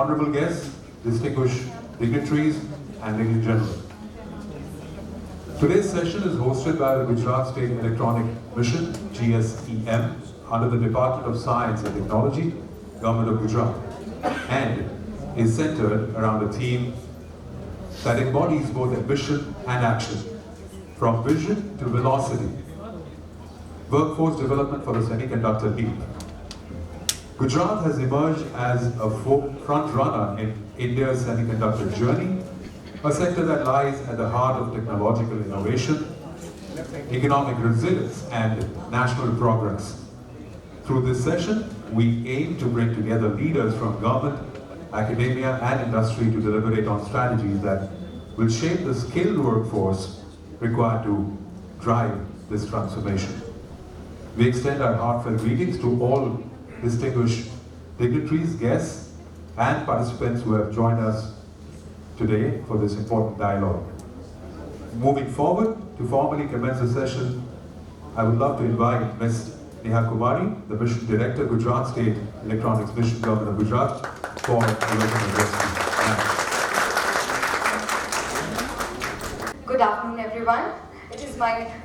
honorable guests, distinguished dignitaries, and ladies and gentlemen. Today's session is hosted by the Gujarat State Electronic Mission, GSEM, under the Department of Science and Technology, Government of Gujarat, and is centered around a theme that embodies both ambition and action, from vision to velocity. Workforce development for the semiconductor leap. Gujarat has emerged as a front runner in India's semiconductor journey, a sector that lies at the heart of technological innovation, economic resilience, and national progress. Through this session, we aim to bring together leaders from government, academia, and industry to deliberate on strategies that will shape the skilled workforce required to drive this transformation. We extend our heartfelt greetings to all distinguished dignitaries, guests, and participants who have joined us today for this important dialogue. Moving forward, to formally commence the session, I would love to invite Ms. Neha Kumari, the Mission Director, Gujarat State Electronics Mission, Government of Gujarat, for the welcome address. Good afternoon, everyone. It is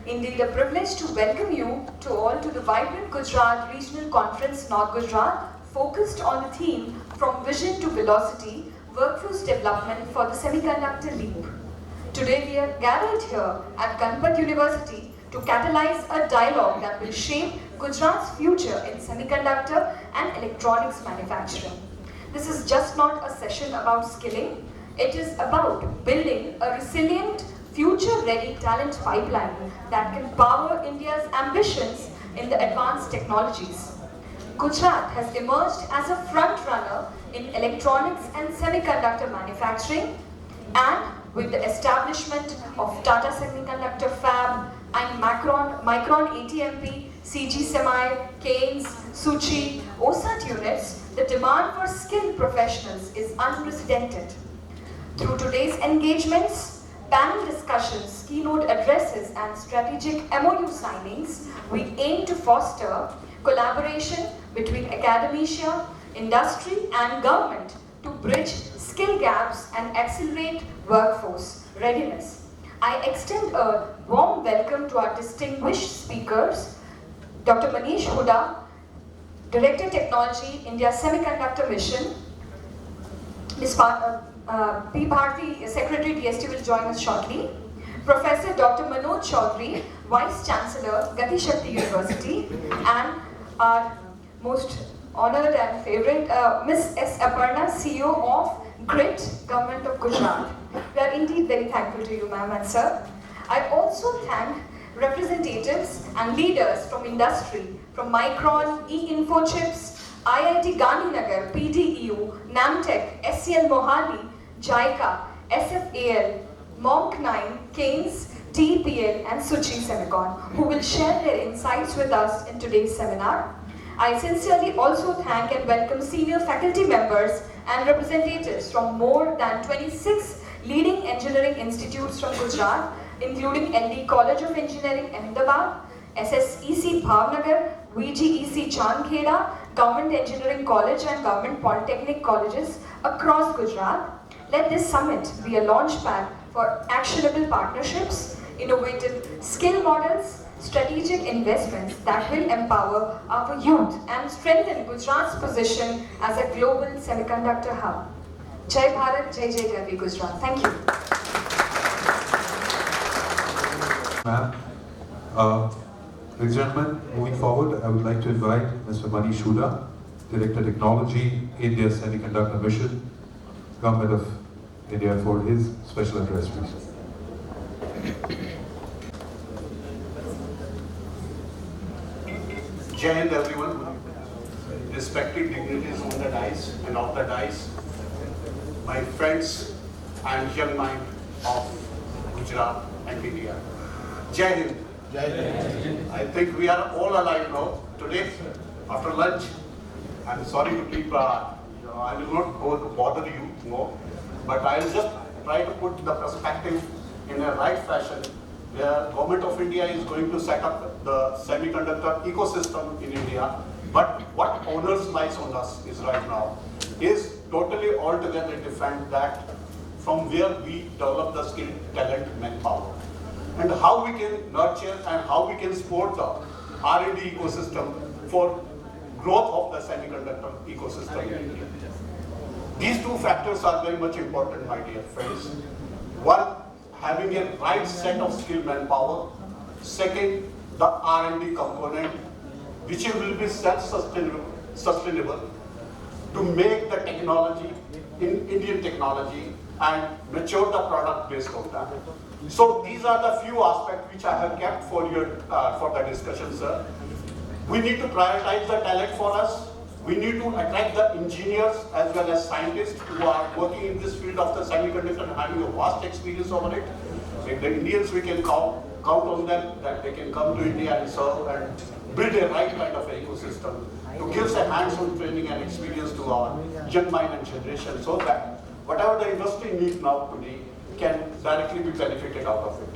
indeed a privilege to welcome you to all to the vibrant Gujarat Regional Conference North Gujarat, focused on the theme From Vision to Velocity, Workforce Development for the Semiconductor Leap. Today we are gathered here at Ganpat University to catalyze a dialogue that will shape Gujarat's future in semiconductor and electronics manufacturing. This is just not a session about skilling, it is about building a resilient, future-ready talent pipeline that can power India's ambitions in the advanced technologies. Gujarat has emerged as a front-runner in electronics and semiconductor manufacturing, and with the establishment of Tata Semiconductor Fab and Micron ATMP, CG Semi, Keynes, Suchi, OSAT units, the demand for skilled professionals is unprecedented. Through today's engagements, panel discussions, keynote addresses, and strategic MOU signings, we aim to foster collaboration between academia, industry, and government to bridge skill gaps and accelerate workforce readiness. I extend a warm welcome to our distinguished speakers, Dr. Manish Huda, Director Technology, India Semiconductor Mission, Ms. P. Bharti, Secretary DST, will join us shortly. Professor Dr. Manoj Chaudhary, Vice Chancellor, Gati Shakti University, and our most honored and favorite, Ms. S. Aparna, CEO of GRIT, Government of Gujarat. We are indeed very thankful to you, ma'am and sir. I also thank representatives and leaders from industry, from Micron, E-Infochips, IIT Gandhinagar, PDEU, Namtech, SCL Mohali, JICA, SFAL, Monk 9, Keynes, TEPL, and Suchi Semicon, who will share their insights with us in today's seminar. I sincerely also thank and welcome senior faculty members and representatives from more than 26 leading engineering institutes from Gujarat, including LD College of Engineering, Ahmedabad, SSEC Bhavnagar, VGEC Chandkheda, Government Engineering College, and Government Polytechnic Colleges across Gujarat. Let this summit be a launchpad for actionable partnerships, innovative skill models, strategic investments that will empower our youth and strengthen Gujarat's position as a global semiconductor hub. Jai Bharat, Jai Jai Garvi Gujarat. Thank you. Ma'am, ladies and gentlemen, moving forward, I would like to invite Mr. Manish Huda, Director Technology, India Semiconductor Mission, Government of India, for his special address, please. Jai Hind, everyone. Respected dignitaries on the dais and off the dais, my friends and young mind of Gujarat and India. Jai Hind. Jai Hind. I think we are all alive now. Today, after lunch, I'm sorry to keep, I will not bother you more, but I will just try to put the perspective in a right fashion, where Government of India is going to set up the semiconductor ecosystem in India. But what honors lies on us is right now is totally altogether different that from where we develop the skill, talent, manpower, and how we can nurture and how we can support the R&D ecosystem for growth of the semiconductor ecosystem in India. These two factors are very much important, my dear friends. One, having a right set of skilled manpower. Second, the R&D component, which will be self-sustainable to make the technology, Indian technology, and mature the product based on that. So these are the few aspects which I have kept for the discussion, sir. We need to prioritize the talent for us. We need to attract the engineers as well as scientists who are working in this field of the semiconductor and having a vast experience over it. If the Indians, we can count on them that they can come to India and serve and build a right kind of ecosystem to give a hands-on training and experience to our young mind and generation, so that whatever the industry needs now today can directly be benefited out of it.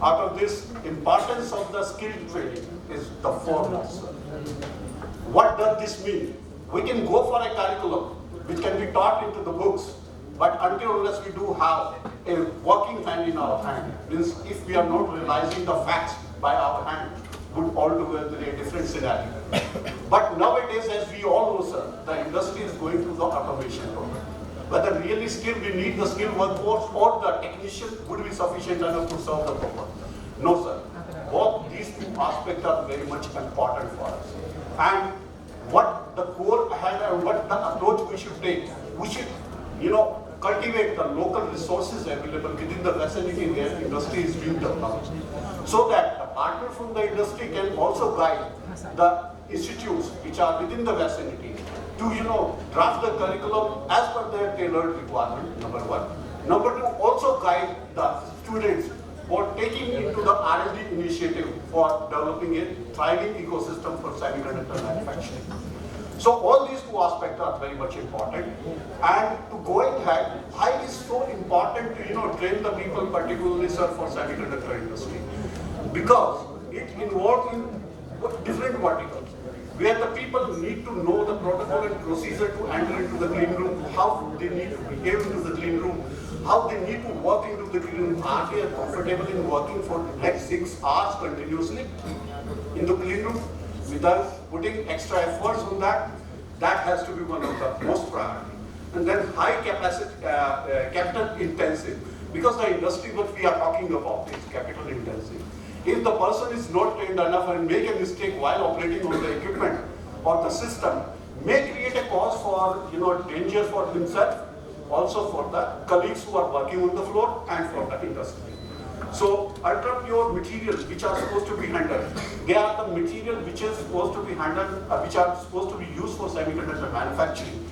Out of this, importance of the skill training is the foremost. What does this mean? We can go for a curriculum which can be taught into the books, but until unless we do have a working hand in our hand, means if we are not realizing the facts by our hand, would altogether a different scenario. But nowadays, as we all know, sir, the industry is going through the automation program. Whether really skilled, we need the skilled workforce, or the technician would be sufficient enough to serve the purpose. No, sir. Both these two aspects are very much important for us. And what the core ahead and what the approach we should take, we should, cultivate the local resources available within the vicinity where industry is being developed, so that the partner from the industry can also guide the institutes which are within the vicinity to, draft the curriculum as per their tailored requirement, number one. Number two, also guide the students for taking into the R&D initiative for developing a thriving ecosystem for semiconductor manufacturing. So all these two aspects are very much important. And to going ahead, why is so important to train the people, particularly, sir, for semiconductor industry? Because it involves in different verticals, where the people need to know the protocol and procedure to enter into the clean room, how they need to behave into the clean room, how they need to work into the clean room. Are they comfortable in working for the next 6 hours continuously in the clean room without putting extra efforts on that? That has to be one of the most priority. And then high capacity, capital intensive, because the industry what we are talking about is capital intensive. If the person is not trained enough and make a mistake while operating on the equipment or the system, may create a cause for danger for himself, also for the colleagues who are working on the floor, and for the industry. So ultra pure materials which are supposed to be handled, they are the material which is supposed to be handled, which are supposed to be used for semiconductor manufacturing.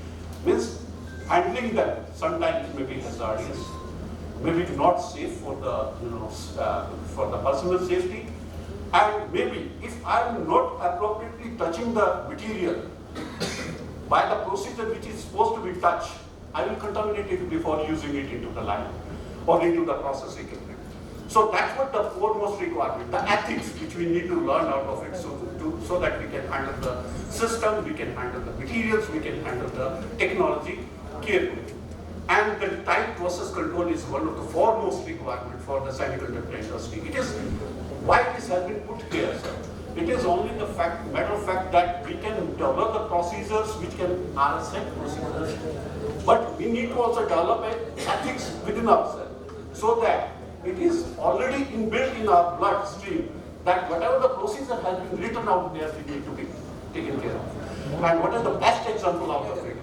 Means handling them sometimes may be hazardous, maybe not safe for the for the personal safety, and maybe if I am not appropriately touching the material by the procedure which is supposed to be touched, I will contaminate it before using it into the line or into the process equipment. So that's what the foremost requirement, the ethics which we need to learn out of it, so that we can handle the system, we can handle the materials, we can handle the technology carefully. And the tight process control is one of the foremost requirements for the semiconductor industry. It is why this has been put here, sir. It is only the matter of fact that we can develop the procedures which are set procedures, but we need to also develop ethics within ourselves, so that it is already inbuilt in our bloodstream that whatever the procedure has been written out there, we need to be taken care of. And what is the best example out of it?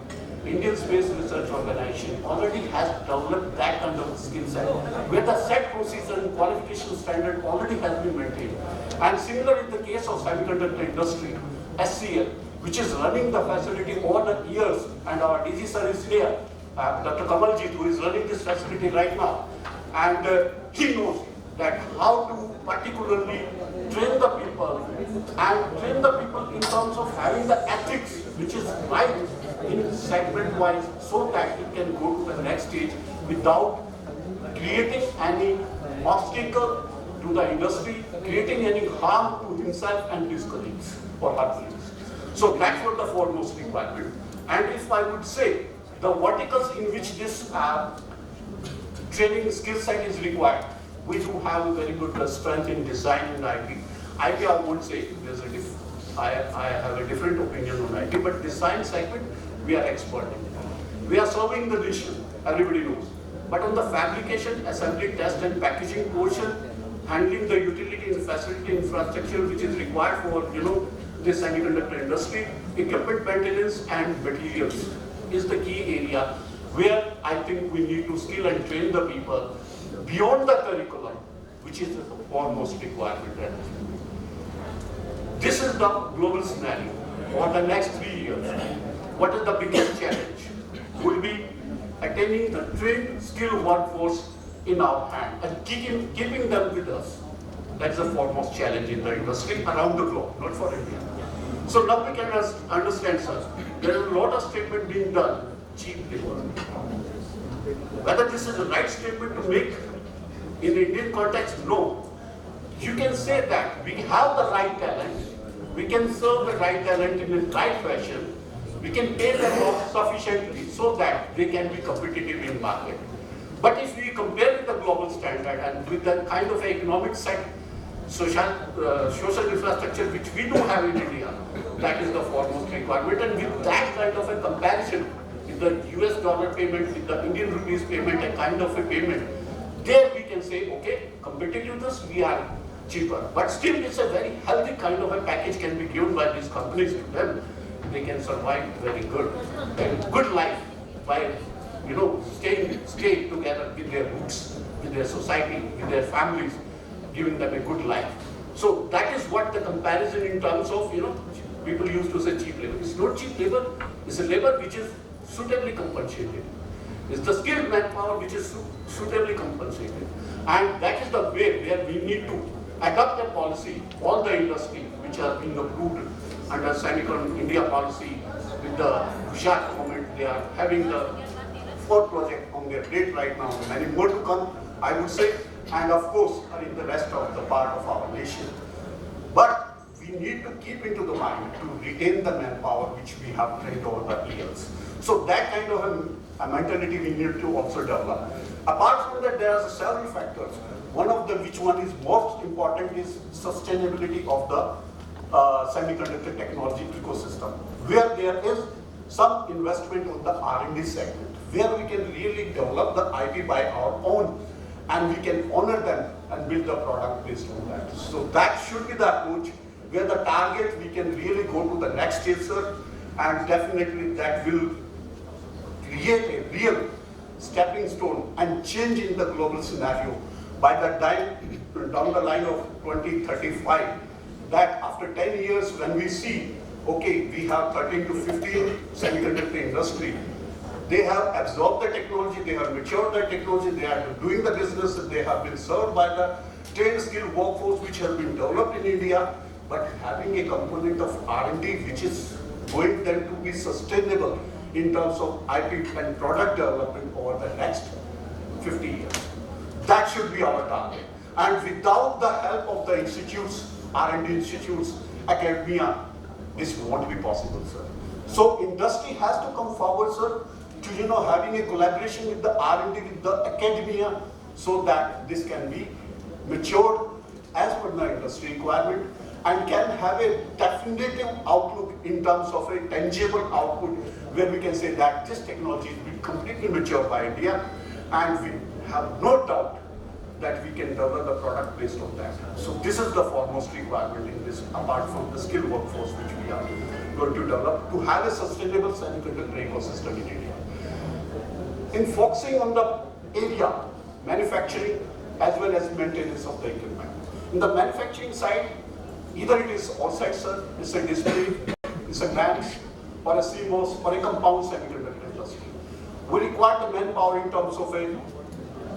Indian Space Research Organization already has developed that kind of skill set, where the set procedure and qualification standard already has been maintained. And similar in the case of semiconductor industry, SCL, which is running the facility over the years, and our DG sir is here, Dr. Kamalji, who is running this facility right now. And he knows that how to particularly train the people, and train the people in terms of having the ethics which is right in segment wise, so that it can go to the next stage without creating any obstacle to the industry, creating any harm to himself and his colleagues or her colleagues. So that's what the foremost requirement. And if I would say the verticals in which this training skill set is required, we do have a very good strength in design and IT. IT, I won't say, I have a different opinion on IT, but design segment, we are expert in. We are serving the nation, everybody knows. But on the fabrication, assembly, test and packaging portion, handling the utility and facility infrastructure which is required for, the semiconductor industry, equipment maintenance and materials is the key area where I think we need to skill and train the people beyond the curriculum, which is the foremost requirement. This is the global scenario for the next 3 years. What is the biggest challenge? Will be attaining the trained, skilled workforce in our hand and keeping them with us. That's the foremost challenge in the industry around the globe, not for India. So now we can understand, sir, there is a lot of statement being done, cheap labor. Whether this is the right statement to make in the Indian context, no. You can say that we have the right talent, we can serve the right talent in the right fashion, we can pay them off sufficiently so that they can be competitive in market. But if we compare with the global standard and with the kind of economic social infrastructure which we do have in India, that is the foremost requirement. And with that kind of a comparison with the US dollar payment, with the Indian rupees payment, a kind of a payment, there we can say, okay, competitiveness, we are cheaper. But still it's a very healthy kind of a package can be given by these companies to them. They can survive very good life by staying together with their roots, with their society, with their families, giving them a good life. So that is what the comparison in terms of, people used to say cheap labor. It's not cheap labor, it's a labor which is suitably compensated. It's the skilled manpower which is suitably compensated. And that is the way where we need to adopt a policy, all the industry which are being approved under Semiconductor India policy with the Gujarat government. They are having the 4th project on their plate right now, many more to come, I would say, and of course are in the rest of the part of our nation. But we need to keep into the mind to retain the manpower which we have trained over the years. So that kind of a mentality we need to also develop. Apart from that, there are several factors. One of the which one is most important is sustainability of the semiconductor technology ecosystem, where there is some investment on the R&D segment, where we can really develop the IP by our own and we can honor them and build the product based on that. So that should be the approach where the target we can really go to the next stage, sir, and definitely that will create a real stepping stone and change in the global scenario by the time down the line of 2035, that after 10 years when we see, okay, we have 13 to 15 semiconductor industry, they have absorbed the technology, they have matured the technology, they are doing the business, they have been served by the trained skilled workforce which has been developed in India, but having a component of R&D which is going then to be sustainable in terms of IP and product development over the next 50 years. That should be our target. And without the help of the institutes, R&D institutes, academia, this won't be possible, sir. So industry has to come forward, sir, to having a collaboration with the R&D, with the academia, so that this can be matured as per the industry requirement and can have a definitive outlook in terms of a tangible output where we can say that this technology is being completely matured by India and we have no doubt that we can develop the product based on that. So this is the foremost requirement in this, apart from the skilled workforce which we are going to develop to have a sustainable semiconductor ecosystem in India. In focusing on the area, manufacturing as well as maintenance of the equipment. In the manufacturing side, either it is on-site, sir, it's a display, it's a GaN, or a CMOS, or a compound semiconductor industry. We require the manpower in terms of an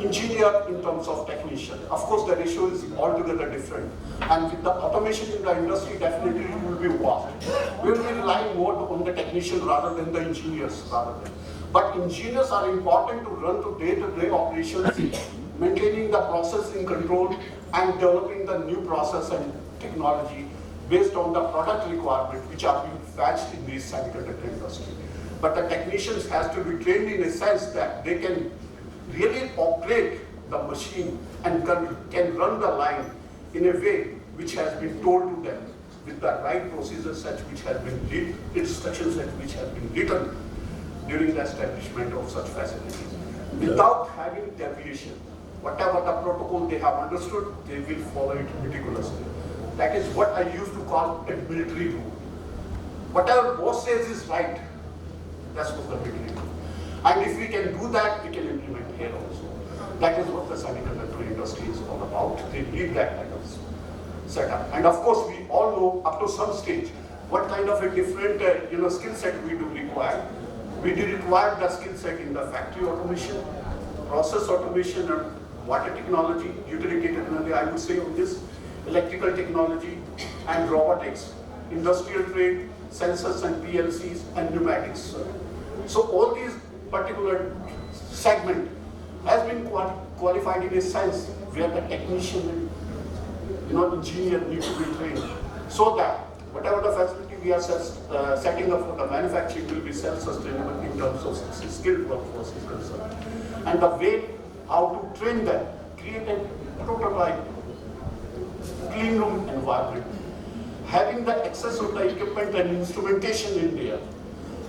engineer, in terms of technician. Of course, the ratio is altogether different. And with the automation in the industry, definitely it will be vast. We will be relying more on the technician rather than the engineers But engineers are important to run to day-to-day operations, maintaining the process in control and developing the new process and technology based on the product requirement which are being fetched in the semiconductor industry. but the technicians has to be trained in a sense that they can really operate the machine and can run the line in a way which has been told to them with the right procedure such which has been instructions set which has been written during the establishment of such facilities. Without having deviation, whatever the protocol they have understood, they will follow it meticulously. That is what I used to call a military rule. Whatever boss says is right, that's what the military rule. And if we can do that, we can implement here also. That is what the semiconductor industry is all about. They need that kind of setup. And of course, we all know up to some stage what kind of a different skill set we do require. We do require the skill set in the factory automation, process automation, and water technology, utility technology, I would say on this, electrical technology and robotics, industrial trade, sensors and PLCs, and pneumatics. So all these particular segment has been qualified in a sense where the technician and engineer need to be trained, so that whatever the facility we are setting up for the manufacturing will be self-sustainable in terms of skilled workforce is concerned. And the way how to train them, create a prototype clean room environment, having the access of the equipment and instrumentation in there,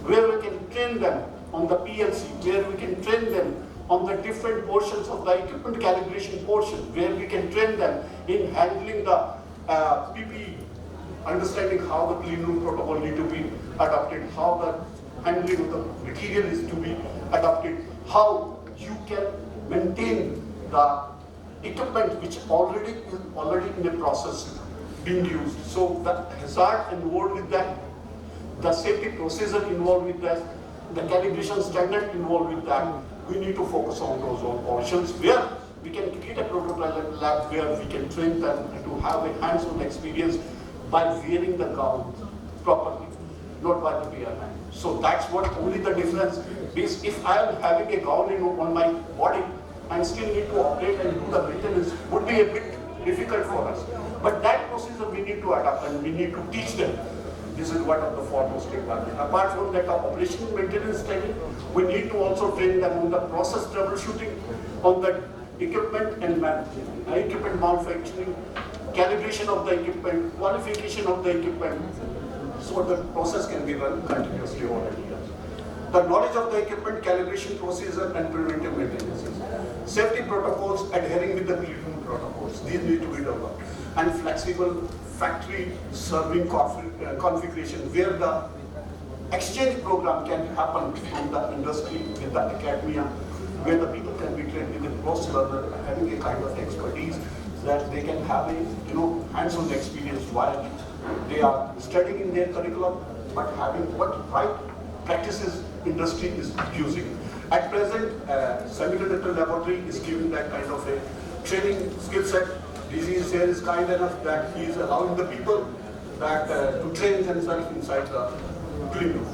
where we can train them on the PLC, where we can train them on the different portions of the equipment calibration portion, where we can train them in handling the PPE, understanding how the clean room protocol need to be adopted, how the handling of the material is to be adopted, how you can maintain the equipment which already in a process being used. So the hazard involved with that, the safety procedure involved with that, the calibration standard involved with that, we need to focus on those all portions where we can create a prototype lab where we can train them to have a hands-on experience by wearing the gown properly, not by the bare hand. So that's what only the difference is. If I am having a gown on my body and still need to operate and do the maintenance, would be a bit difficult for us. But that procedure we need to adapt and we need to teach them. This is one of the foremost requirements. Apart from that, operational maintenance training, we need to also train them on the process troubleshooting, on the equipment and equipment manufacturing, calibration of the equipment, qualification of the equipment, so the process can be run continuously over the years. The knowledge of the equipment, calibration procedure, and preventive maintenance. Safety protocols adhering with the clean room protocols. These need to be developed. And flexible factory serving configuration where the exchange program can happen from the industry with the academia, where the people can be trained with a close learner, having a kind of expertise that they can have a hands-on experience while they are studying in their curriculum, but having what right practices industry is using. At present, Semiconductor laboratory is giving that kind of a training skill set. DG here is kind enough that he is allowing the people that to train themselves inside the clean room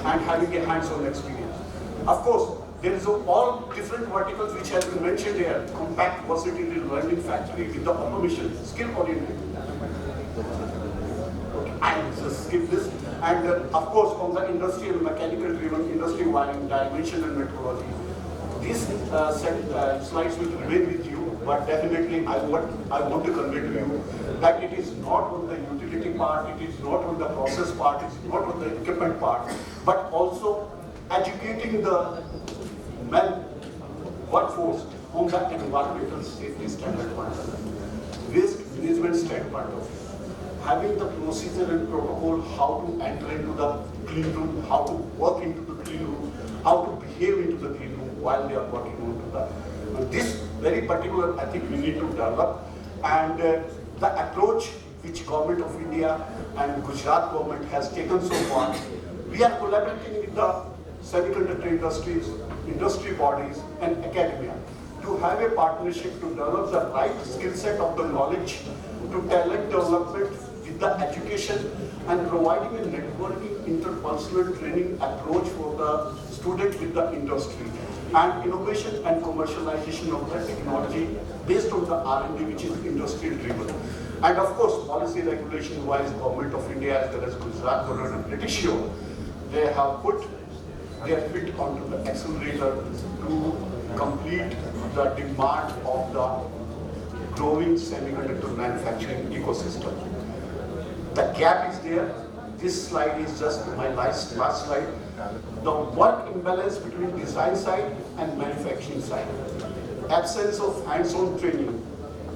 and having a hands-on experience. Of course, there is all different verticals which has been mentioned here: compact, versatility, learning factory with the automation, skill oriented. Okay, I just skip this. And of course, on the industrial, mechanical driven, industry wiring, dimension and metrology. These slides will remain with you, but definitely I want to convey to you that it is not on the utility part, it is not on the process part, it is not on the equipment part, but also educating the workforce on the environmental safety standard point of view, waste management standard point of view, having the procedure and protocol, how to enter into the clean room, how to work into the clean room, how to behave into the clean room while they are working on the this very particular ethic we need to develop, and the approach which Government of India and Gujarat government has taken so far, we are collaborating with the semiconductor industries, industry bodies and academia to have a partnership to develop the right skill set of the knowledge to talent development with the education and providing a networking interpersonal training approach for the student with the industry, and innovation and commercialization of the technology based on the R&D which is industry driven. And of course, policy regulation wise, Government of India as well as Gujarat government, I'm pretty sure they have put they are fit onto the accelerator to complete the demand of the growing semiconductor manufacturing ecosystem. The gap is there. This slide is just my last slide. The work imbalance between design side and manufacturing side. Absence of hands-on training.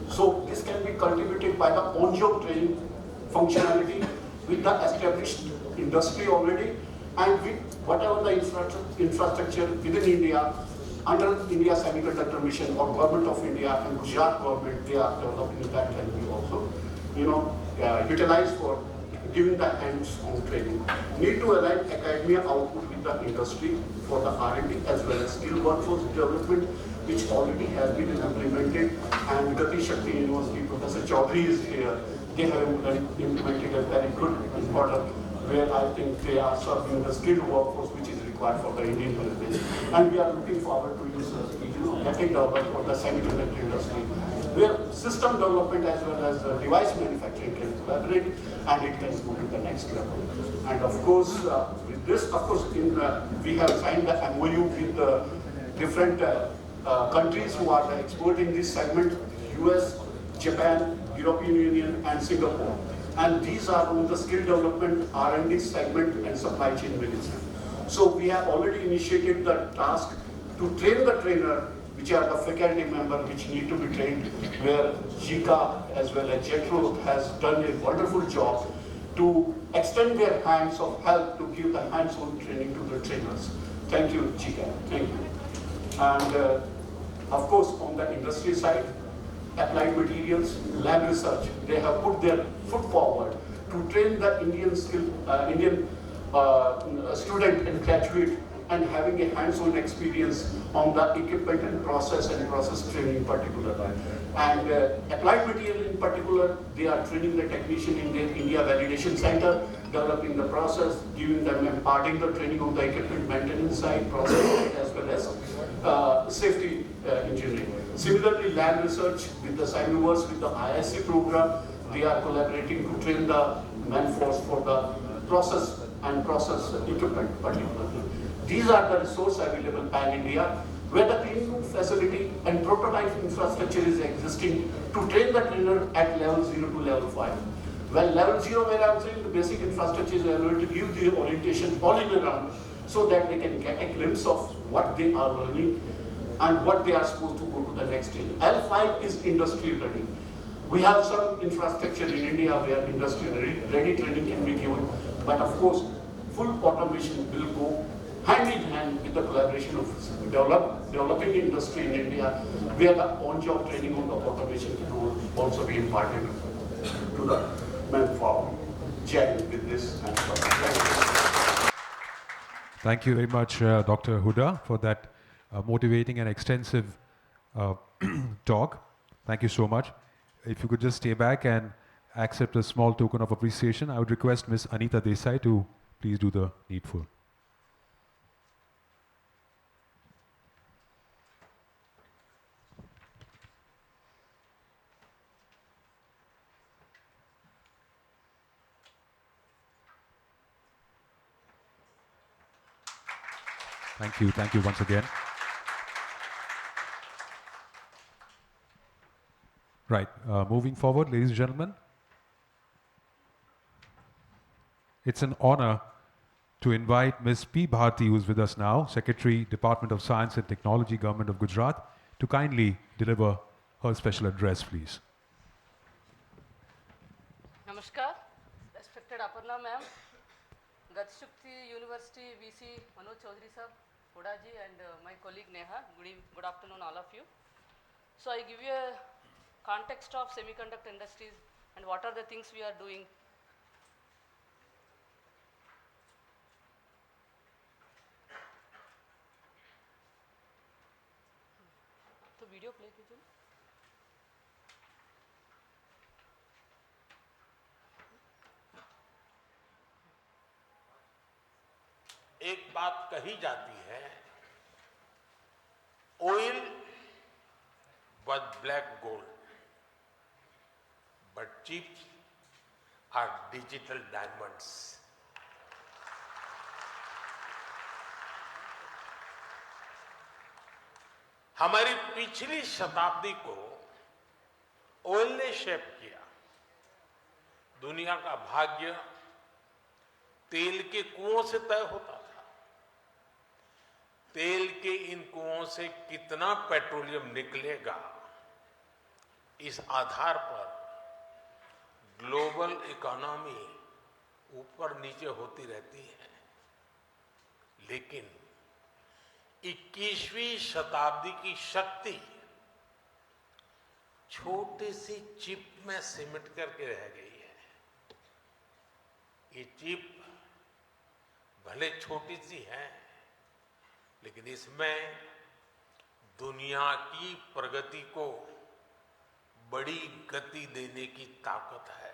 So this can be cultivated by the on-job training functionality with the established industry already, and with whatever the infrastructure within India, under India Semiconductor Mission or Government of India and Gujarat government, they are developing that can be also, utilized for giving the hands-on training. Need to align academia output with the industry for the R&D as well as skill workforce development, which already has been implemented. And Gati Shakti University, Professor Chaudhary is here. They have implemented a very good model where I think they are serving the skilled workforce which is required for the Indian business. And we are looking forward to getting developed for the semiconductor industry, where system development as well as device manufacturing can collaborate and it can go to the next level. And of course, with this, of course, we have signed the MOU with different countries who are the expert in this segment: US, Japan, European Union, and Singapore. And these are on the skill development, R&D segment, and supply chain management. So we have already initiated the task to train the trainer, which are the faculty members which need to be trained, where JICA as well as JETRO has done a wonderful job to extend their hands of help to give the hands-on training to the trainers. Thank you, JICA. Thank you. And of course, on the industry side, applied materials, lab research, they have put their foot forward to train the Indian student and graduate and having a hands-on experience on the equipment and process training in particular. And applied material in particular, they are training the technician in the India Validation Center, developing the process, giving them, imparting the training on the equipment maintenance side, process as well as safety engineering. Similarly, lab research with the Scimovers, with the ISC program, they are collaborating to train the manforce for the process and process equipment particularly. These are the resources available pan-India, where the clean room facility and prototype infrastructure is existing to train the trainer at level 0 to level 5. Well, level 0, where I'm saying the basic infrastructure is available to give the orientation all in around, so that they can get a glimpse of what they are learning and what they are supposed to go to the next stage. L5 is industry ready. We have some infrastructure in India where industry ready training can be given, but of course, full automation will go hand in hand with the collaboration of developing industry in India, where the on-job training on the automation can also be imparted to the manpower. Jai with this. Thank you very much, Dr. Huda, for that motivating and extensive talk. Thank you so much. If you could just stay back and accept a small token of appreciation, I would request Ms. Anita Desai to please do the needful. Thank you once again. Right, moving forward, ladies and gentlemen. It's an honor to invite Ms. P. Bharti, who is with us now, Secretary, Department of Science and Technology, Government of Gujarat, to kindly deliver her special address, please. Namaskar, respected Aparna ma'am, Gati Shakti University VC Manoj Chaudhary sir, Hudaji, and my colleague Neha. Good afternoon, all of you. So I give you a context of semiconductor industries and what are the things we are doing. तो video play कीजिए. एक बात कही जाती है, oil was black gold, but chips are digital diamonds. हमारी पिछली शताब्दी को ऑयल ने शेप किया। दुनिया का भाग्य तेल के कुओं से तय होता था। तेल के इन कुओं से कितना पेट्रोलियम निकलेगा, इस आधार पर ग्लोबल इकोनॉमी ऊपर नीचे होती रहती है। लेकिन 21वीं शताब्दी की शक्ति छोटी सी चिप में सिमट करके रह गई है। ये चिप भले छोटी सी है, लेकिन इसमें दुनिया की प्रगति को बड़ी गति देने की ताकत है।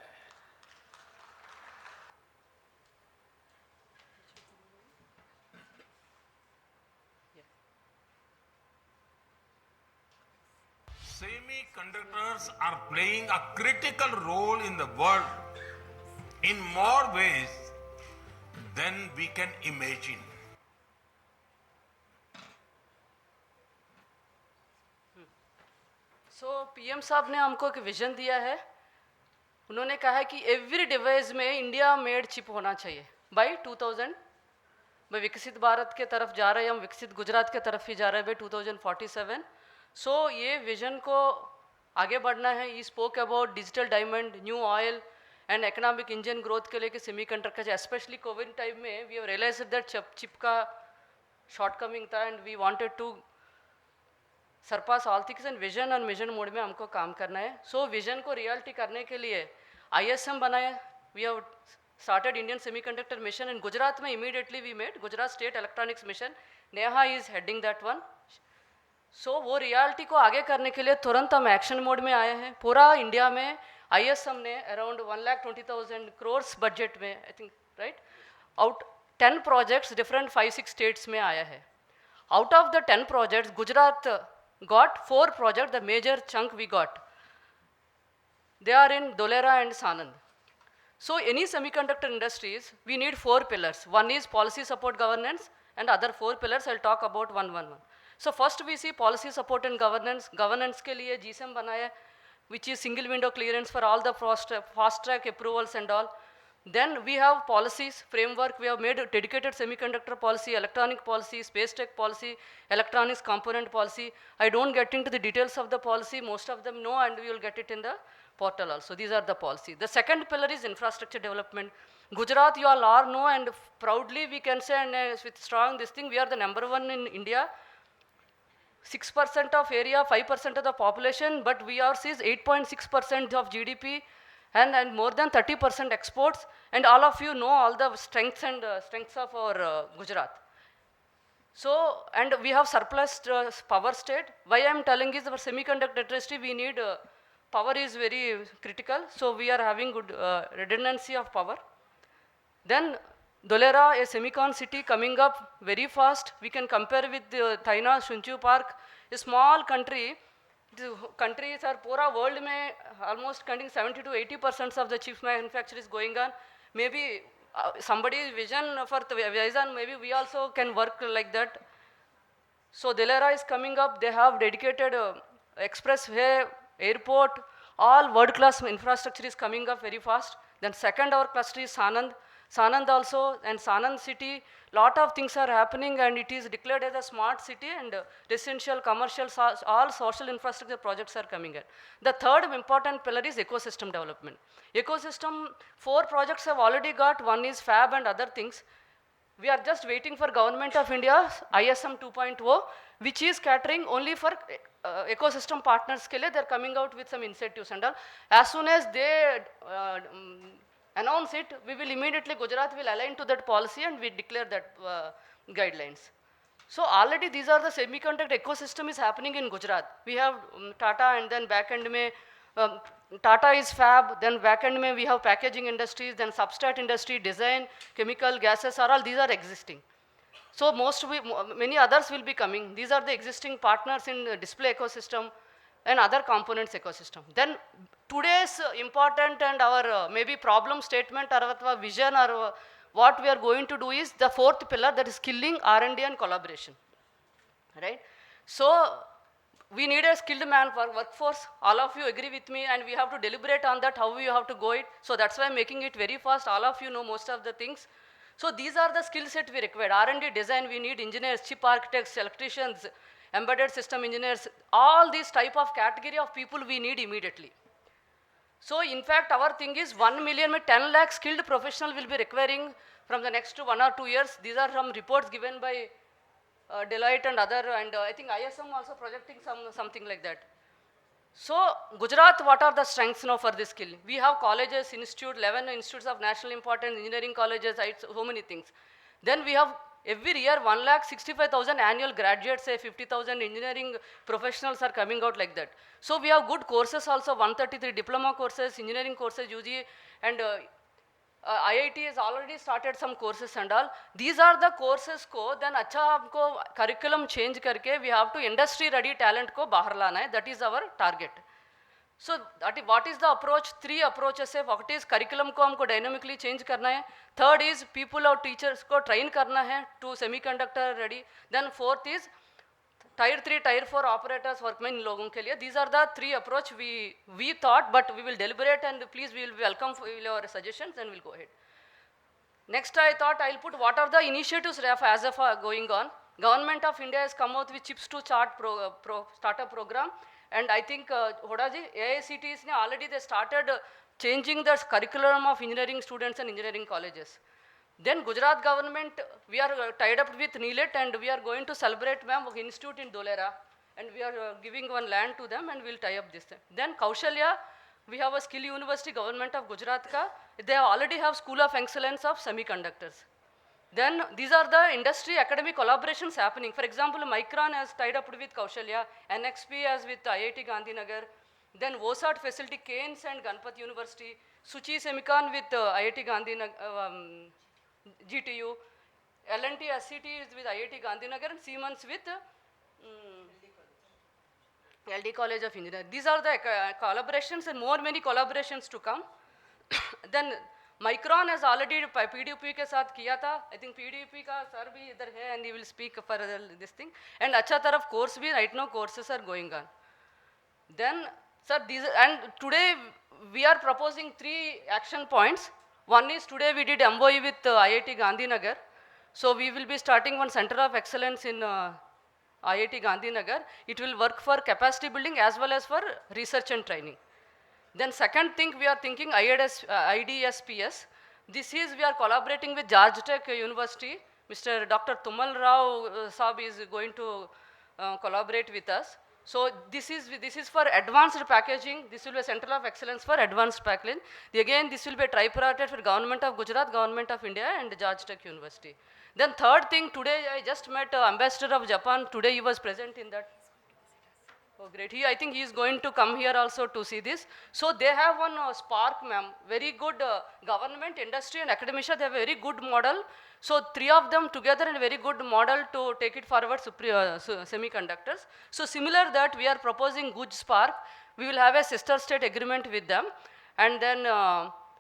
Semiconductors are playing a critical role in the world in more ways than we can imagine. PM साहब ने हमको एक विजन दिया है। उन्होंने कहा है कि एवरी डिवाइस में इंडिया मेड चिप होना चाहिए बाय 2000। मैं विकसित भारत के तरफ जा रहे हैं, हम विकसित गुजरात के तरफ ही जा रहे हैं बाय 2047। ये विजन को आगे बढ़ना है। He spoke about digital diamond, new oil and economic engine growth के लिए कि सेमीकंडक्टर, स्पेशली कोविड टाइम में we have realized that chip का शॉर्टकमिंग था and we wanted to surpass all things and vision और मिशन मोड में हमको काम करना है। विजन को रियलिटी करने के लिए ISM बनाया। We have started Indian semiconductor mission in Gujarat में। Immediately we made Gujarat state electronics mission, Neha is heading that one. वो रियलिटी को आगे करने के लिए तुरंत हम एक्शन मोड में आए हैं। पूरा इंडिया में ISM ने अराउंड 1,20,000 crore बजट में, I think right, out 10 projects different 5-6 states में आया है। Out of the 10 projects Gujarat got 4 projects, the major chunk we got. They are in Dholera and Sanand. Any semiconductor industries, we need 4 pillars. One is policy support governance and other 4 pillars I'll talk about one. First we see policy support and governance. Governance के लिए GSM बनाया, which is single window clearance for all the fast track approvals and all. Then we have policies, framework. We have made a dedicated semiconductor policy, electronic policy, space tech policy, electronics component policy. I don't get into the details of the policy. Most of them know, and we will get it in the portal also. These are the policy. The second pillar is infrastructure development. Gujarat, you all know, and proudly we can say, and with strong this thing, we are the #1 in India. 6% of area, 5% of the population, but we are sees 8.6% of GDP. And more than 30% exports, and all of you know all the strengths of our Gujarat. And we have surplus power state. Why I am telling is our semiconductor industry, we need power is very critical, so we are having good redundancy of power. Then Dholera, a semicon city coming up very fast. We can compare with Thaina, Shunchu Park, a small country. The countries are pura world में almost counting 70 to 80% of the chip manufacture is going on. Maybe somebody's vision for Vision, maybe we also can work like that. Dholera is coming up. They have dedicated expressway, airport, all world-class infrastructure is coming up very fast. Then second our cluster is Sanand. Sanand also, and Sanand city, lot of things are happening, and it is declared as a smart city, and residential, commercial, all social infrastructure projects are coming in. The third important pillar is ecosystem development. Ecosystem, 4 projects have already got. One is fab and other things. We are just waiting for Government of India ISM 2.0, which is catering only for ecosystem partners ke liye. They are coming out with some incentives and all. As soon as they announce it, we will immediately, Gujarat will align to that policy and we declare that guidelines. Already these are the semiconductor ecosystem is happening in Gujarat. We have Tata, and then back end mein Tata is fab, then back end mein we have packaging industries, then substrate industry, design, chemical, gases are all, these are existing. Many others will be coming. These are the existing partners in the display ecosystem and other components ecosystem. Then today's important and our maybe problem statement or vision or what we are going to do is the 4th pillar, that is skilling, R&D and collaboration, right? we need a skilled workforce. All of you agree with me, and we have to deliberate on that, how we have to go it. So that's why I'm making it very fast. All of you know most of the things. So these are the skill set we require. R&D design, we need engineers, chip architects, electricians, embedded system engineers. All these type of category of people we need immediately. So in fact, our thing is 1 million, 10 lakh skilled professional will be requiring from the next 1 or 2 years. These are some reports given by Deloitte and other, and I think ISM also projecting something like that. So Gujarat, what are the strengths now for this skill? We have colleges, 11 institutes of national importance, engineering colleges, so many things. Then we have every year 1,65,000 annual graduates, say 50,000 engineering professionals are coming out like that. So we have good courses also, 133 diploma courses, engineering courses, UG, and IIT has already started some courses and all. These are the courses ko then अच्छा हमको curriculum change करके we have to industry ready talent को बाहर लाना है. That is our target. So what is the approach? 3 approaches है. What is curriculum को हमको dynamically change करना है. Third is people और teachers को train करना है to semiconductor ready. Then fourth is Tier 3, Tier 4 operators, workmen लोगों के लिए. These are the 3 approach we thought, but we will deliberate and please we will welcome your suggestions and we'll go ahead. Next, I thought I'll put what are the initiatives as of going on. Government of India has come out with Chips to Chart startup program, and I think Hodaji, AICTs ne already they started changing the curriculum of engineering students and engineering colleges. Then Gujarat government, we are tied up with NILET and we are going to celebrate institute in Dholera, and we are giving one land to them and we'll tie up this thing. Then Kaushalya, we have a skill university, government of Gujarat ka, they already have school of excellence of semiconductors. Then these are the industry academic collaborations happening. For example, Micron has tied up with Kaushalya, NXP has with IIT Gandhinagar, then VOSAT facility, Keynes and Ganpati University, Suchi Semicon with IIT Gandhinagar, GTU, L&T SCT is with IIT Gandhinagar, and Siemens with LD College of Engineering. These are the collaborations and many collaborations to come. Then Micron has already PDP के साथ किया था. I think PDP का sir भी इधर है and he will speak for this thing. And अच्छा तरफ course भी right now courses are going on. Then sir, and today we are proposing 3 action points. One is today we did MOU with IIT Gandhinagar. So we will be starting one center of excellence in IIT Gandhinagar. It will work for capacity building as well as for research and training. Then second thing we are thinking IDSPS. This is we are collaborating with Georgia Tech University. Mr. Dr. Tumal Rao Saab is going to collaborate with us. So this is for advanced packaging. This will be a center of excellence for advanced packaging. Again, this will be a tripartite for Government of Gujarat, Government of India, and Georgia Tech University. Then third thing, today I just met Ambassador of Japan. Today he was present in that. Oh, great. I think he is going to come here also to see this. So they have one Spark, ma'am. Very good government, industry, and academia. They have a very good model. So 3 of them together and a very good model to take it forward, semiconductors. So similar that we are proposing Guj Spark. We will have a sister state agreement with them. And then,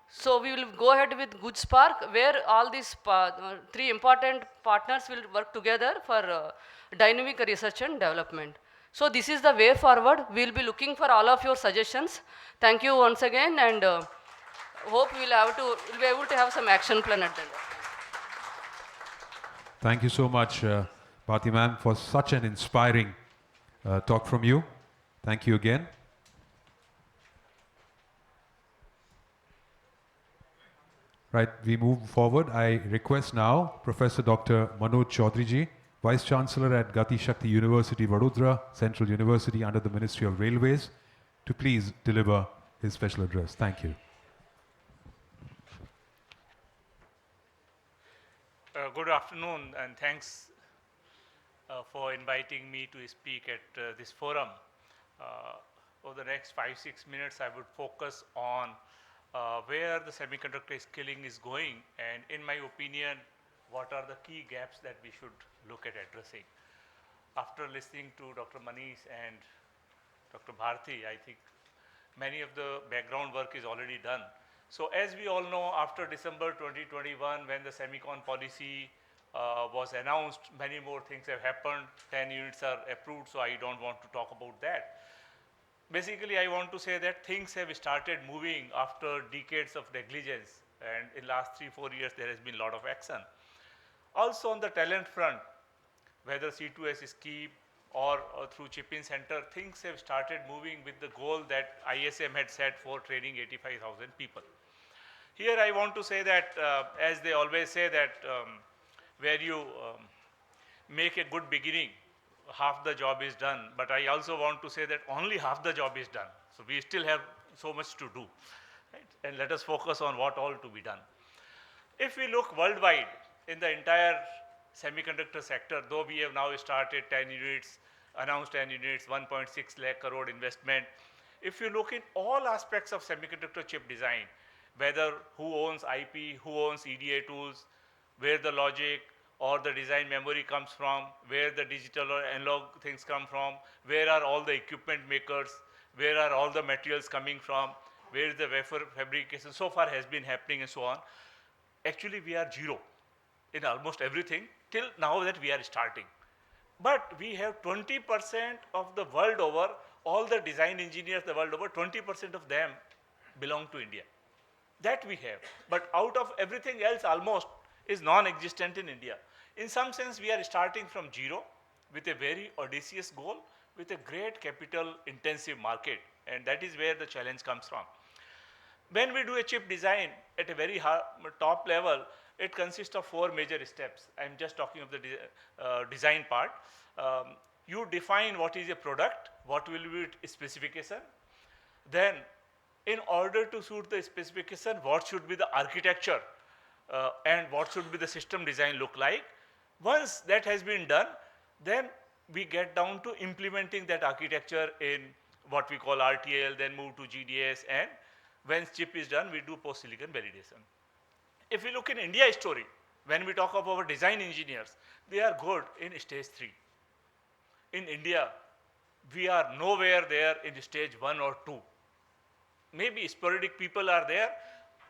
so we will go ahead with Guj Spark, where all these 3 important partners will work together for dynamic research and development. So this is the way forward. We will be looking for all of your suggestions. Thank you once again, and hope we'll be able to have some action plan at the end. Thank you so much, Bharti ma'am, for such an inspiring talk from you. Thank you again. Right, we move forward. I request now Professor Dr. Manoj Chaudhary ji, Vice Chancellor at Gati Shakti University, Vadodara, Central University under the Ministry of Railways, to please deliver his special address. Thank you. Good afternoon, and thanks for inviting me to speak at this forum. Over the next 5-6 minutes, I would focus on where the semiconductor skilling is going, and in my opinion, what are the key gaps that we should look at addressing. After listening to Dr. Manish and Dr. Bharti, I think many of the background work is already done. So as we all know, after December 2021, when the Semicon policy was announced. Many more things have happened. 10 units are approved, so I don't want to talk about that. Basically, I want to say that things have started moving after decades of negligence, and in last 3-4 years there has been a lot of action. Also on the talent front, whether C2S scheme or through Chip-in Center, things have started moving with the goal that ISM had set for training 85,000 people. Here I want to say that, as they always say that where you make a good beginning, half the job is done. But I also want to say that only half the job is done. So we still have so much to do. Right? And let us focus on what all to be done. If we look worldwide in the entire semiconductor sector, though we have now started 10 units, announced 10 units, 1.6 lakh crore investment. If you look in all aspects of semiconductor chip design, whether who owns IP, who owns EDA tools, where the logic or the design memory comes from, where the digital or analog things come from, where are all the equipment makers, where are all the materials coming from, where is the wafer fabrication, so far has been happening and so on. Actually, we are zero in almost everything till now that we are starting. But we have 20% of the world over, all the design engineers the world over, 20% of them belong to India. That we have. But out of everything else, almost is non-existent in India. In some sense, we are starting from zero with a very audacious goal, with a great capital-intensive market, and that is where the challenge comes from. When we do a chip design at a very top level, it consists of 4 major steps. I'm just talking of the design part. You define what is a product, what will be its specification. Then, in order to suit the specification, what should be the architecture and what should be the system design look like. Once that has been done, then we get down to implementing that architecture in what we call RTL, then move to GDS, and when chip is done, we do post-silicon validation. If we look in India's story, when we talk of our design engineers, they are good in stage 3. In India, we are nowhere there in stage 1 or 2. Maybe sporadic people are there.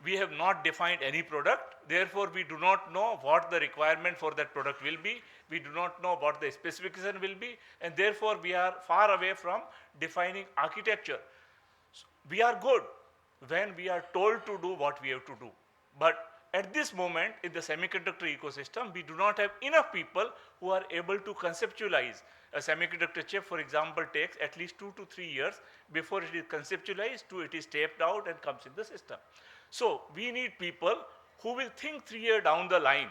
We have not defined any product. Therefore, we do not know what the requirement for that product will be. We do not know what the specification will be. And therefore, we are far away from defining architecture. So we are good when we are told to do what we have to do. But at this moment in the semiconductor ecosystem, we do not have enough people who are able to conceptualize. A semiconductor chip, for example, takes at least 2 to 3 years before it is conceptualized to it is taped out and comes in the system. So we need people who will think 3 years down the line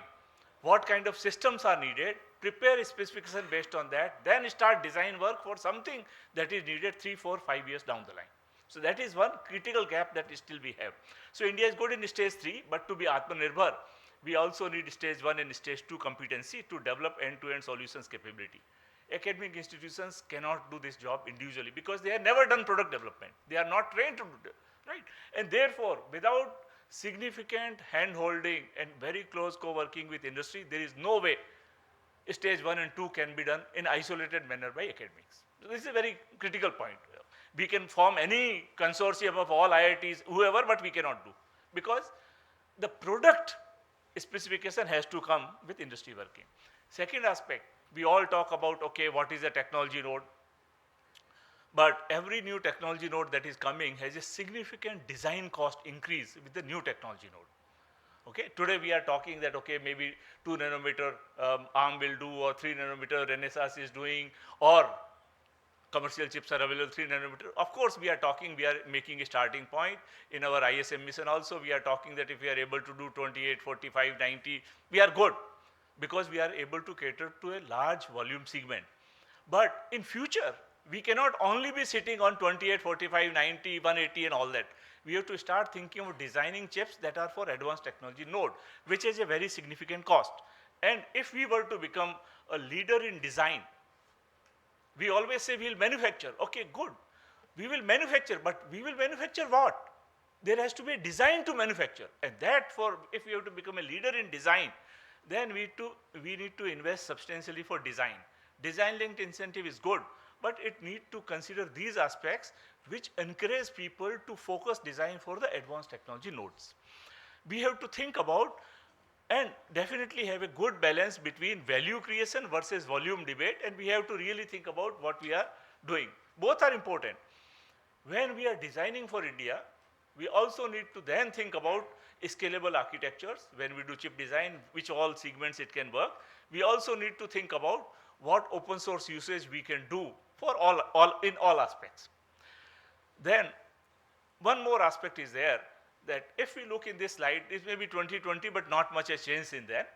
what kind of systems are needed, prepare a specification based on that, then start design work for something that is needed 3, 4, 5 years down the line. So that is one critical gap that still we have. So India is good in stage 3, but to be Atmanirbhar, we also need stage 1 and stage 2 competency to develop end-to-end solutions capability. Academic institutions cannot do this job individually because they have never done product development. They are not trained to do it, right? And therefore, without significant hand-holding and very close co-working with industry, there is no way stage 1 and 2 can be done in isolated manner by academics. So this is a very critical point. We can form any consortium of all IITs, whoever, but we cannot do because the product specification has to come with industry working. Second aspect, we all talk about, okay, what is a technology node? But every new technology node that is coming has a significant design cost increase with the new technology node. Okay, today we are talking that, okay, maybe 2 nanometer ARM will do, or 3 nanometer Renesas is doing, or commercial chips are available 3 nanometer. Of course, we are making a starting point. In our ISM mission also, we are talking that if we are able to do 28, 45, 90, we are good because we are able to cater to a large volume segment. But in future, we cannot only be sitting on 28, 45, 90, 180 and all that. We have to start thinking of designing chips that are for advanced technology node, which is a very significant cost. And if we were to become a leader in design, we always say we will manufacture. Okay, good. We will manufacture, but we will manufacture what? There has to be a design to manufacture. And that if we have to become a leader in design, then we need to invest substantially for design. Design-linked incentive is good, but it needs to consider these aspects which encourage people to focus design for the advanced technology nodes. We have to think about and definitely have a good balance between value creation versus volume debate, and we have to really think about what we are doing. Both are important. When we are designing for India, we also need to then think about scalable architectures. When we do chip design, which all segments it can work. We also need to think about what open source usage we can do for in all aspects. Then one more aspect is there, that if we look in this slide, it may be 2020, but not much has changed in that.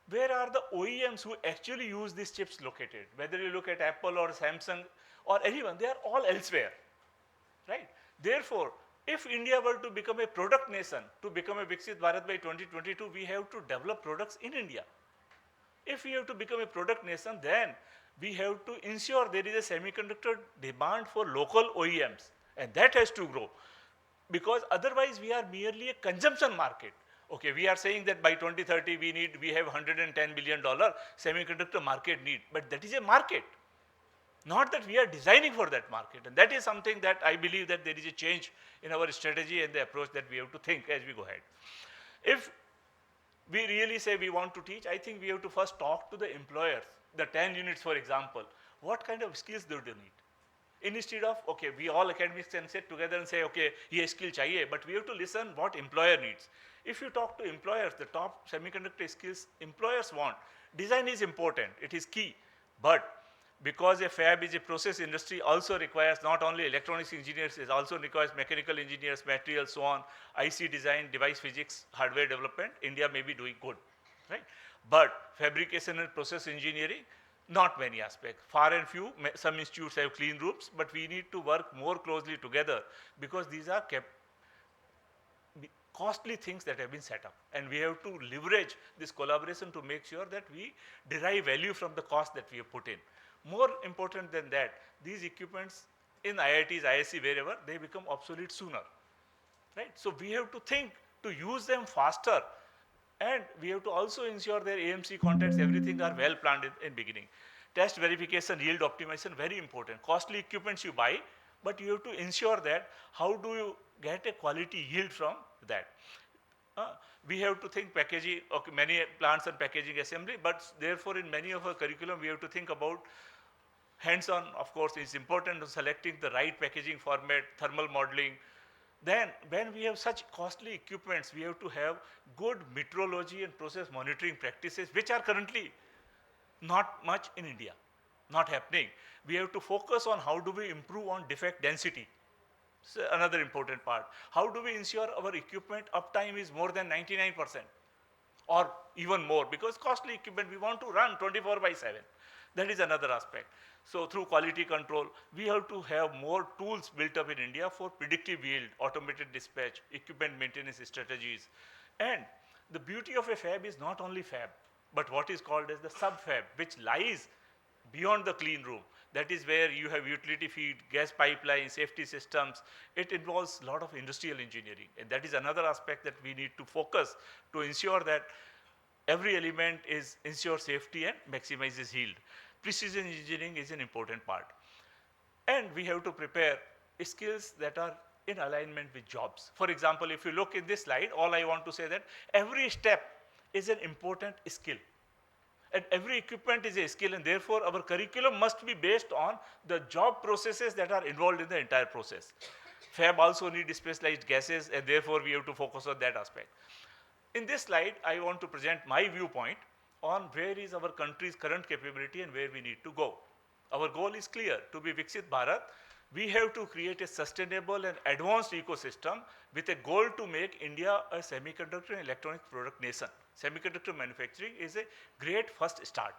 Where are the OEMs who actually use these chips located? Whether you look at Apple or Samsung or anyone, they are all elsewhere, right? Therefore, if India were to become a product nation, to become a Viksit Bharat by 2022, we have to develop products in India. If we have to become a product nation, then we have to ensure there is a semiconductor demand for local OEMs, and that has to grow, because otherwise we are merely a consumption market. Okay, we are saying that by 2030 we have $110 billion semiconductor market need, but that is a market, not that we are designing for that market. And that is something that I believe that there is a change in our strategy and the approach that we have to think as we go ahead. If we really say we want to teach, I think we have to first talk to the employers, the 10 units, for example. What kind of skills do they need? Instead of, okay, we all academics can sit together and say, okay, ye skill chahiye, but we have to listen what employer needs. If you talk to employers, the top semiconductor skills employers want, design is important, it is key, but because a fab is a process industry, also requires not only electronics engineers, it also requires mechanical engineers, materials, so on, IC design, device physics, hardware development. India may be doing good, right? But fabrication and process engineering, not many aspects. Far and few, some institutes have clean rooms, but we need to work more closely together, because these are costly things that have been set up. And we have to leverage this collaboration to make sure that we derive value from the cost that we have put in. More important than that, these equipments in IITs, ISC, wherever, they become obsolete sooner, right? So we have to think to use them faster, and we have to also ensure their AMC contacts, everything are well planned in beginning. Test verification, yield optimization, very important. Costly equipments you buy, but you have to ensure that how do you get a quality yield from that. We have to think packaging, okay, many plants and packaging assembly, but therefore in many of our curriculum we have to think about hands-on. Of course, it's important to selecting the right packaging format, thermal modeling. Then when we have such costly equipments, we have to have good metrology and process monitoring practices, which are currently not much in India, not happening. We have to focus on how do we improve on defect density. So another important part. How do we ensure our equipment uptime is more than 99% or even more? Because costly equipment we want to run 24/7. That is another aspect. So through quality control, we have to have more tools built up in India for predictive yield, automated dispatch, equipment maintenance strategies. And the beauty of a fab is not only fab, but what is called as the sub-fab, which lies beyond the clean room. That is where you have utility feed, gas pipeline, safety systems. It involves a lot of industrial engineering. And that is another aspect that we need to focus to ensure that every element ensures safety and maximizes yield. Precision engineering is an important part. And we have to prepare skills that are in alignment with jobs. For example, if you look in this slide, all I want to say that every step is an important skill. And every equipment is a skill, and therefore our curriculum must be based on the job processes that are involved in the entire process. Fab also needs specialized gases, and therefore we have to focus on that aspect. In this slide, I want to present my viewpoint on where is our country's current capability and where we need to go. Our goal is clear. To be Viksit Bharat, we have to create a sustainable and advanced ecosystem with a goal to make India a semiconductor and electronic product nation. Semiconductor manufacturing is a great first start.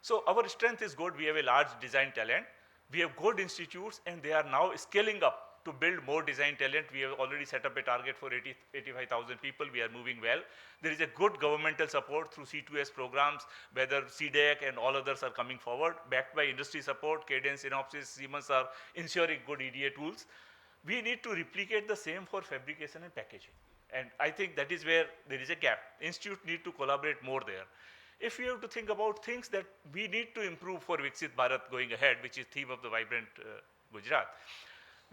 So our strength is good. We have a large design talent. We have good institutes, and they are now scaling up to build more design talent. We have already set up a target for 85,000 people. We are moving well. There is a good governmental support through C2S programs, whether CDEC and all others are coming forward, backed by industry support. Cadence, Synopsys, Siemens are ensuring good EDA tools. We need to replicate the same for fabrication and packaging. And I think that is where there is a gap. Institutes need to collaborate more there. If we have to think about things that we need to improve for Viksit Bharat going ahead, which is theme of the Vibrant Gujarat,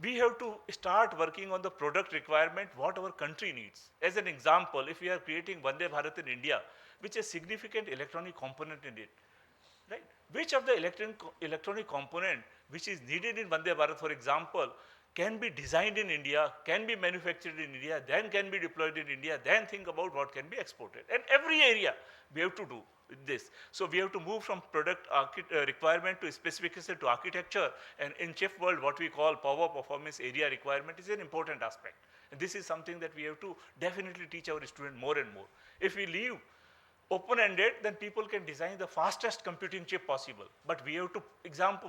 we have to start working on the product requirement what our country needs. As an example, if we are creating Vande Bharat in India, which has significant electronic component in it, right? Which of the electronic component which is needed in Vande Bharat, for example, can be designed in India, can be manufactured in India, then can be deployed in India, then think about what can be exported. And every area we have to do with this. So we have to move from product requirement to specification to architecture. And in chip world, what we call power performance area requirement is an important aspect. And this is something that we have to definitely teach our students more and more. If we leave open-ended, then people can design the fastest computing chip possible. But we have to,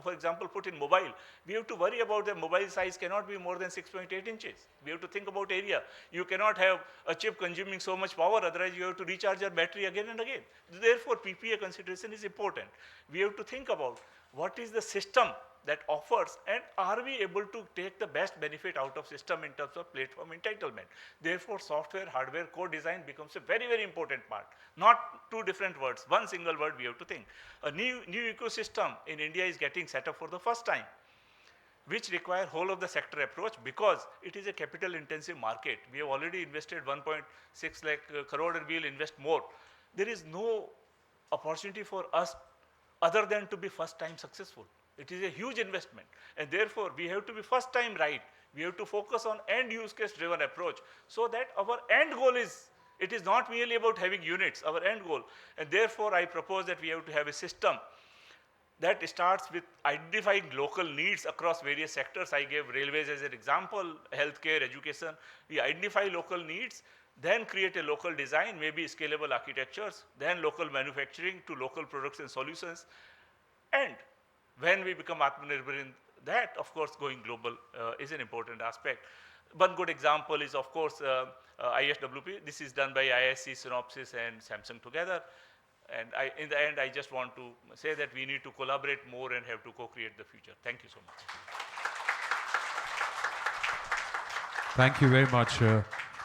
for example, put in mobile. We have to worry about the mobile size cannot be more than 6.8 inches. We have to think about area. You cannot have a chip consuming so much power, otherwise you have to recharge your battery again and again. Therefore, PPA consideration is important. We have to think about what is the system that offers, and are we able to take the best benefit out of system in terms of platform entitlement. Therefore, software, hardware, co-design becomes a very, very important part. Not two different words, one single word we have to think. A new ecosystem in India is getting set up for the first time, which require whole of the sector approach because it is a capital intensive market. We have already invested 1.6 lakh crore and we will invest more. There is no opportunity for us other than to be first time successful. It is a huge investment, and therefore we have to be first time right. We have to focus on end use case driven approach so that our end goal is, it is not merely about having units, our end goal. And therefore I propose that we have to have a system that starts with identifying local needs across various sectors. I gave railways as an example, healthcare, education. We identify local needs, then create a local design, maybe scalable architectures, then local manufacturing to local products and solutions. And when we become Atmanirbhar in that, of course, going global is an important aspect. One good example is, of course, ISWP. This is done by ISC, Synopsys, and Samsung together. And in the end, I just want to say that we need to collaborate more and have to co-create the future. Thank you so much. Thank you very much,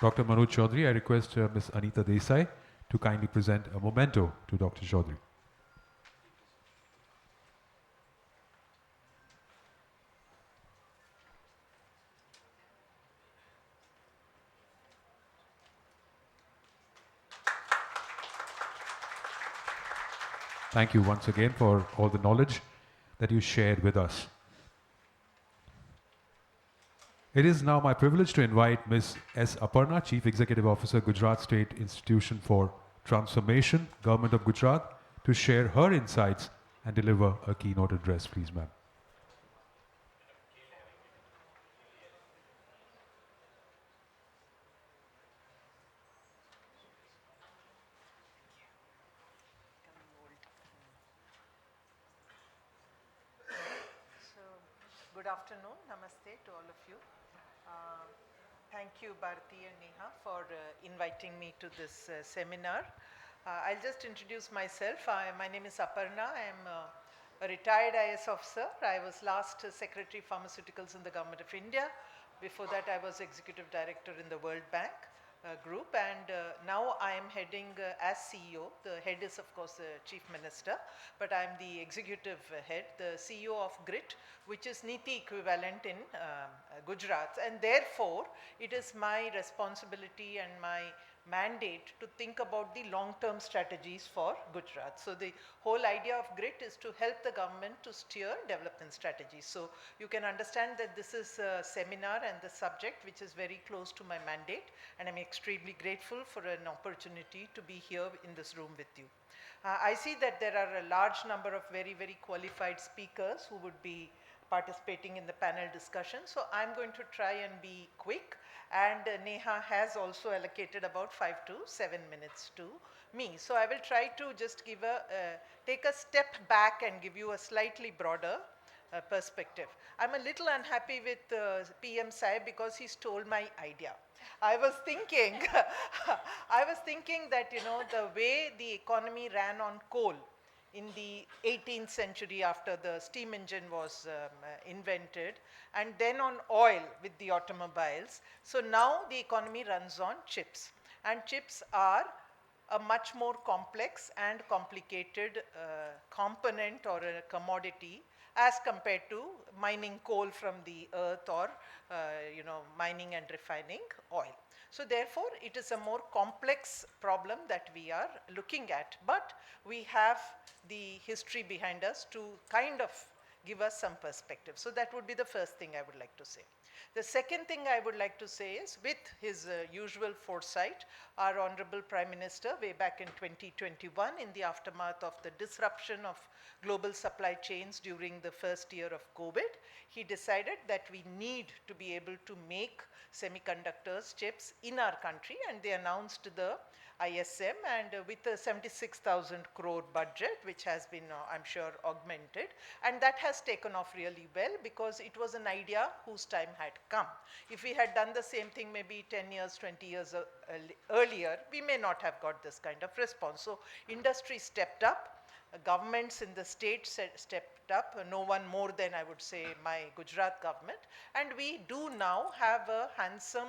Dr. Manoj Chaudhary. I request Ms. Anita Desai to kindly present a memento to Dr. Chaudhary. Thank you once again for all the knowledge that you shared with us. It is now my privilege to invite Ms. S. Aparna, Chief Executive Officer, Gujarat State Institution for Transformation, Government of Gujarat, to share her insights and deliver a keynote address. Please, ma'am. Good afternoon, namaste to all of you. Thank you, Bharti and Neha, for inviting me to this seminar. I'll just introduce myself. My name is Aparna. I am a retired IS officer. I was last Secretary Pharmaceuticals in the Government of India. Before that, I was Executive Director in the World Bank group, and now I am heading as CEO. The head is, of course, the Chief Minister, but I am the executive head, the CEO of GRIT, which is Niti equivalent in Gujarat, and therefore it is my responsibility and my mandate to think about the long-term strategies for Gujarat. So the whole idea of GRIT is to help the government to steer development strategies. So you can understand that this is a seminar and the subject which is very close to my mandate, and I'm extremely grateful for an opportunity to be here in this room with you. I see that there are a large number of very, very qualified speakers who would be participating in the panel discussion. So I'm going to try and be quick, and Neha has also allocated about 5 to 7 minutes to me. So I will try to just give take a step back and give you a slightly broader perspective. I'm a little unhappy with PM Saib because he stole my idea. I was thinking, I was thinking that, you know, the way the economy ran on coal in the 18th century after the steam engine was invented, and then on oil with the automobiles. So now the economy runs on chips, and chips are a much more complex and complicated component or a commodity as compared to mining coal from the earth or mining and refining oil. So therefore, it is a more complex problem that we are looking at, but we have the history behind us to kind of give us some perspective. So that would be the first thing I would like to say. The second thing I would like to say is, with his usual foresight, our Honorable Prime Minister, way back in 2021, in the aftermath of the disruption of global supply chains during the first year of COVID, he decided that we need to be able to make semiconductors, chips in our country, and they announced the ISM, and with a 76,000 crore budget, which has been, I'm sure, augmented, and that has taken off really well because it was an idea whose time had come. If we had done the same thing maybe 10 years, 20 years earlier, we may not have got this kind of response. So industry stepped up. Governments in the state stepped up, no one more than, I would say, my Gujarat government, and we do now have a handsome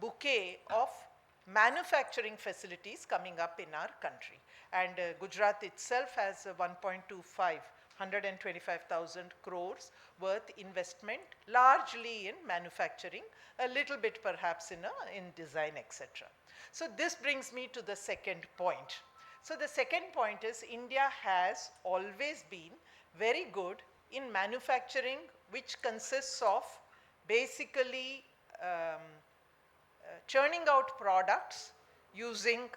bouquet of manufacturing facilities coming up in our country. And Gujarat itself has 125,000 crores worth investment, largely in manufacturing, a little bit perhaps in design, etc. So this brings me to the second point. So the second point is, India has always been very good in manufacturing, which consists of basically churning out products using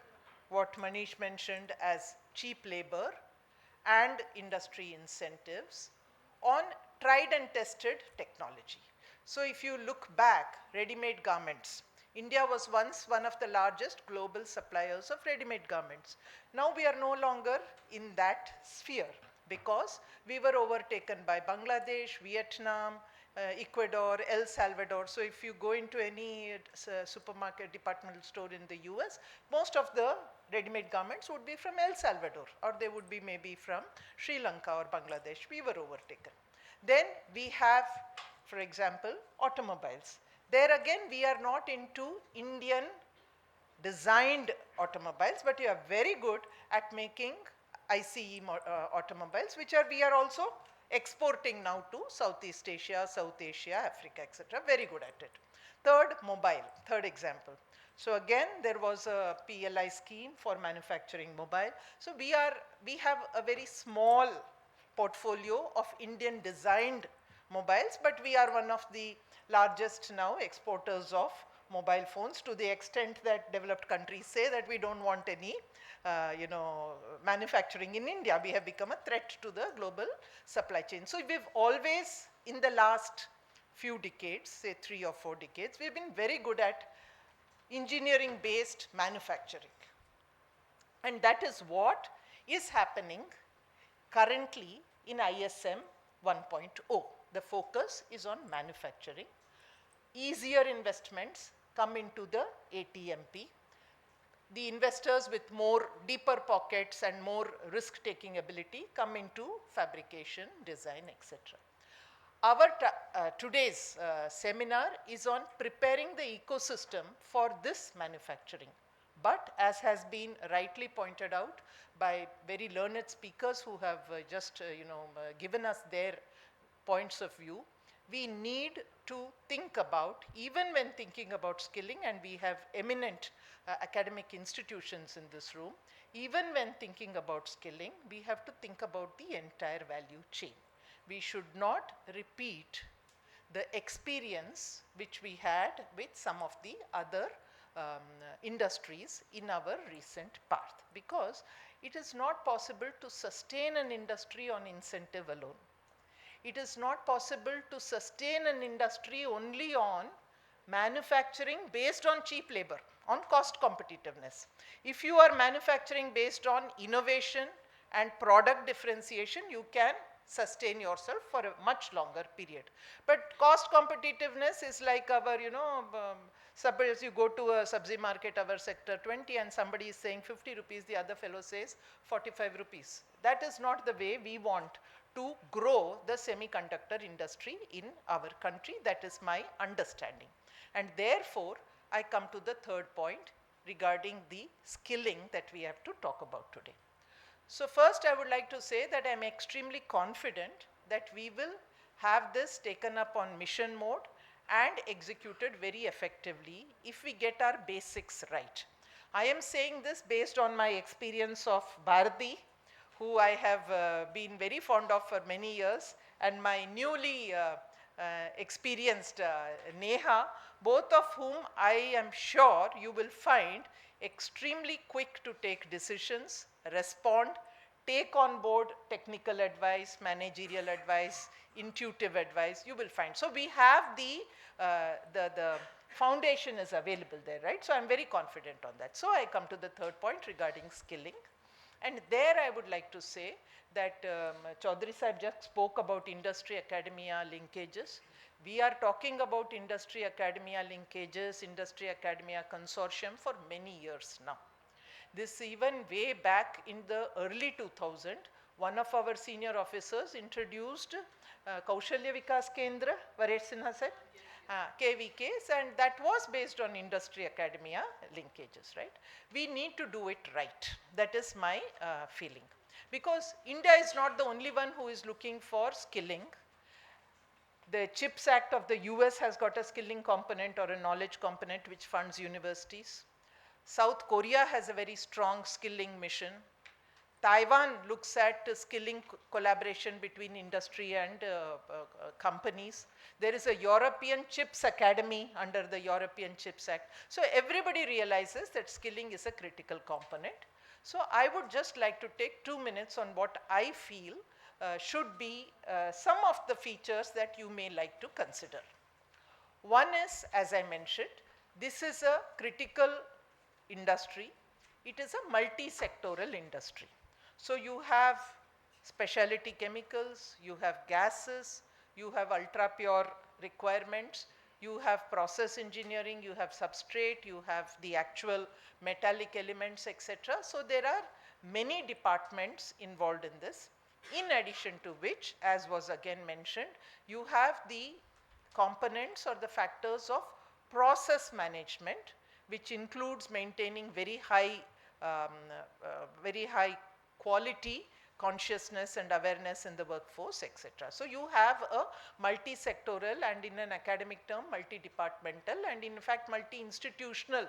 what Manish mentioned as cheap labor and industry incentives on tried and tested technology. So if you look back, ready-made garments, India was once one of the largest global suppliers of ready-made garments. Now we are no longer in that sphere because we were overtaken by Bangladesh, Vietnam, Ecuador, El Salvador. So if you go into any supermarket, departmental store in the US, most of the ready-made garments would be from El Salvador, or they would be maybe from Sri Lanka or Bangladesh. We were overtaken. Then we have, for example, automobiles. There again, we are not into Indian designed automobiles, but we are very good at making ICE automobiles, which we are also exporting now to Southeast Asia, South Asia, Africa, etc. Very good at it. Third, mobile, third example. So again, there was a PLI scheme for manufacturing mobile. So we have a very small portfolio of Indian designed mobiles, but we are one of the largest now exporters of mobile phones, to the extent that developed countries say that we don't want any manufacturing in India. We have become a threat to the global supply chain. So we've always, in the last few decades, say 3 or 4 decades, we've been very good at engineering based manufacturing. And that is what is happening currently in ISM 1.0. The focus is on manufacturing. Easier investments come into the ATMP. The investors with more deeper pockets and more risk-taking ability come into fabrication, design, etc. Our today's seminar is on preparing the ecosystem for this manufacturing. But as has been rightly pointed out by very learned speakers who have just given us their points of view, we need to think about, even when thinking about skilling, and we have eminent academic institutions in this room, even when thinking about skilling, we have to think about the entire value chain. We should not repeat the experience which we had with some of the other industries in our recent path, because it is not possible to sustain an industry on incentive alone. It is not possible to sustain an industry only on manufacturing based on cheap labor, on cost competitiveness. If you are manufacturing based on innovation and product differentiation, you can sustain yourself for a much longer period. But cost competitiveness is like our, suppose you go to a sabzi market, our sector 20, and somebody is saying 50 rupees, the other fellow says 45 rupees. That is not the way we want to grow the semiconductor industry in our country. That is my understanding. And therefore, I come to the third point regarding the skilling that we have to talk about today. So first, I would like to say that I am extremely confident that we will have this taken up on mission mode and executed very effectively if we get our basics right. I am saying this based on my experience of Bharati, who I have been very fond of for many years, and my newly experienced Neha, both of whom I am sure you will find extremely quick to take decisions, respond, take on board technical advice, managerial advice, intuitive advice, you will find. So we have the foundation is available there, right? So I'm very confident on that. So I come to the third point regarding skilling. And there I would like to say that Chaudhary Sahib just spoke about industry-academia linkages. We are talking about industry-academia linkages, industry-academia consortium for many years now. This even way back in the early 2000, one of our senior officers introduced Kaushalya Vikas Kendra, Varesh Sinha said, KVKs, and that was based on industry-academia linkages, right? We need to do it right. That is my feeling. Because India is not the only one who is looking for skilling. The CHIPS Act of the US has got a skilling component or a knowledge component which funds universities. South Korea has a very strong skilling mission. Taiwan looks at skilling collaboration between industry and companies. There is a European Chips Academy under the European Chips Act. So everybody realizes that skilling is a critical component. So I would just like to take 2 minutes on what I feel should be some of the features that you may like to consider. One is, as I mentioned, this is a critical industry. It is a multi-sectoral industry. So you have specialty chemicals, you have gases, you have ultra pure requirements, you have process engineering, you have substrate, you have the actual metallic elements, etc. So there are many departments involved in this. In addition to which, as was again mentioned, you have the components or the factors of process management, which includes maintaining very high quality consciousness and awareness in the workforce, etc. So you have a multi-sectoral and in an academic term multi-departmental and in fact multi-institutional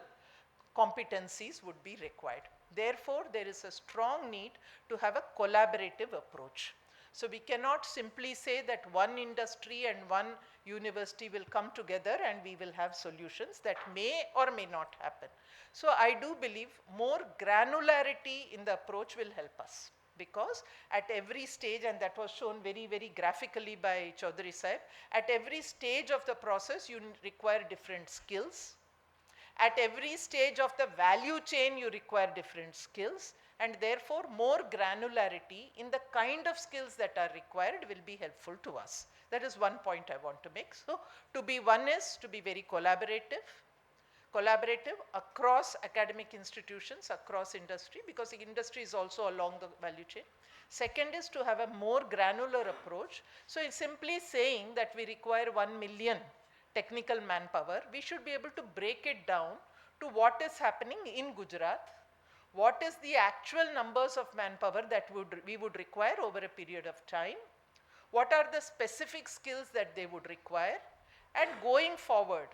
competencies would be required. Therefore, there is a strong need to have a collaborative approach. So we cannot simply say that one industry and one university will come together and we will have solutions. That may or may not happen. So I do believe more granularity in the approach will help us, because at every stage, and that was shown very, very graphically by Chaudhary Sahib, at every stage of the process you require different skills. At every stage of the value chain you require different skills, and therefore more granularity in the kind of skills that are required will be helpful to us. That is one point I want to make. So to be one is to be very collaborative across academic institutions, across industry, because the industry is also along the value chain. Second is to have a more granular approach. So it's simply saying that we require 1 million technical manpower. We should be able to break it down to what is happening in Gujarat, what is the actual numbers of manpower that we would require over a period of time, what are the specific skills that they would require, and going forward,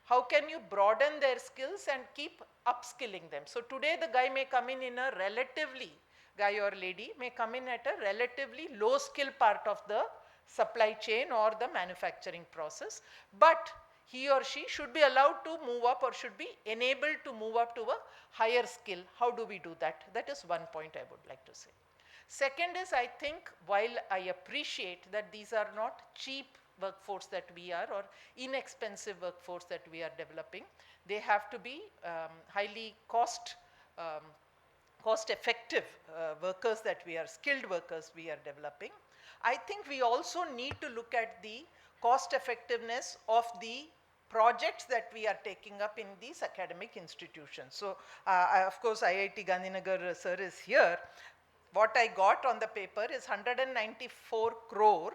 how can you broaden their skills and keep upskilling them. So today the guy may come in a relatively, guy or lady may come in at a relatively low skill part of the supply chain or the manufacturing process, but he or she should be allowed to move up or should be enabled to move up to a higher skill. How do we do that? That is one point I would like to say. Second is, I think while I appreciate that these are not cheap workforce that we are or inexpensive workforce that we are developing, they have to be highly cost effective workers that we are, skilled workers we are developing. I think we also need to look at the cost effectiveness of the projects that we are taking up in these academic institutions. So of course IIT Gandhinagar sir is here. What I got on the paper is 194 crore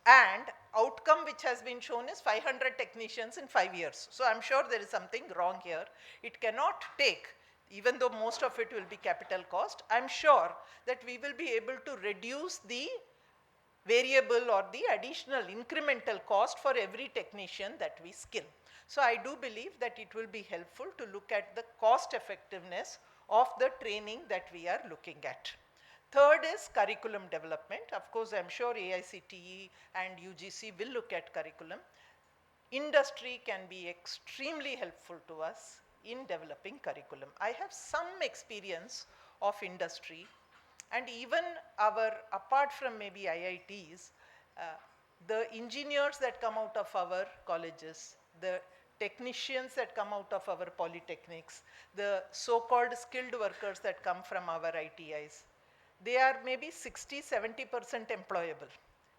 and outcome which has been shown is 500 technicians in 5 years. So I'm sure there is something wrong here. It cannot take, even though most of it will be capital cost, I'm sure that we will be able to reduce the variable or the additional incremental cost for every technician that we skill. So I do believe that it will be helpful to look at the cost effectiveness of the training that we are looking at. Third is curriculum development. Of course, I'm sure AICTE and UGC will look at curriculum. Industry can be extremely helpful to us in developing curriculum. I have some experience of industry, and even apart from maybe IITs, the engineers that come out of our colleges, the technicians that come out of our polytechnics, the so-called skilled workers that come from our ITIs, they are maybe 60–70% employable.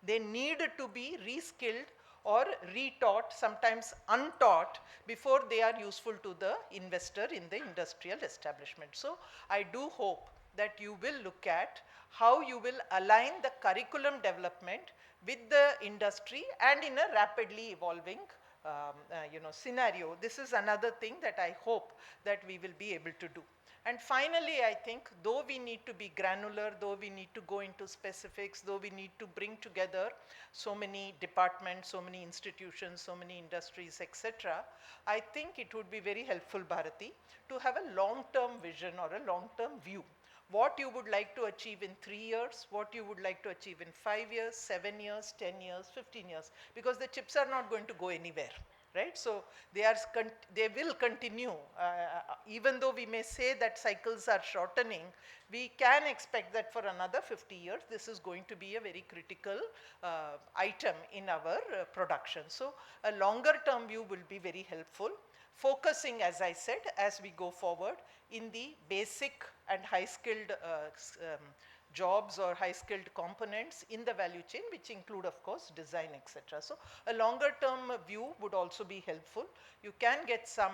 They need to be reskilled or retaught, sometimes untaught, before they are useful to the investor in the industrial establishment. So I do hope that you will look at how you will align the curriculum development with the industry and in a rapidly evolving scenario. This is another thing that I hope that we will be able to do. And finally, I think though we need to be granular, though we need to go into specifics, though we need to bring together so many departments, so many institutions, so many industries, etc., I think it would be very helpful, Bharati, to have a long-term vision or a long-term view. What you would like to achieve in 3 years, what you would like to achieve in 5 years, 7 years, 10 years, 15 years, because the chips are not going to go anywhere. Right? So they will continue. Even though we may say that cycles are shortening, we can expect that for another 50 years, this is going to be a very critical item in our production. So a longer term view will be very helpful, focusing, as I said, as we go forward in the basic and high skilled jobs or high skilled components in the value chain, which include of course design, etc. So a longer term view would also be helpful. You can get some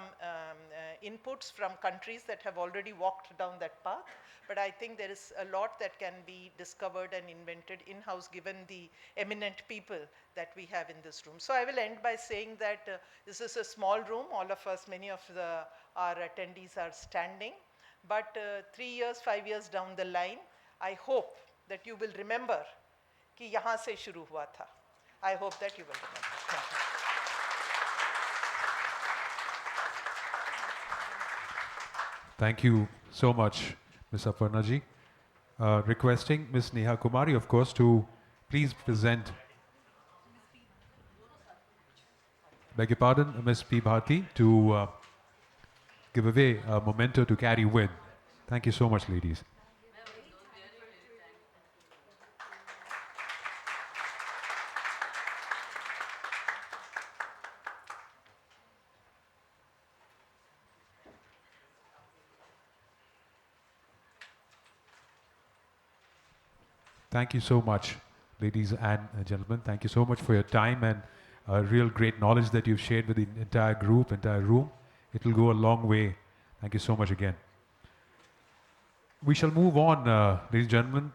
inputs from countries that have already walked down that path, but I think there is a lot that can be discovered and invented in-house given the eminent people that we have in this room. So I will end by saying that this is a small room. All of us, many of our attendees are standing, but 3 years, 5 years down the line, I hope that you will remember कि यहाँ से शुरू हुआ था. I hope that you will remember. Thank you. Thank you so much, Ms. Aparna ji. Requesting Ms. Neha Kumari, of course, to please present. Beg your pardon, Ms. P. Bharti, to give away a memento to carry win. Thank you so much, ladies. Thank you so much, ladies and gentlemen. Thank you so much for your time and real great knowledge that you've shared with the entire group, entire room. It will go a long way. Thank you so much again. We shall move on, ladies and gentlemen.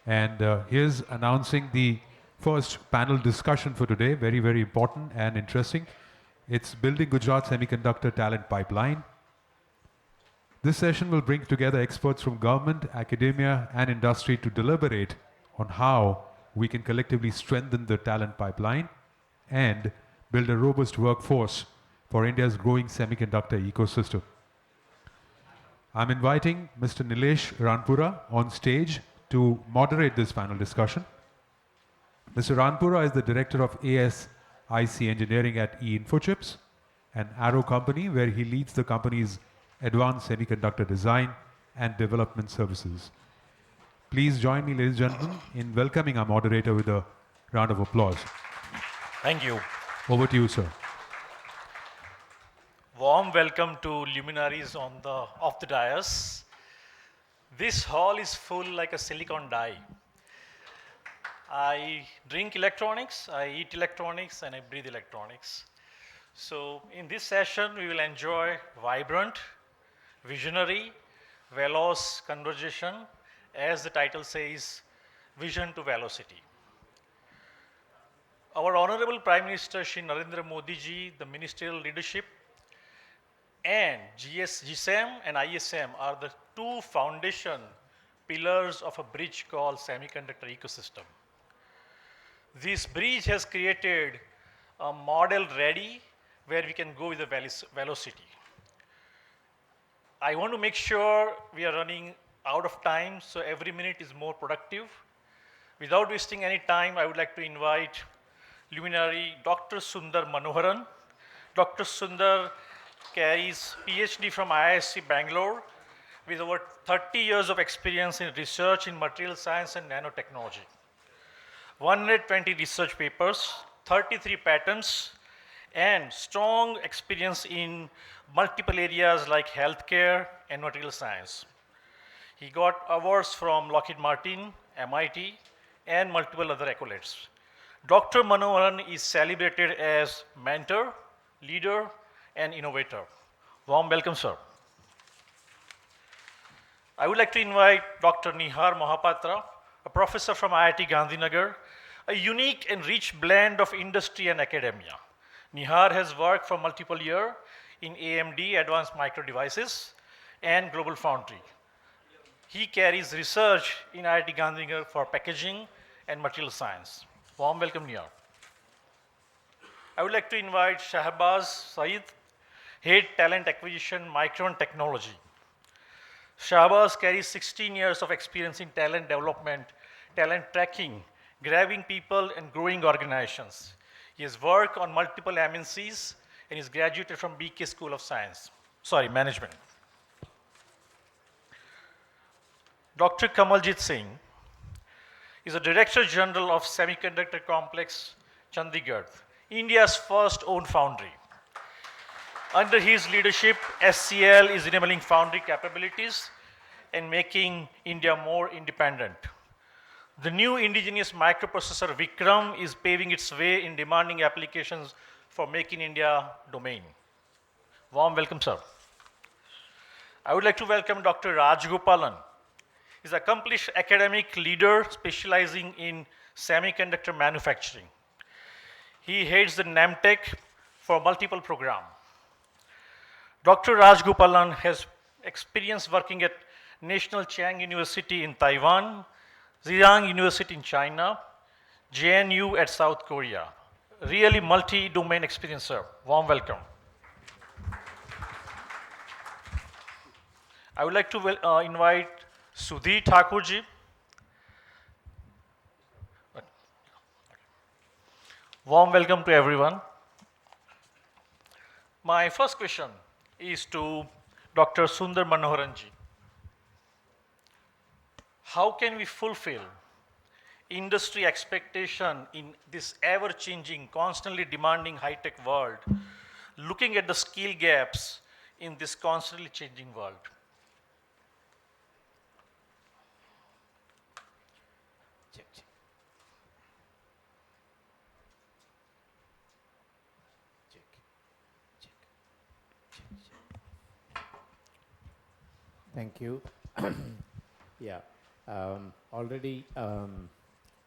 And here's announcing the first panel discussion for today. Very, very important and interesting. It's Building Gujarat Semiconductor Talent Pipeline. This session will bring together experts from government, academia, and industry to deliberate on how we can collectively strengthen the talent pipeline and build a robust workforce for India's growing semiconductor ecosystem. I'm inviting Mr. Nilesh Ranpura on stage to moderate this panel discussion. Mr. Ranpura is the director of ASIC Engineering at eInfochips, an Arrow company where he leads the company's advanced semiconductor design and development services. Please join me, ladies and gentlemen, in welcoming our moderator with a round of applause. Thank you. Over to you, sir. Warm welcome to luminaries of the dais. This hall is full like a silicon die. I drink electronics, I eat electronics, and I breathe electronics. So in this session, we will enjoy vibrant, visionary, veloce conversation, as the title says, vision to velocity. Our Honorable Prime Minister Shri Narendra Modi ji, the ministerial leadership, And GSM and ISM are the two foundation pillars of a bridge called semiconductor ecosystem. This bridge has created a model ready where we can go with the velocity. I want to make sure we are running out of time, so every minute is more productive. Without wasting any time, I would like to invite luminary Dr. Sundar Manoharan. Dr. Sundar carries PhD from IISc Bangalore with over 30 years of experience in research in material science and nanotechnology. 120 research papers, 33 patents, and strong experience in multiple areas like healthcare and material science. He got awards from Lockheed Martin, MIT, and multiple other accolades. Dr. Manoharan is celebrated as mentor, leader, and innovator. Warm welcome, sir. I would like to invite Dr. Nihar Mohapatra, a professor from IIT Gandhinagar, a unique and rich blend of industry and academia. Nihar has worked for multiple years in AMD, Advanced Micro Devices, and Global Foundry. He carries research in IIT Gandhinagar for packaging and material science. Warm welcome, Nihar. I would like to invite Shahbaz Saeed, Head Talent Acquisition, Micron Technology. Shahbaz carries 16 years of experience in talent development, talent tracking, grabbing people and growing organizations. He has worked on multiple MNCs and is graduated from BK School of Management. Dr. Kamaljit Singh is a Director General of Semiconductor Complex, Chandigarh, India's first own foundry. Under his leadership, SCL is enabling foundry capabilities and making India more independent. The new indigenous microprocessor Vikram is paving its way in demanding applications for Make in India domain. Warm welcome, sir. I would like to welcome Dr. Rajgopalan. He's an accomplished academic leader specializing in semiconductor manufacturing. He heads the NAMTech for multiple programs. Dr. Rajgopalan has experience working at National Chang University in Taiwan, Zhejiang University in China, JNU at South Korea. Really multi-domain experience, sir. Warm welcome. I would like to invite Sudhir Thakurji. Warm welcome to everyone. My first question is to Dr. Sundar Manoharanji. How can we fulfill industry expectation in this ever-changing, constantly demanding high-tech world, looking at the skill gaps in this constantly changing world? Thank you. Yeah, already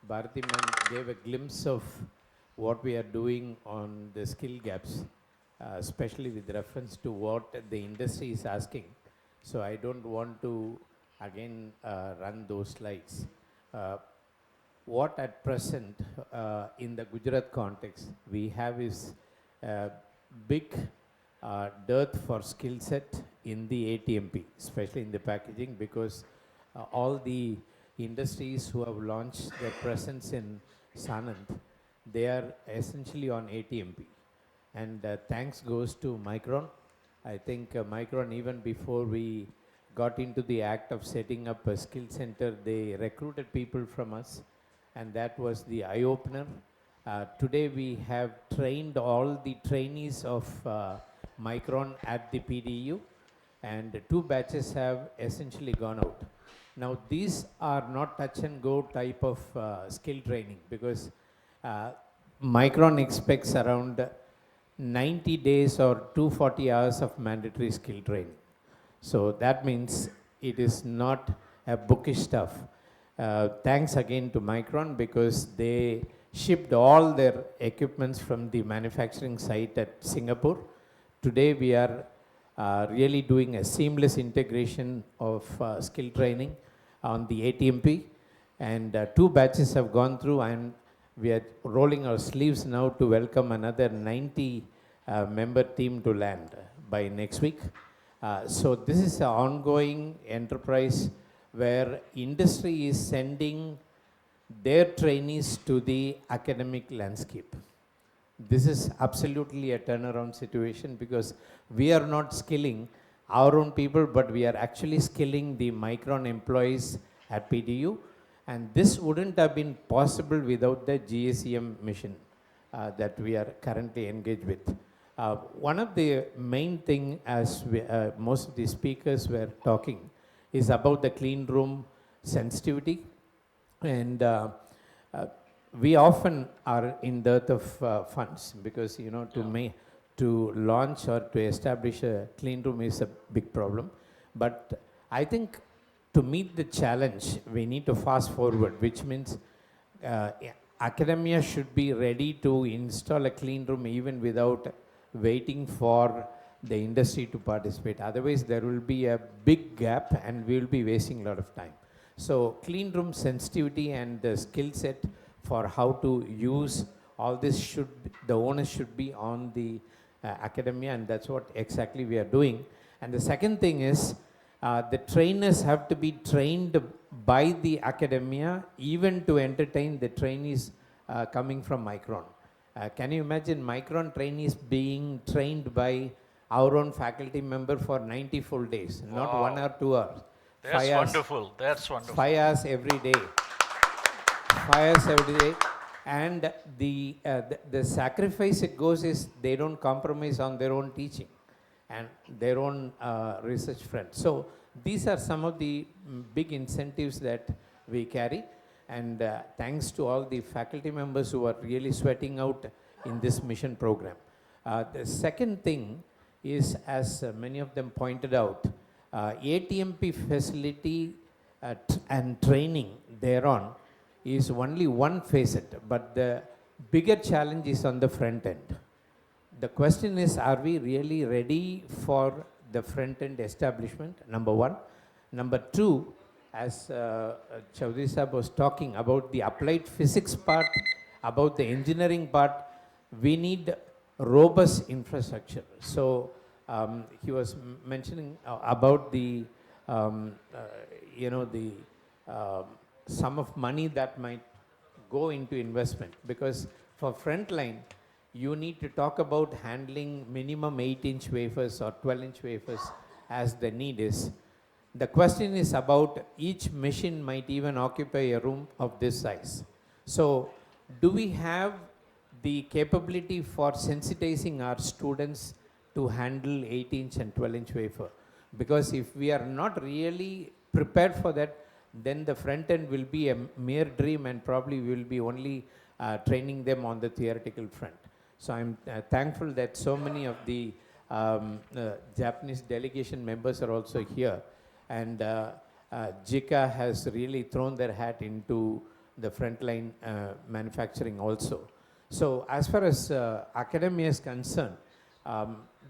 Bharati ma'am gave a glimpse of what we are doing on the skill gaps, especially with reference to what the industry is asking. So I don't want to again run those slides. What at present in the Gujarat context we have is big dearth for skill set in the ATMP, especially in the packaging, because all the industries who have launched their presence in Sanand, they are essentially on ATMP. And thanks goes to Micron. I think Micron, even before we got into the act of setting up a skill center, they recruited people from us, and that was the eye-opener. Today we have trained all the trainees of Micron at the PDU, and 2 batches have essentially gone out. Now these are not touch and go type of skill training, because Micron expects around 90 days or 240 hours of mandatory skill training. So that means it is not a bookish stuff. Thanks again to Micron, because they shipped all their equipments from the manufacturing site at Singapore. Today we are really doing a seamless integration of skill training on the ATMP. And 2 batches have gone through, and we are rolling our sleeves now to welcome another 90 member team to land by next week. So this is an ongoing enterprise where industry is sending their trainees to the academic landscape. This is absolutely a turnaround situation because we are not skilling our own people, but we are actually skilling the Micron employees at PDU. And this wouldn't have been possible without the GSEM mission that we are currently engaged with. One of the main thing, as most of the speakers were talking, is about the clean room sensitivity. And we often are in dearth of funds because, you know, to launch or to establish a clean room is a big problem. But I think to meet the challenge, we need to fast forward, which means academia should be ready to install a clean room even without waiting for the industry to participate. Otherwise, there will be a big gap and we will be wasting a lot of time. So clean room sensitivity and the skill set for how to use all this the onus should be on the academia, and that's what exactly we are doing. And the second thing is the trainers have to be trained by the academia even to entertain the trainees coming from Micron. Can you imagine Micron trainees being trained by our own faculty member for 90 full days, not 1 or 2 hours. That's wonderful. That's wonderful. 5 hours every day. 5 hours every day. And the sacrifice it goes is they don't compromise on their own teaching and their own research front. So these are some of the big incentives that we carry. And thanks to all the faculty members who are really sweating out in this mission program. The second thing is, as many of them pointed out, ATMP facility and training thereon is only one facet, but the bigger challenge is on the front end. The question is, are we really ready for the front end establishment? Number one. Number two, as Chaudhary Sahab was talking about the applied physics part, about the engineering part, we need robust infrastructure. So he was mentioning about the, you know, the sum of money that might go into investment, because for frontline, you need to talk about handling minimum 8-inch wafers or 12-inch wafers as the need is. The question is about each machine might even occupy a room of this size. So do we have the capability for sensitizing our students to handle 8-inch and 12-inch wafer? Because if we are not really prepared for that, then the front end will be a mere dream and probably we will be only training them on the theoretical front. So I'm thankful that so many of the Japanese delegation members are also here. And JICA has really thrown their hat into the frontline manufacturing also. So as far as academia is concerned,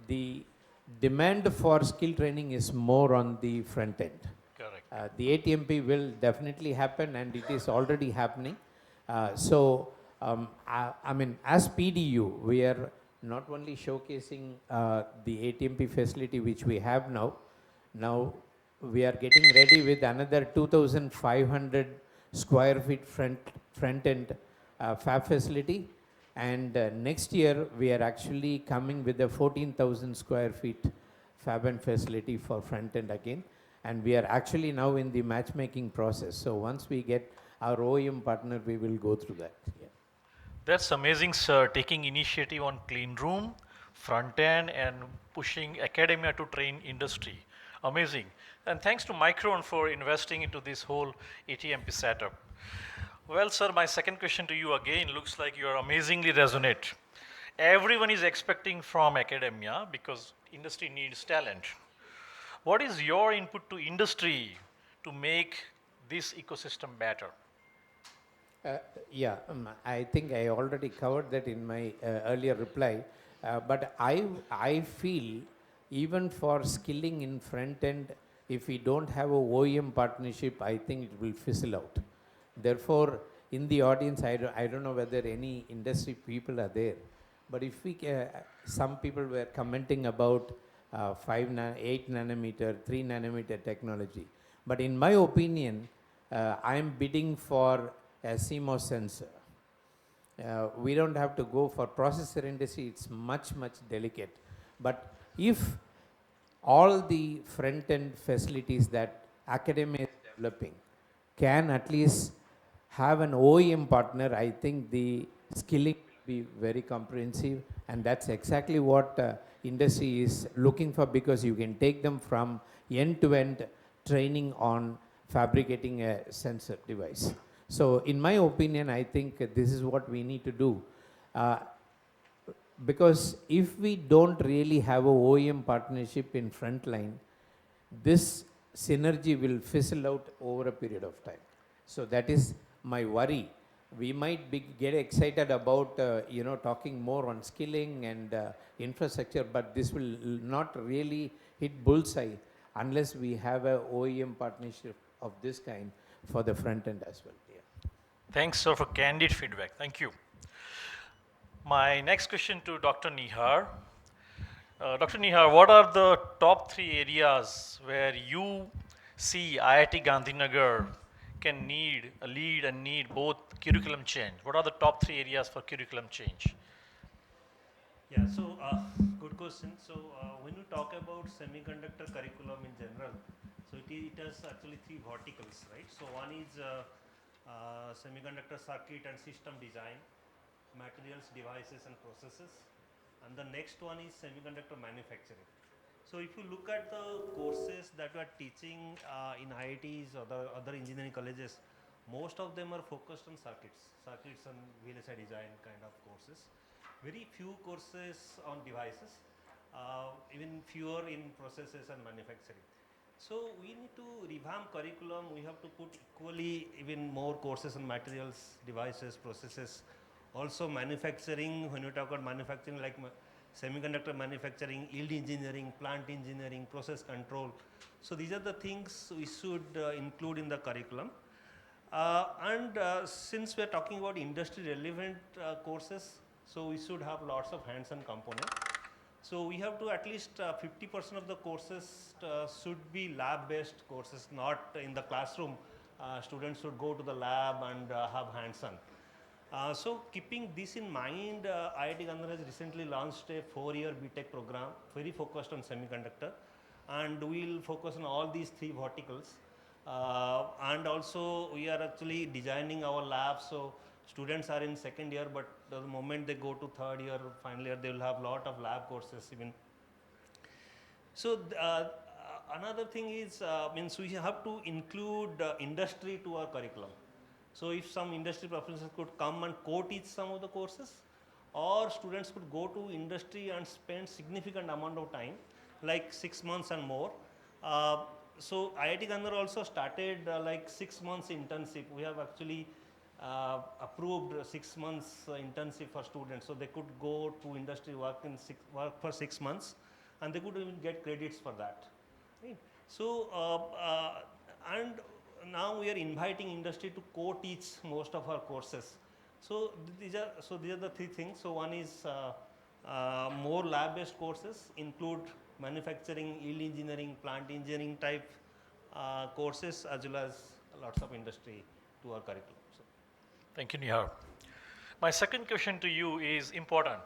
the demand for skill training is more on the front end. Correct. The ATMP will definitely happen, and it is already happening. I mean, as PDU, we are not only showcasing the ATMP facility which we have now. Now we are getting ready with another 2,500 square feet front end fab facility, and next year we are actually coming with a 14,000 square feet fab and facility for front end again, and we are actually now in the matchmaking process. So once we get our OEM partner, we will go through that. Yeah. That's amazing, sir. Taking initiative on clean room, front end, and pushing academia to train industry. Amazing. And thanks to Micron for investing into this whole ATMP setup. Well, sir, my second question to you again looks like you are amazingly resonate. Everyone is expecting from academia because industry needs talent. What is your input to industry to make this ecosystem better? Yeah, I think I already covered that in my earlier reply, but I feel even for skilling in front end, if we don't have a OEM partnership, I think it will fizzle out. Therefore, in the audience, I don't know whether any industry people are there, but if we, some people were commenting about 8 nanometer, 3 nanometer technology. But in my opinion, I am bidding for a CMOS sensor. We don't have to go for processor industry, it's much, much delicate. But if all the front end facilities that academia is developing can at least have an OEM partner, I think the skilling will be very comprehensive, and that's exactly what industry is looking for, because you can take them from end to end training on fabricating a sensor device. So in my opinion, I think this is what we need to do. Because if we don't really have a OEM partnership in frontline, this synergy will fizzle out over a period of time. So that is my worry. We might get excited about talking more on skilling and infrastructure, but this will not really hit bullseye unless we have a OEM partnership of this kind for the front end as well. Yeah. Thanks, sir, for candid feedback. Thank you. My next question to Dr. Nihar. Dr. Nihar, what are the top 3 areas where you see IIT Gandhinagar can lead and need both curriculum change? What are the top 3 areas for curriculum change? Yeah, so good question. So when you talk about semiconductor curriculum in general, so it has actually 3 verticals, right? So one is semiconductor circuit and system design, materials, devices and processes, and the next one is semiconductor manufacturing. So if you look at the courses that we are teaching in IITs or the other engineering colleges, most of them are focused on circuits and VLSI design kind of courses. Very few courses on devices, even fewer in processes and manufacturing. So we need to revamp curriculum. We have to put equally even more courses on materials, devices, processes. Also manufacturing, when you talk about manufacturing like semiconductor manufacturing, yield engineering, plant engineering, process control. So these are the things we should include in the curriculum. Since we are talking about industry relevant courses, so we should have lots of hands-on component. So we have to at least 50% of the courses should be lab-based courses, not in the classroom. Students should go to the lab and have hands-on. So keeping this in mind, IIT Gandhinagar has recently launched a 4-year BTech program, very focused on semiconductor, and we will focus on all these 3 verticals. And also we are actually designing our labs, so students are in 2nd year, but the moment they go to 3rd year, final year, they will have lot of lab courses even. So another thing is, means we have to include industry to our curriculum. So if some industry professors could come and co-teach some of the courses, or students could go to industry and spend significant amount of time, like 6 months and more. So IIT Gandhinagar also started like 6 months internship. We have actually approved 6 months internship for students, so they could go to industry, work for 6 months, and they could even get credits for that. Right? So and now we are inviting industry to co-teach most of our courses. So these are the 3 things. So one is more lab-based courses, include manufacturing, yield engineering, plant engineering type courses, as well as lots of industry to our curriculum. So. Thank you, Nihar. My second question to you is important.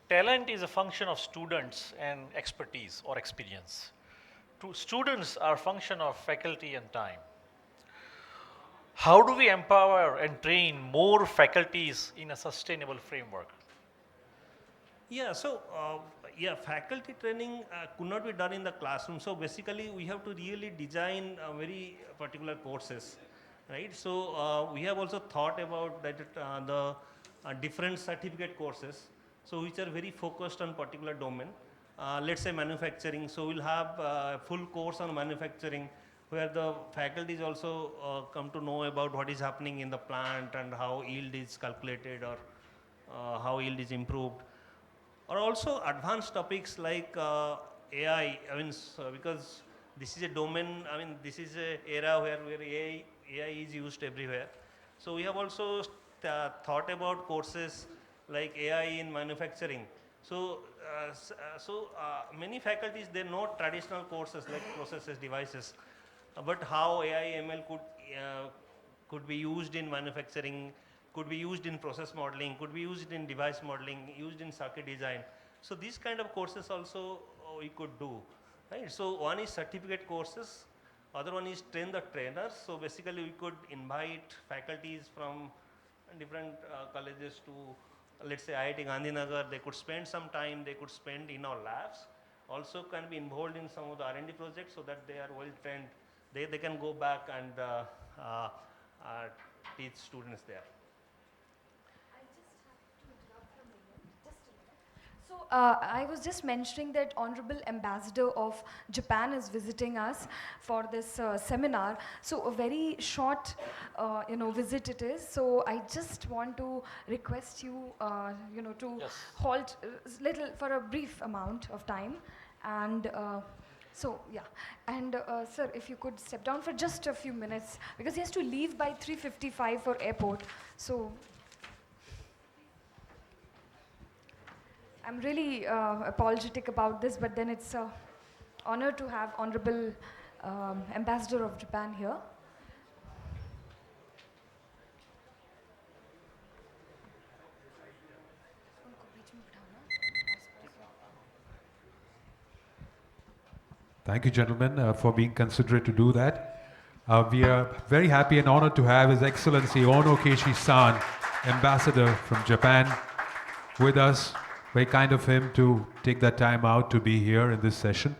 Talent is a function of students and expertise or experience. Students are a function of faculty and time. How do we empower and train more faculties in a sustainable framework? Yeah, so faculty training could not be done in the classroom. So basically, we have to really design very particular courses, right? So we have also thought about that the different certificate courses, so which are very focused on particular domain. Let's say manufacturing. So we'll have a full course on manufacturing, where the faculties also come to know about what is happening in the plant and how yield is calculated, or how yield is improved. Or also advanced topics like AI, I mean, because this is a domain, I mean, this is a era where AI is used everywhere. So we have also thought about courses like AI in manufacturing. So, many faculties, they know traditional courses like processes, devices, but how AI ML could be used in manufacturing, could be used in process modeling, could be used in device modeling, used in circuit design. So these kind of courses also we could do, right? So one is certificate courses, other one is train the trainers. So basically we could invite faculties from different colleges to, let's say IIT Gandhinagar, they could spend some time, they could spend in our labs, also can be involved in some of the R&D projects so that they are well trained. They can go back and uh, teach students there. So I was just mentioning that Honorable Ambassador of Japan is visiting us for this seminar. So a very short, visit it is. So I just want to request you, to halt little for a brief amount of time, and. And sir, if you could step down for just a few minutes, because he has to leave by 3:55 for airport. So I'm really apologetic about this, but then it's an honor to have Honorable Ambassador of Japan here. Thank you, gentlemen, for being considerate to do that. We are very happy and honored to have His Excellency Ono Keishi-san, Ambassador from Japan, with us. Very kind of him to take that time out to be here in this session.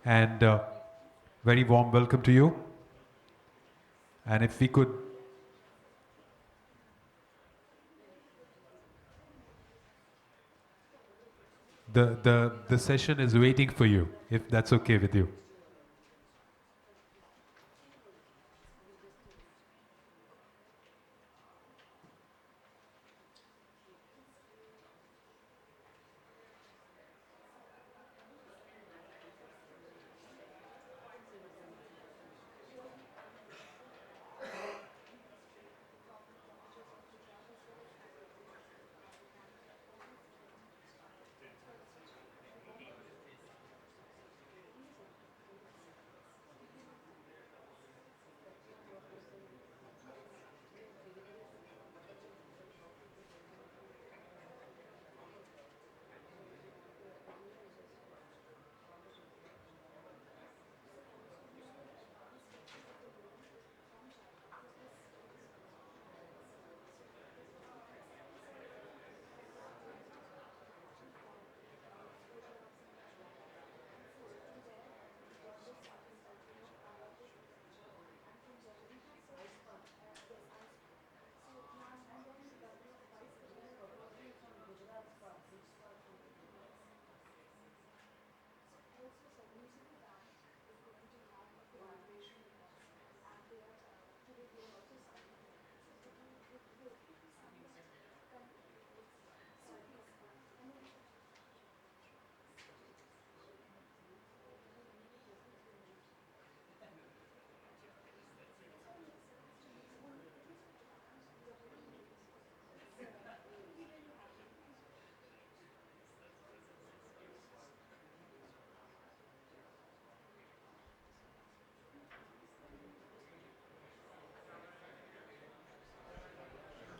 And very warm welcome to you. And if we could... The session is waiting for you, if that's okay with you.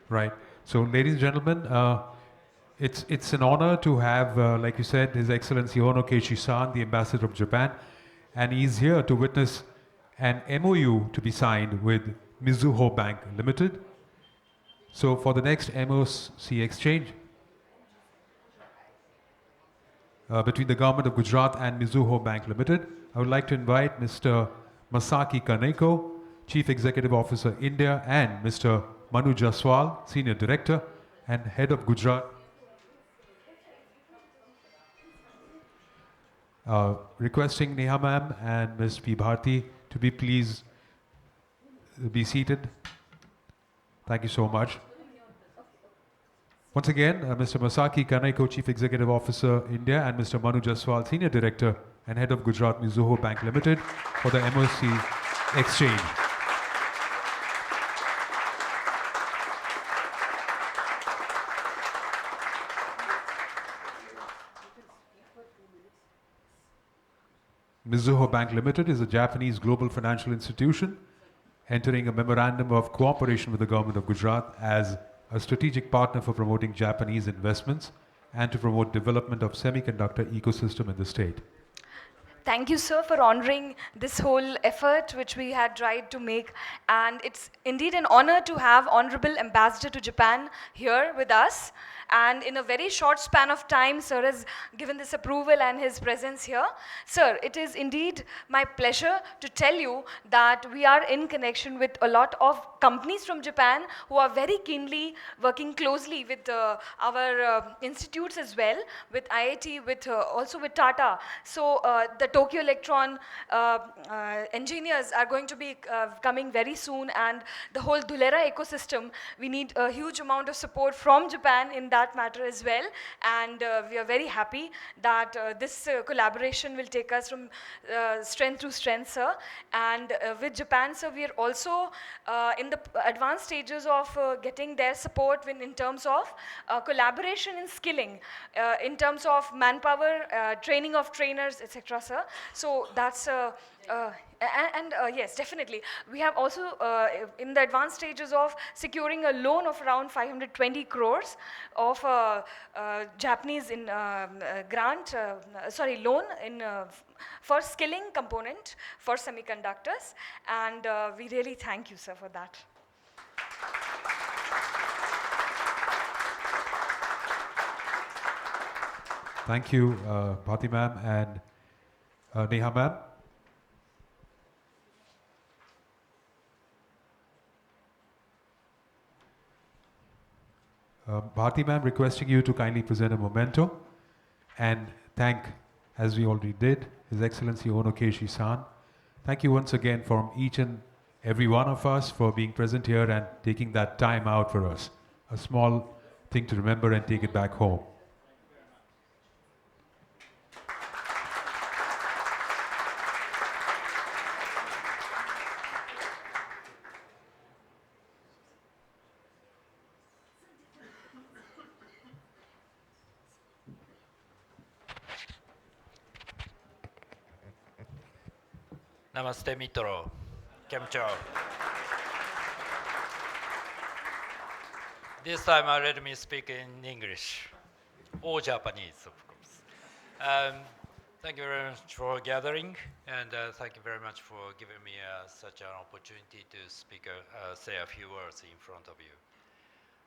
Right. So, ladies and gentlemen, it's an honor to have, like you said, His Excellency Ono Keishi-san, the Ambassador of Japan, and he's here to witness an MOU to be signed with Mizuho Bank Limited. So, for the next MOC exchange between the Government of Gujarat and Mizuho Bank Limited, I would like to invite Mr. Masaki Kaneko, Chief Executive Officer, India, and Mr. Manu Jaswal, Senior Director and Head of Gujarat. Requesting Neha ma'am and Ms. P. Bharti to be please be seated. Thank you so much. Once again, Mr. Masaki Kaneko, Chief Executive Officer, India, and Mr. Manu Jaswal, Senior Director and Head of Gujarat Mizuho Bank Limited for the MOC exchange. Mizuho Bank Limited is a Japanese global financial institution entering a memorandum of cooperation with the government of Gujarat as a strategic partner for promoting Japanese investments and to promote development of semiconductor ecosystem in the state. Thank you, sir, for honoring this whole effort which we had tried to make. And it's indeed an honor to have Honorable Ambassador to Japan here with us. And in a very short span of time, sir has given this approval and his presence here. Sir, it is indeed my pleasure to tell you that we are in connection with a lot of companies from Japan who are very keenly working closely with our institutes as well, with IIT, with also with Tata. So the Tokyo Electron engineers are going to be coming very soon, and the whole Dhulera ecosystem, we need a huge amount of support from Japan in that matter as well. And we are very happy that this collaboration will take us from strength to strength, sir. And with Japan, sir, we are also in the advanced stages of getting their support in terms of collaboration in skilling, in terms of manpower, training of trainers, etc., sir. So that's yes, definitely. We have also in the advanced stages of securing a loan of around 520 crores of Japanese loan in for skilling component for semiconductors, and we really thank you, sir, for that. Thank you, Bharti ma'am and Neha ma'am. Bharti ma'am requesting you to kindly present a memento and thank, as we already did, His Excellency Ono Keishi-san. Thank you once again from each and every one of us for being present here and taking that time out for us. A small thing to remember and take it back home. Namaste Mitro. Kemcho. This time let me speak in English or Japanese, of course. Thank you very much for gathering, and thank you very much for giving me such an opportunity to speak, say a few words in front of you.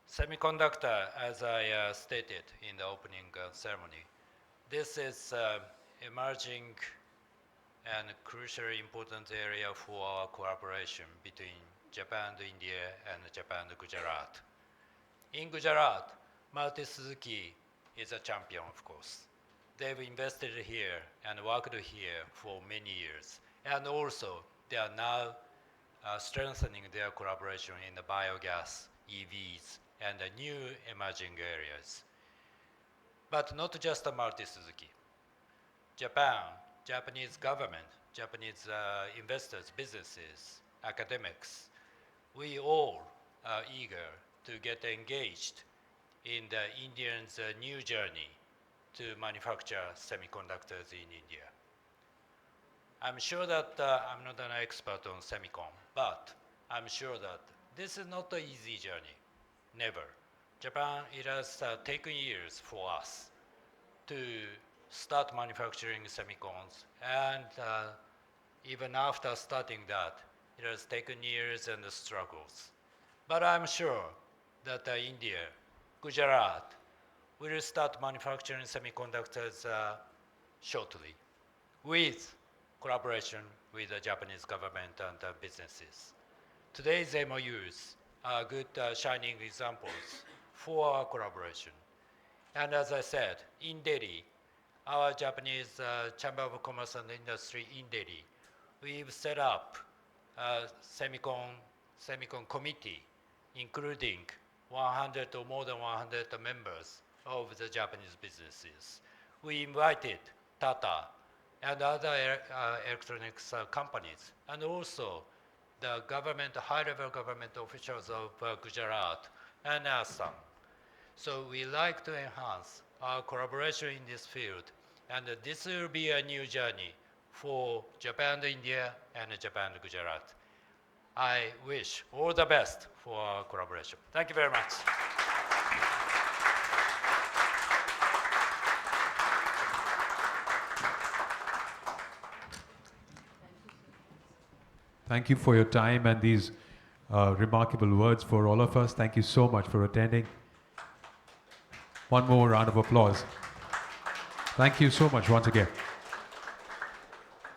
Semiconductor, as I stated in the opening ceremony, this is emerging and crucially important area for our collaboration between Japan and India and Japan and Gujarat. In Gujarat, Maruti Suzuki is a champion, of course. They've invested here and worked here for many years. And also, they are now strengthening their collaboration in the biogas, EVs, and the new emerging areas. But not just Maruti Suzuki. Japanese government, Japanese investors, businesses, academics, we all are eager to get engaged in the Indians' new journey to manufacture semiconductors in India. I'm sure that I'm not an expert on semicon, but I'm sure that this is not an easy journey, never. Japan, it has taken years for us to start manufacturing semicons, and even after starting that, it has taken years and struggles. But I'm sure that India, Gujarat, will start manufacturing semiconductors shortly with collaboration with the Japanese government and businesses. Today's MOUs are good shining examples for our collaboration. And as I said, in Delhi, our Japanese Chamber of Commerce and Industry in Delhi, we've set up a semicon committee, including 100 or more than 100 members of the Japanese businesses. We invited Tata and other electronics companies, and also the government, high-level government officials of Gujarat and Assam. So we like to enhance our collaboration in this field, and this will be a new journey for Japan to India and Japan to Gujarat. I wish all the best for our collaboration. Thank you very much. Thank you for your time and these remarkable words for all of us. Thank you so much for attending. One more round of applause. Thank you so much once again.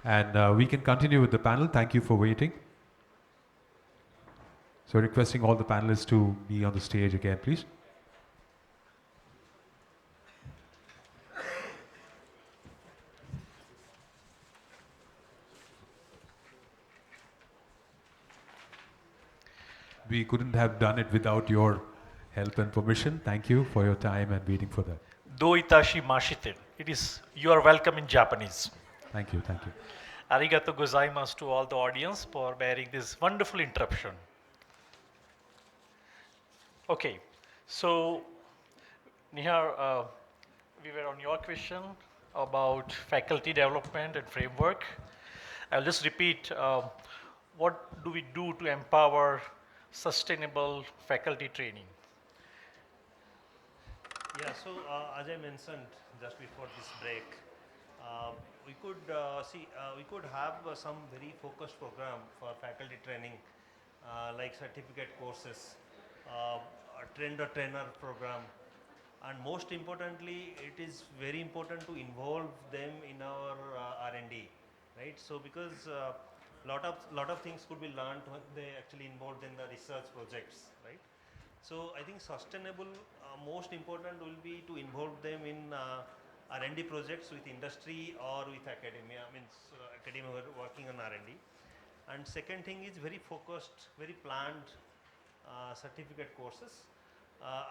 And we can continue with the panel. Thank you for waiting. So requesting all the panelists to be on the stage again, please. We couldn't have done it without your help and permission. Thank you for your time and waiting for that. Do itashi mashite. It is, you are welcome in Japanese. Thank you, thank you. Arigato gozaimasu to all the audience for bearing this wonderful interruption. Okay, so Nihar, we were on your question about faculty development and framework. I'll just repeat, what do we do to empower sustainable faculty training? Yeah, so as I mentioned just before this break, we could have some very focused program for faculty training, like certificate courses, a trainer program, and most importantly, it is very important to involve them in our R&D, right? So because lot of things could be learned when they actually involved in the research projects, right? So I think sustainable, most important will be to involve them in R&D projects with industry or with academia, means academia working on R&D. And second thing is very focused, very planned certificate courses,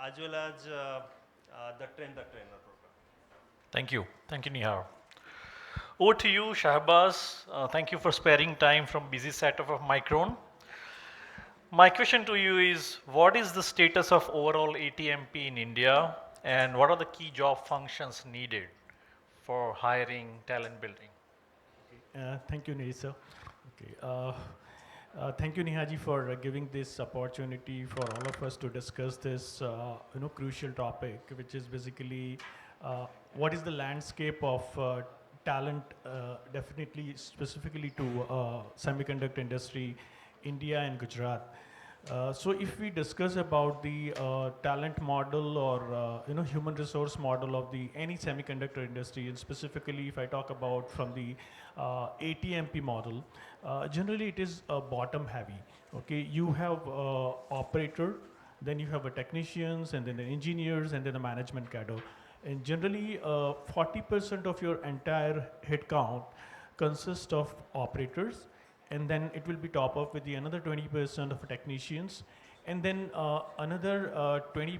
as well as the trainer program. Thank you, Nihar. Over to you, Shahbaz. Thank you for sparing time from busy setup of Micron. My question to you is, what is the status of overall ATMP in India, and what are the key job functions needed for hiring, talent building? Thank you, Nisa. Okay. Thank you, Nihaji, for giving this opportunity for all of us to discuss this, crucial topic, which is basically what is the landscape of talent, definitely specifically to semiconductor industry, India and Gujarat. So if we discuss about the talent model or human resource model of the any semiconductor industry, and specifically if I talk about from the ATMP model, generally it is bottom heavy. Okay, you have operator, then you have a technicians, and then the engineers, and then the management cadre. And generally 40% of your entire headcount consists of operators, and then it will be top up with the another 20% of technicians, and then another 20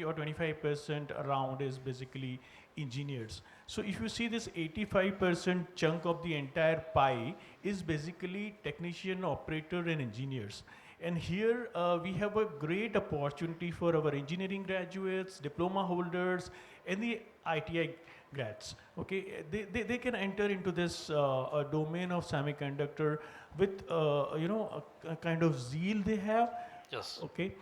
or 25% around is basically engineers. So if you see this 85% chunk of the entire pie is basically technician, operator and engineers. And here we have a great opportunity for our engineering graduates, diploma holders and the ITI grads. Okay, they can enter into this domain of semiconductor with a kind of zeal they have. Yes. Okay,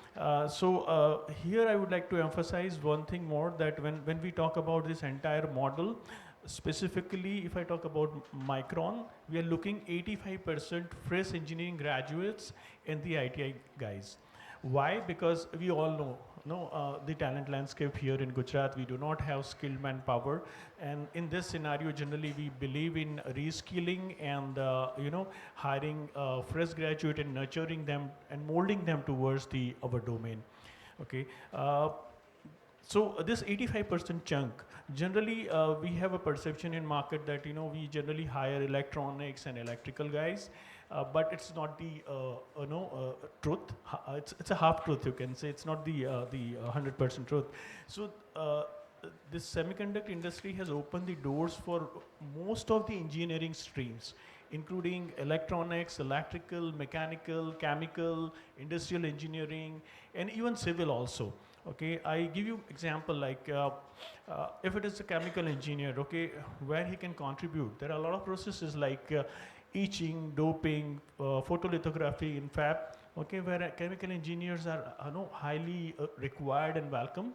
here I would like to emphasize one thing more, that when we talk about this entire model, specifically if I talk about Micron, we are looking 85% fresh engineering graduates and the ITI guys. Why? Because we all know the talent landscape here in Gujarat, we do not have skilled manpower, and in this scenario generally we believe in reskilling and hiring fresh graduate and nurturing them and molding them towards our domain. Okay. So this 85% chunk, generally we have a perception in market that we generally hire electronics and electrical guys, but it's not the truth. It's a half truth, you can say. It's not the 100% truth. So this semiconductor industry has opened the doors for most of the engineering streams, including electronics, electrical, mechanical, chemical, industrial engineering, and even civil also. Okay, I give you example like if it is a chemical engineer, okay, where he can contribute. There are a lot of processes like etching, doping, photolithography in fab, okay, where chemical engineers are highly required and welcome.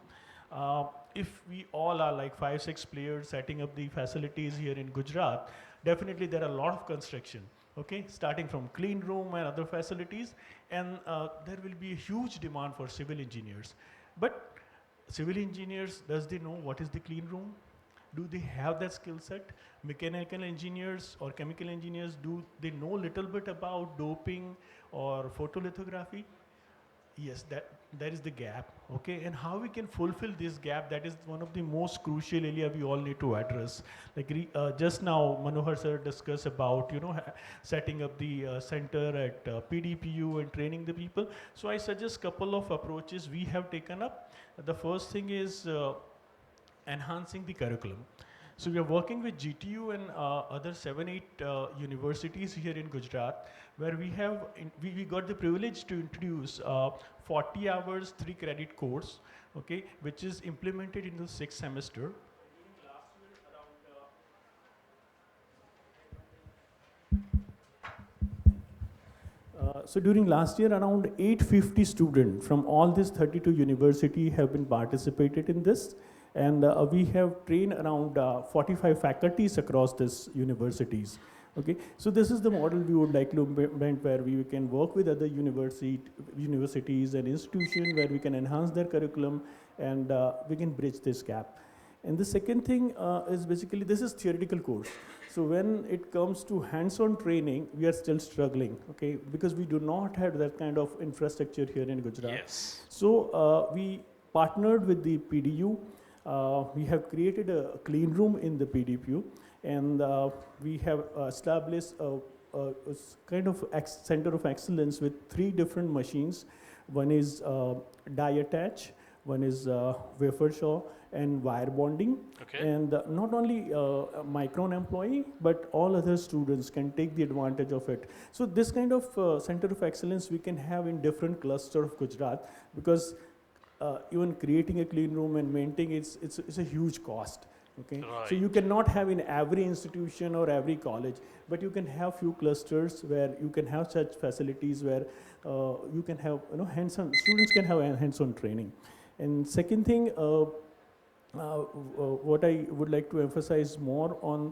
If we all are like 5, 6 players setting up the facilities here in Gujarat, definitely there are a lot of construction, okay, starting from clean room and other facilities, and there will be a huge demand for civil engineers. But civil engineers, does they know what is the clean room? Do they have that skill set? Mechanical engineers or chemical engineers, do they know little bit about doping or photolithography? Yes, that is the gap, okay? And how we can fulfill this gap, that is one of the most crucial area we all need to address. Like just now, Manohar sir discussed about, setting up the center at PDPU and training the people. So I suggest couple of approaches we have taken up. The first thing is enhancing the curriculum. So we are working with GTU and other 7, 8 universities here in Gujarat, where we got the privilege to introduce 40 hours, 3 credit course, okay, which is implemented in the 6th semester. So during last year, around 850 students from all these 32 universities have been participated in this. And we have trained around 45 faculties across these universities. Okay, so this is the model we would like to implement, where we can work with other universities and institutions where we can enhance their curriculum, and we can bridge this gap. And the second thing is basically, this is theoretical course. So when it comes to hands-on training, we are still struggling, okay, because we do not have that kind of infrastructure here in Gujarat. Yes. So we partnered with the PDU. We have created a clean room in the PDPU, and we have established a kind of center of excellence with 3 different machines. One is die attach, one is wafer saw, and wire bonding. Okay. And not only Micron employee, but all other students can take the advantage of it. So this kind of center of excellence we can have in different clusters of Gujarat, because even creating a clean room and maintaining it's a huge cost. Okay, right. So you cannot have in every institution or every college, but you can have few clusters where you can have such facilities where you can have hands-on, students can have hands-on training. And second thing, what I would like to emphasize more on,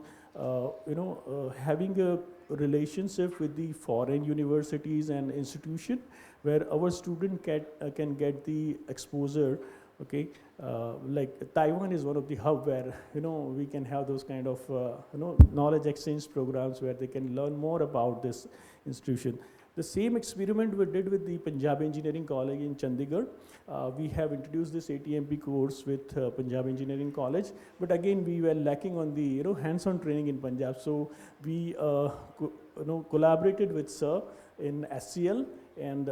having a relationship with the foreign universities and institution, where our student can get the exposure. Okay, like Taiwan is one of the hub where we can have those kind of knowledge exchange programs where they can learn more about this institution. The same experiment we did with the Punjab Engineering College in Chandigarh. We have introduced this ATMP course with Punjab Engineering College, but again we were lacking on the hands-on training in Punjab. So we collaborated with Sir in SCL, and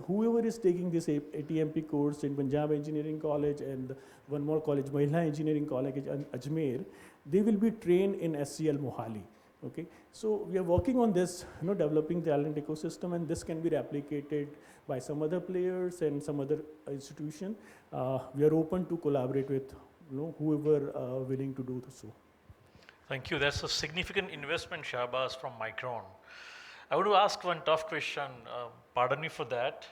whoever is taking this ATMP course in Punjab Engineering College and one more college, Mahila Engineering College in Ajmer, they will be trained in SCL Mohali. Okay, so we are working on this, developing the talent ecosystem, and this can be replicated by some other players and some other institution. We are open to collaborate with whoever willing to do so. Thank you. That's a significant investment, Shahbaz, from Micron. I want to ask one tough question. Pardon me for that.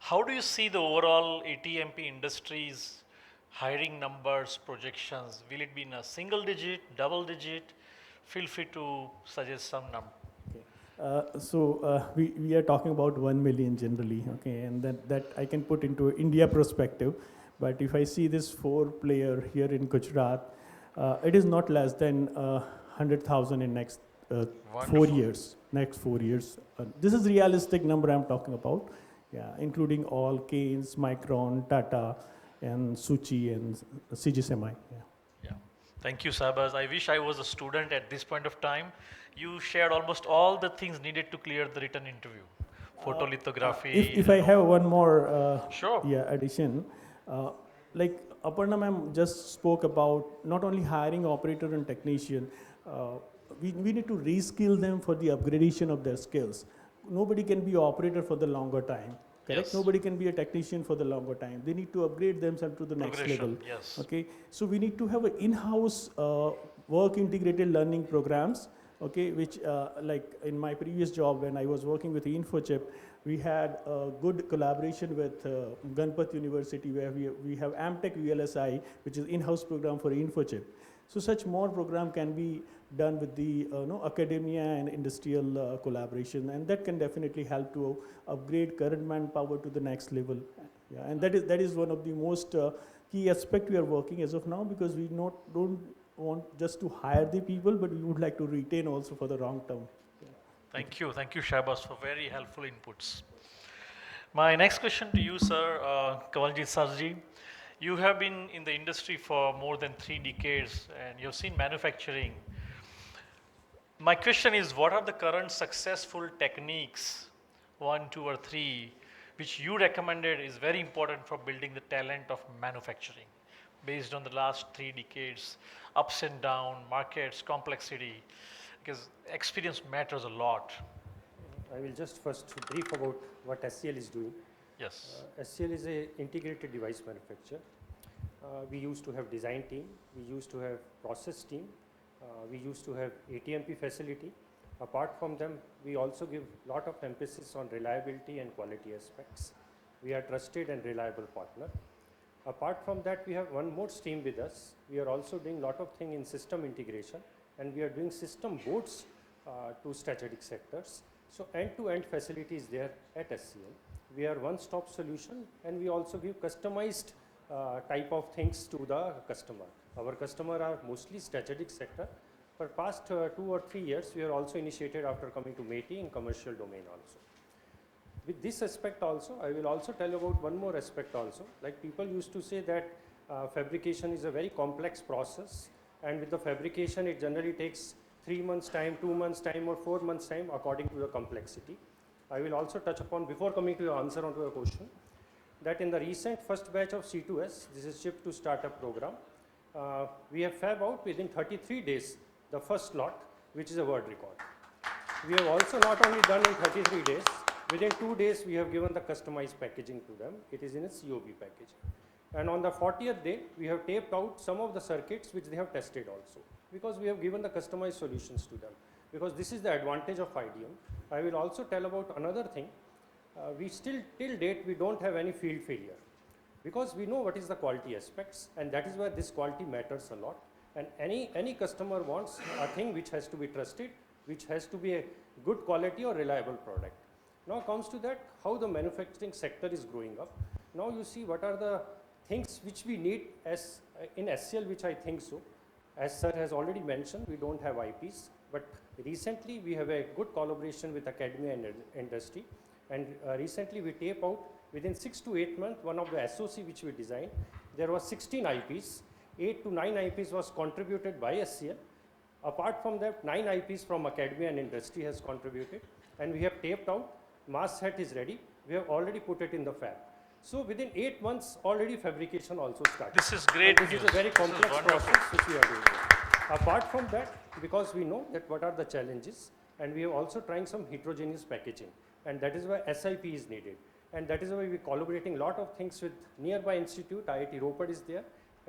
How do you see the overall ATMP industry's hiring numbers, projections? Will it be in a single digit, double digit? Feel free to suggest some number. Okay. We are talking about 1 million generally, okay, and that I can put into India perspective. But if I see this 4 player here in Gujarat, it is not less than 100,000 in next 4 years. Next 4 years. This is realistic number I'm talking about. Yeah, including all Keynes, Micron, Tata, and Suchi and CG Semi. Yeah. Thank you, Shahbaz. I wish I was a student at this point of time. You shared almost all the things needed to clear the written interview. Photolithography. If I have one more sure. addition. like Aparna ma'am just spoke about not only hiring operator and technician, uh, we need to reskill them for the upgradation of their skills. Nobody can be operator for the longer time, correct? Yes. Nobody can be a technician for the longer time. They need to upgrade themselves to the next Progression, level. yes. Okay, so we need to have an in-house work integrated learning programs. Okay, which like in my previous job when I was working with InfoChip, we had a good collaboration with Ganpat University where we have AmTech VLSI, which is in-house program for InfoChip. So such more program can be done with the academia and industrial collaboration, and that can definitely help to upgrade current manpower to the next level. Yeah, and that is one of the most key aspect we are working as of now, because we don't want just to hire the people, but we would like to retain also for the long term. Thank you, Shabas, for very helpful inputs. My next question to you, sir, Kawaljeet Sarji. You have been in the industry for more than 3 decades and you've seen manufacturing. My question is, what are the current successful techniques, 1, 2, or 3, which you recommended is very important for building the talent of manufacturing based on the last 3 decades, ups and downs, markets, complexity, because experience matters a lot. I will just first brief about what SCL is doing. Yes. SCL is an integrated device manufacturer. We used to have design team, we used to have process team, we used to have ATMP facility. Apart from them, we also give lot of emphasis on reliability and quality aspects. We are trusted and reliable partner. Apart from that, we have one more stream with us. We are also doing lot of thing in system integration, and we are doing system boards to strategic sectors. So end-to-end facilities there at SCL. We are one-stop solution, and we also give customized type of things to the customer. Our customer are mostly strategic sector. For past 2 or 3 years, we are also initiated after coming to METI in commercial domain also. With this aspect also, I will also tell about one more aspect also. Like people used to say that fabrication is a very complex process, and with the fabrication, it generally takes 3 months time, 2 months time, or 4 months time according to the complexity. I will also touch upon, before coming to your answer onto your question, that in the recent first batch of C2S, this is Chip to Startup program, we have fab out within 33 days the first lot, which is a world record. We have also not only done in 33 days, within 2 days we have given the customized packaging to them. It is in a COB packaging. And on the 40th day, we have taped out some of the circuits which they have tested also, because we have given the customized solutions to them. Because this is the advantage of IDM. I will also tell about another thing. We still, till date, we don't have any field failure, because we know what is the quality aspects, and that is why this quality matters a lot. And any customer wants a thing which has to be trusted, which has to be a good quality or reliable product. Now comes to that, how the manufacturing sector is growing up. Now you see what are the things which we need as in SCL, which I think so. As sir has already mentioned, we don't have IPs, but recently we have a good collaboration with academia and industry. And recently we tape out within 6 to 8 months one of the SOC which we designed. There was 16 IPs, 8 to 9 IPs was contributed by SCL. Apart from that, 9 IPs from academia and industry has contributed, and we have taped out. Mass set is ready. We have already put it in the fab. So within 8 months, already fabrication also started. This is great and this is a very complex process which we are doing. Apart from that, because we know that what are the challenges, and we are also trying some heterogeneous packaging, and that is why SIP is needed. And that is why we are collaborating a lot of things with nearby institute. IIT Ropar is there.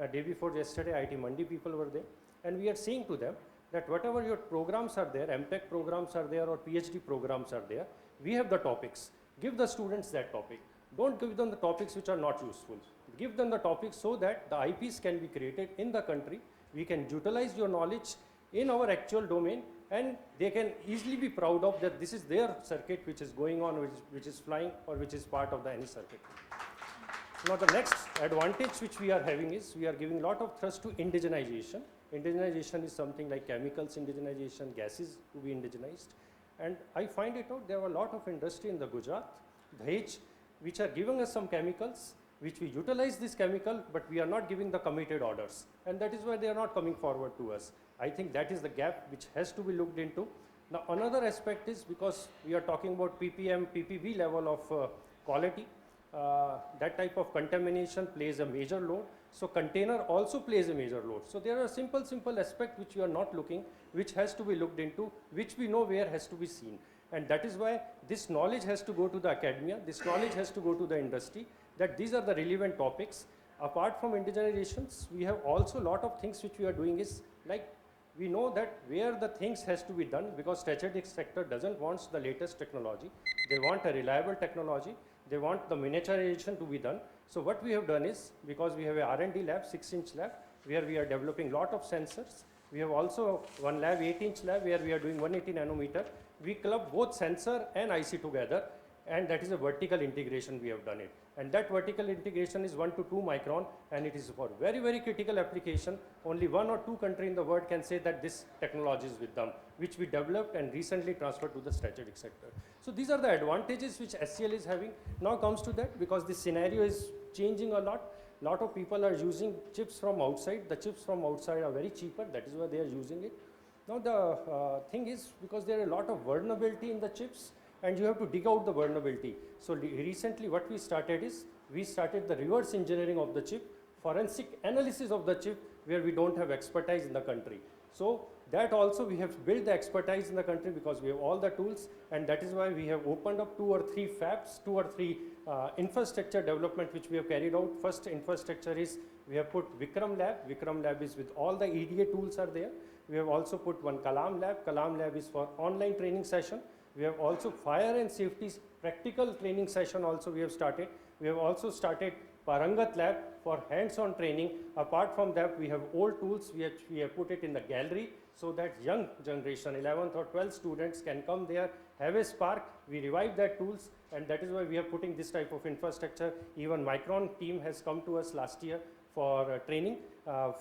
Day before yesterday, IIT Mandi people were there. And we are saying to them that whatever your programs are there, MTech programs are there, or PhD programs are there, we have the topics. Give the students that topic. Don't give them the topics which are not useful. Give them the topics so that the IPs can be created in the country. We can utilize your knowledge in our actual domain, and they can easily be proud of that this is their circuit which is going on, which is flying, or which is part of the any circuit. Now the next advantage which we are having is we are giving a lot of thrust to indigenization. Indigenization is something like chemicals indigenization, gases to be indigenized. And I find it out there are a lot of industry in the Gujarat, Dahej, which are giving us some chemicals, which we utilize this chemical, but we are not giving the committed orders. And that is why they are not coming forward to us. I think that is the gap which has to be looked into. Now another aspect is because we are talking about PPM, PPB level of quality. that type of contamination plays a major load. So container also plays a major load. So there are simple aspects which we are not looking, which has to be looked into, which we know where has to be seen. And that is why this knowledge has to go to the academia, this knowledge has to go to the industry, that these are the relevant topics. Apart from indigenizations, we have also a lot of things which we are doing is like, we know that where the things has to be done, because strategic sector doesn't want the latest technology. They want a reliable technology. They want the miniaturization to be done. So what we have done is, because we have a R&D lab, 6-inch lab, where we are developing lot of sensors. We have also one lab, 8-inch lab, where we are doing 180 nanometer. We club both sensor and IC together, and that is a vertical integration we have done it. And that vertical integration is 1 to 2 micron, and it is for very, very critical application. Only 1 or 2 countries in the world can say that this technology is with them, which we developed and recently transferred to the strategic sector. So these are the advantages which SCL is having. Now comes to that, because the scenario is changing a lot. Lot of people are using chips from outside. The chips from outside are very cheaper. That is why they are using it. Now the thing is, because there are a lot of vulnerability in the chips, and you have to dig out the vulnerability. So recently what we started is, we started the reverse engineering of the chip, forensic analysis of the chip, where we don't have expertise in the country. So that also we have built the expertise in the country, because we have all the tools, and that is why we have opened up 2 or 3 fabs, 2 or 3 infrastructure development which we have carried out. First infrastructure is, we have put Vikram lab. Vikram lab is with all the EDA tools are there. We have also put one Kalam lab. Kalam lab is for online training session. We have also fire and safety practical training session also we have started. We have also started Parangat lab for hands-on training. Apart from that, we have old tools which we have put it in the gallery, so that young generation, 11th or 12th students can come there, have a spark. We revive that tools, and that is why we are putting this type of infrastructure. Even Micron team has come to us last year for training.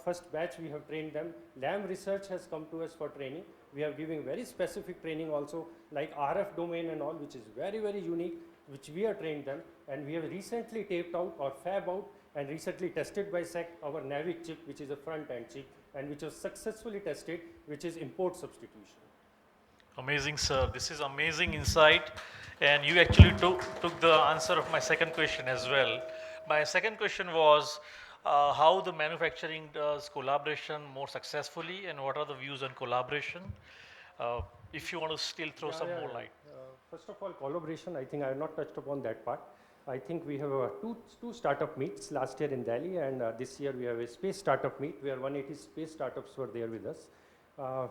First batch we have trained them. Lam Research has come to us for training. We are giving very specific training also, like RF domain and all, which is very, very unique, which we have trained them. And we have recently taped out or fab out and recently tested by SEC our Navic chip, which is a front-end chip, and which was successfully tested, which is import substitution. Amazing, sir. This is amazing insight. And you actually took the answer of my second question as well. My second question was, how the manufacturing does collaboration more successfully, and what are the views on collaboration? If you want to still throw some more light. First of all, collaboration, I think I have not touched upon that part. I think we have two startup meets last year in Delhi, and this year we have a space startup meet where 180 space startups were there with us.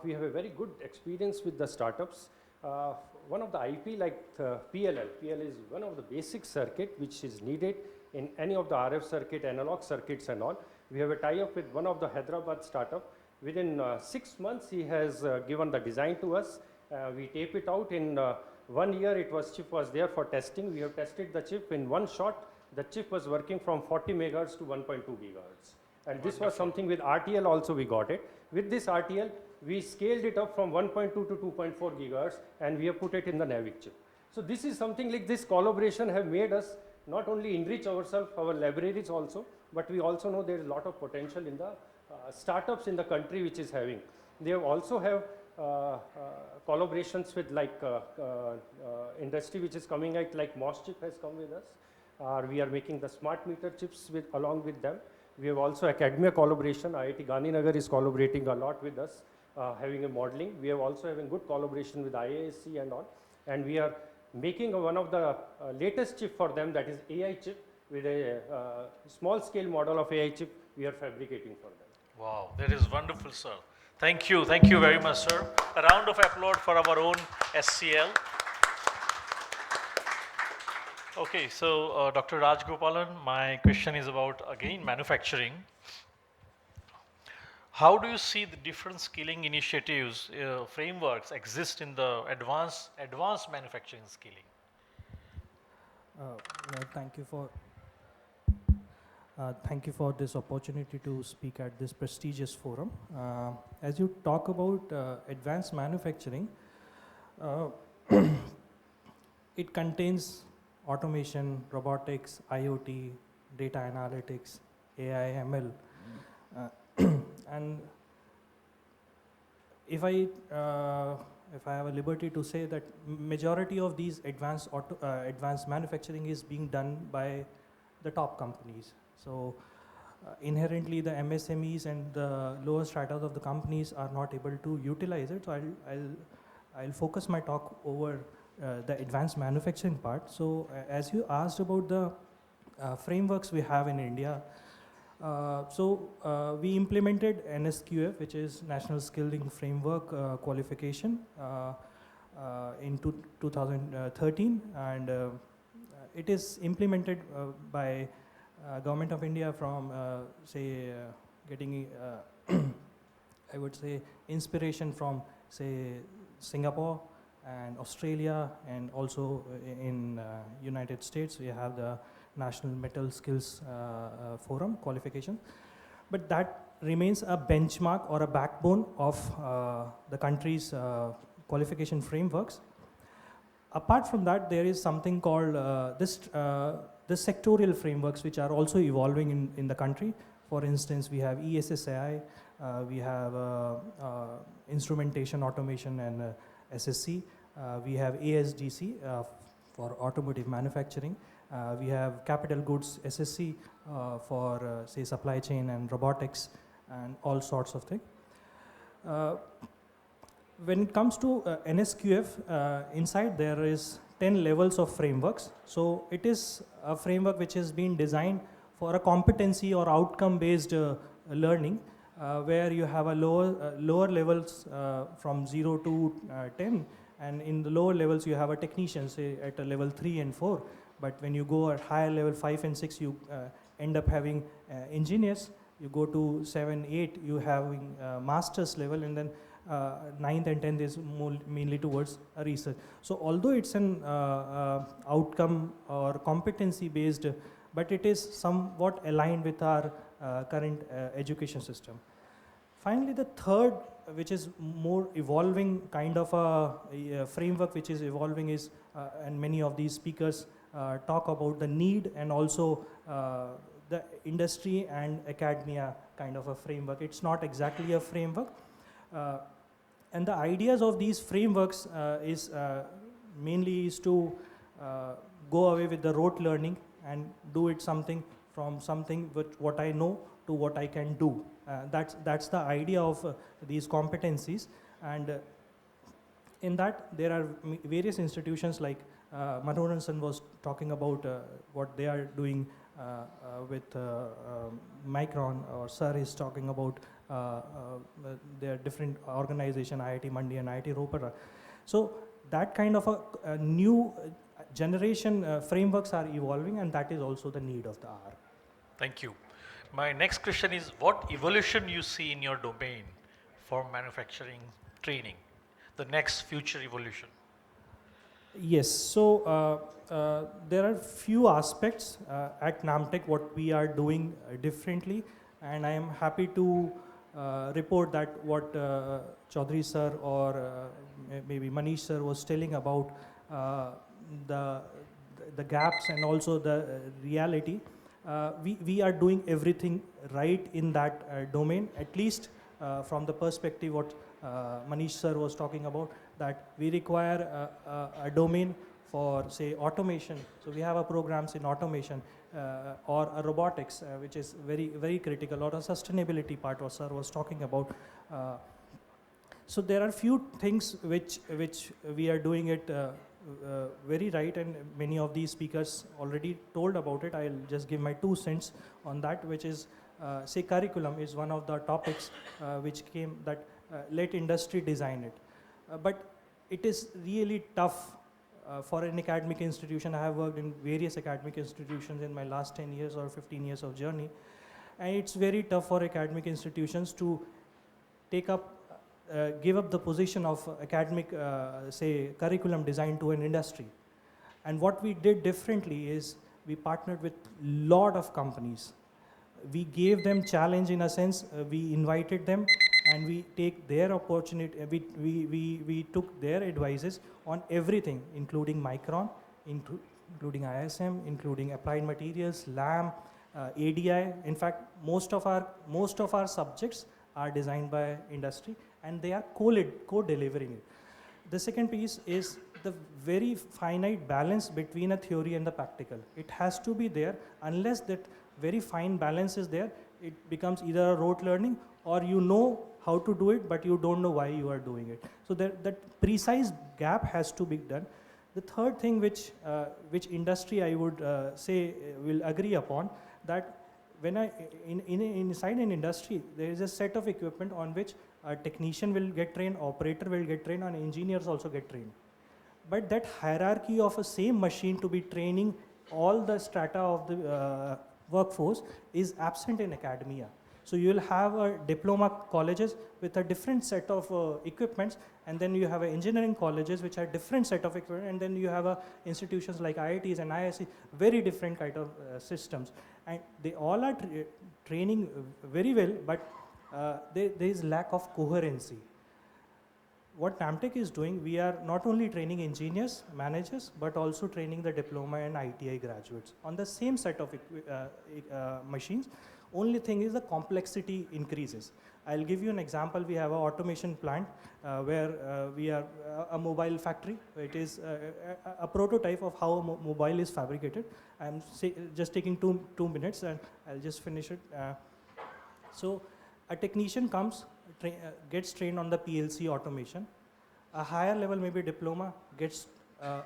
We have a very good experience with the startups. One of the IP like PLL. PLL is one of the basic circuit which is needed in any of the RF circuit, analog circuits and all. We have a tie-up with one of the Hyderabad startup. Within 6 months, he has given the design to us. We tape it out in 1 year. Chip was there for testing. We have tested the chip in one shot. The chip was working from 40 megahertz to 1.2 gigahertz. And this was something with RTL also we got it. With this RTL, we scaled it up from 1.2 to 2.4 gigahertz, and we have put it in the Navic chip. So this is something like this collaboration have made us not only enrich ourselves, our libraries also, but we also know there is a lot of potential in the startups in the country which is having. They also have collaborations with like industry which is coming out, like Moschip has come with us. We are making the smart meter chips along with them. We have also academia collaboration. IIT Gandhinagar is collaborating a lot with us, having a modeling. We have also having good collaboration with IISc and all. And we are making one of the latest chip for them, that is AI chip, with a small scale model of AI chip we are fabricating for them. Wow, that is wonderful, sir. Thank you very much, sir. A round of applause for our own SCL. Okay, so Dr. Rajgopalan, my question is about, again, manufacturing. How do you see the different skilling initiatives, frameworks exist in the advanced manufacturing skilling? Thank you for this opportunity to speak at this prestigious forum. As you talk about advanced manufacturing, it contains automation, robotics, IoT, data analytics, AI, ML. And if I if I have a liberty to say that majority of these advanced manufacturing is being done by the top companies. So inherently the MSMEs and the lower stratas of the companies are not able to utilize it. So I'll focus my talk over the advanced manufacturing part. So as you asked about the frameworks we have in India, we implemented NSQF, which is National Skilling Framework qualification in 2013, and it is implemented by Government of India from getting I would say inspiration from say Singapore and Australia, and also in United States we have the National Metal Skills Forum qualification. But that remains a benchmark or a backbone of the country's qualification frameworks. Apart from that, there is something called the sectorial frameworks, which are also evolving in the country. For instance, we have ESSAI, we have Instrumentation, Automation and SSC, we have ASDC for automotive manufacturing, we have Capital Goods SSC for say supply chain and robotics and all sorts of things. When it comes to NSQF, inside there is 10 levels of frameworks. So it is a framework which has been designed for a competency or outcome based learning, where you have a lower levels from 0 to 10, and in the lower levels you have a technician, say at a level 3 and 4. But when you go at higher level 5 and 6, you end up having engineers. You go to 7, 8, you having master's level, and then 9th and 10th is mainly towards research. So although it's an outcome or competency based, but it is somewhat aligned with our current education system. Finally, the third, which is more evolving kind of a framework which is evolving is, and many of these speakers talk about the need and also the industry and academia kind of a framework. It's not exactly a framework. And the ideas of these frameworks is mainly is to go away with the rote learning and do it something from something with what I know to what I can do. That's the idea of these competencies. And in that there are various institutions like Manoharan was talking about what they are doing with Micron, or Sir is talking about their different organization, IIT Mandi and IIT Ropar. So that kind of a new generation frameworks are evolving, and that is also the need of the hour. Thank you. My next question is, what evolution you see in your domain for manufacturing training, the next future evolution? Yes, so there are few aspects at Namtech what we are doing differently, and I am happy to report that what Chaudhary sir or maybe Manish sir was telling about the gaps and also the reality. We are doing everything right in that domain, at least from the perspective what Manish sir was talking about, that we require a domain for say automation. So we have a programs in automation or a robotics, which is very critical, or a sustainability part what sir was talking about. So there are few things which we are doing it very right, and many of these speakers already told about it. I'll just give my 2 cents on that, which is say curriculum is one of the topics which came that let industry design it. But it is really tough for an academic institution. I have worked in various academic institutions in my last 10 years or 15 years of journey, and it's very tough for academic institutions to take up give up the position of academic say curriculum design to an industry. And what we did differently is we partnered with lot of companies. We gave them challenge in a sense. We invited them and we take their opportunity. We took their advices on everything, including Micron, including ISM, including Applied Materials, LAM, ADI. In fact, most of our subjects are designed by industry, and they are co-delivering it. The second piece is the very finite balance between a theory and the practical. It has to be there. Unless that very fine balance is there, it becomes either a rote learning or you know how to do it, but you don't know why you are doing it. So that precise gap has to be done. The third thing which industry I would say will agree upon, that when inside an industry, there is a set of equipment on which a technician will get trained, operator will get trained, and engineers also get trained. But that hierarchy of a same machine to be training all the strata of the workforce is absent in academia. So you will have a diploma colleges with a different set of equipments, and then you have engineering colleges which are different set of equipment, and then you have institutions like IITs and IISc, very different kind of systems. And they all are training very well, but there is lack of coherency. What NAMTech is doing, we are not only training engineers, managers, but also training the diploma and ITI graduates on the same set of machines. Only thing is the complexity increases. I'll give you an example. We have an automation plant where we are a mobile factory. It is a prototype of how a mobile is fabricated. I'm just taking two minutes and I'll just finish it. So a technician comes, gets trained on the PLC automation. A higher level, maybe diploma, gets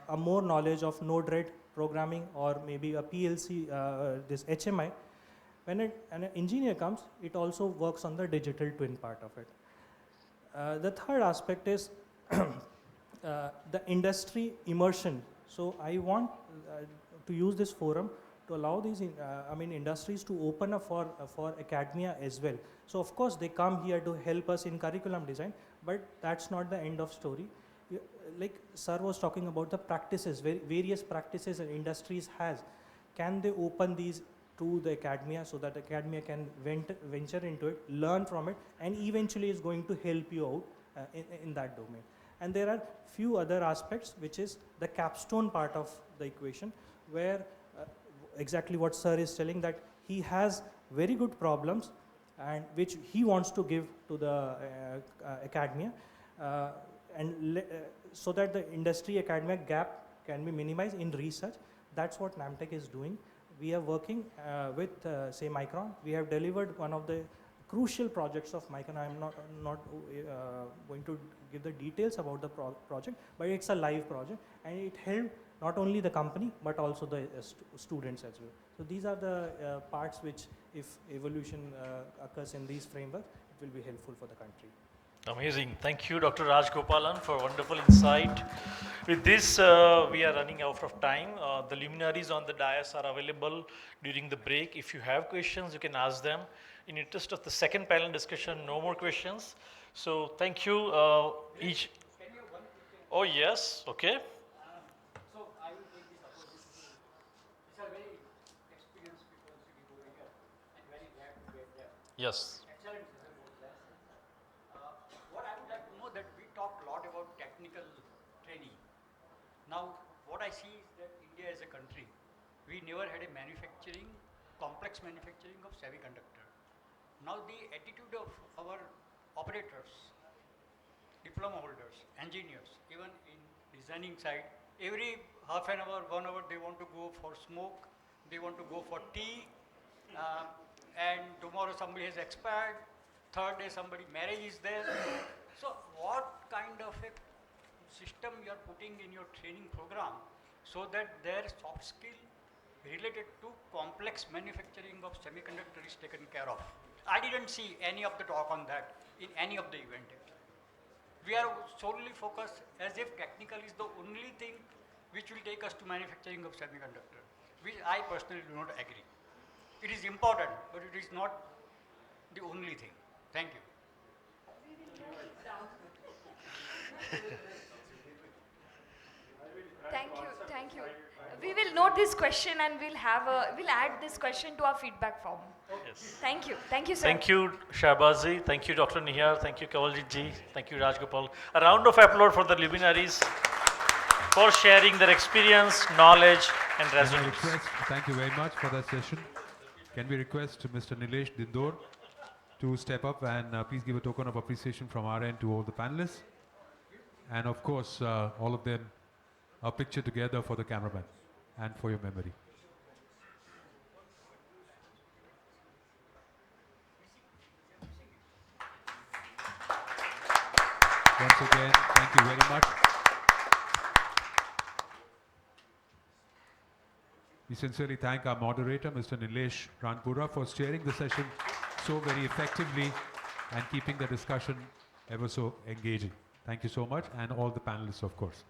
a more knowledge of node-RED programming or maybe a PLC, this HMI. When an engineer comes, it also works on the digital twin part of it. The third aspect is the industry immersion. So I want to use this forum to allow these industries to open up for academia as well. So of course they come here to help us in curriculum design, but that's not the end of story. Like sir was talking about the practices, various practices and industries has. Can they open these to the academia so that academia can venture into it, learn from it, and eventually is going to help you out in that domain. And there are few other aspects, which is the capstone part of the equation, where exactly what sir is telling, that he has very good problems and which he wants to give to the academia, so that the industry academia gap can be minimized in research. That's what NAMTech is doing. We are working with, say, Micron. We have delivered one of the crucial projects of Micron. I'm not going to give the details about the project, but it's a live project, and it helped not only the company, but also the students as well. So these are the parts which, if evolution occurs in these frameworks, it will be helpful for the country. Amazing. Thank you, Dr. Raj Gopalan, for wonderful insight. With this, we are running out of time. The luminaries on the dais are available during the break. If you have questions, you can ask them. In interest of the second panel discussion, no more questions. So thank you each. Can you have one question? Oh yes, okay. So I will take this opportunity. These are very experienced people sitting over here, and very glad to get them. Yes. Excellent. What I would like to know, that we talked a lot about technical training. Now, what I see is that India as a country, we never had a complex manufacturing of semiconductor. Now the attitude of our operators, diploma holders, engineers, even in designing side, every half an hour, 1 hour, they want to go for smoke, they want to go for tea, and tomorrow somebody has expired, third day somebody marriage is there. So what kind of a system you are putting in your training program so that their soft skill related to complex manufacturing of semiconductor is taken care of? I didn't see any of the talk on that in any of the event. We are solely focused as if technical is the only thing which will take us to manufacturing of semiconductor, which I personally do not agree. It is important, but it is not the only thing. Thank you. Thank you. We will note this question and we'll add this question to our feedback form. Yes. Thank you, sir. Thank you, Shahbazi. Thank you, Dr. Nihar. Thank you, Kawaljeet ji. Thank you, Rajgopal. A round of applause for the luminaries for sharing their experience, knowledge, and resonance. Thank you very much for that session. Can we request Mr. Nilesh Dindor to step up and please give a token of appreciation from our end to all the panelists? And of course, all of them are pictured together for the cameraman and for your memory. Once again, thank you very much. We sincerely thank our moderator, Mr. Nilesh Ranpura, for steering the session so very effectively and keeping the discussion ever so engaging. Thank you so much, and all the panelists, of course.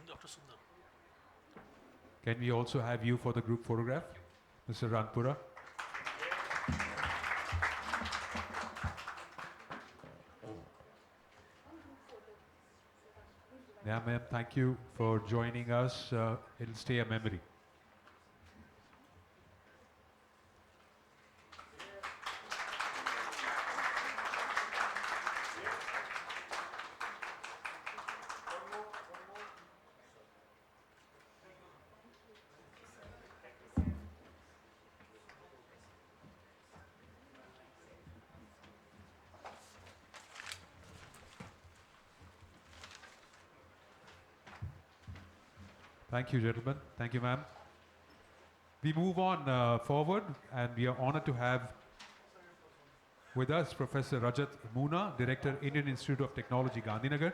Dr. Sundar. Can we also have you for the group photograph, Mr. Ranpura? Yeah, ma'am, thank you for joining us. It'll stay a memory. Thank you, gentlemen. Thank you, ma'am. We move on forward, and we are honored to have with us Professor Rajat Moona, Director, Indian Institute of Technology, Gandhinagar.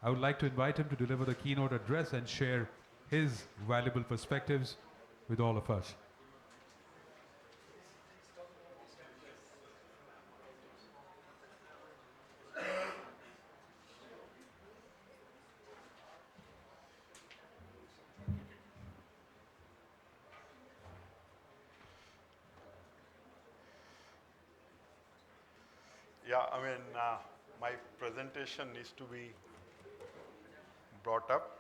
I would like to invite him to deliver the keynote address and share his valuable perspectives with all of us. Yeah, I mean, my presentation needs to be brought up.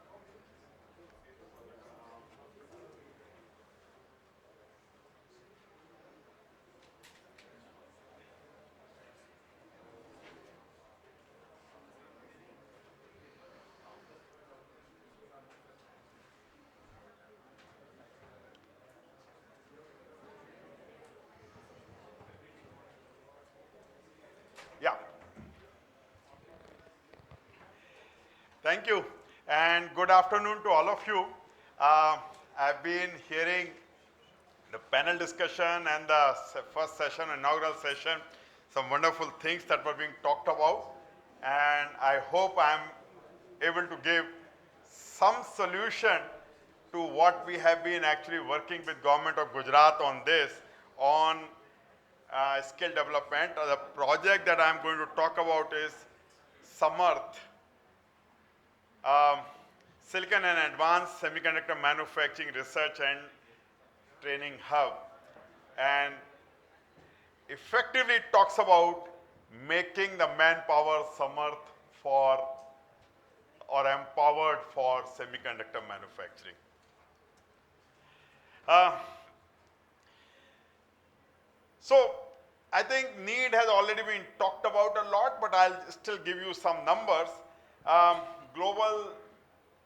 Yeah. Thank you, and good afternoon to all of you. I've been hearing the panel discussion and the first session, inaugural session, some wonderful things that were being talked about, and I hope I'm able to give some solution to what we have been actually working with Government of Gujarat on this, on skill development. The project that I'm going to talk about is Samarth, Silicon and Advanced Semiconductor Manufacturing Research and Training Hub, and effectively it talks about making the manpower Samarth for or empowered for semiconductor manufacturing. So I think need has already been talked about a lot, but I'll still give you some numbers. Global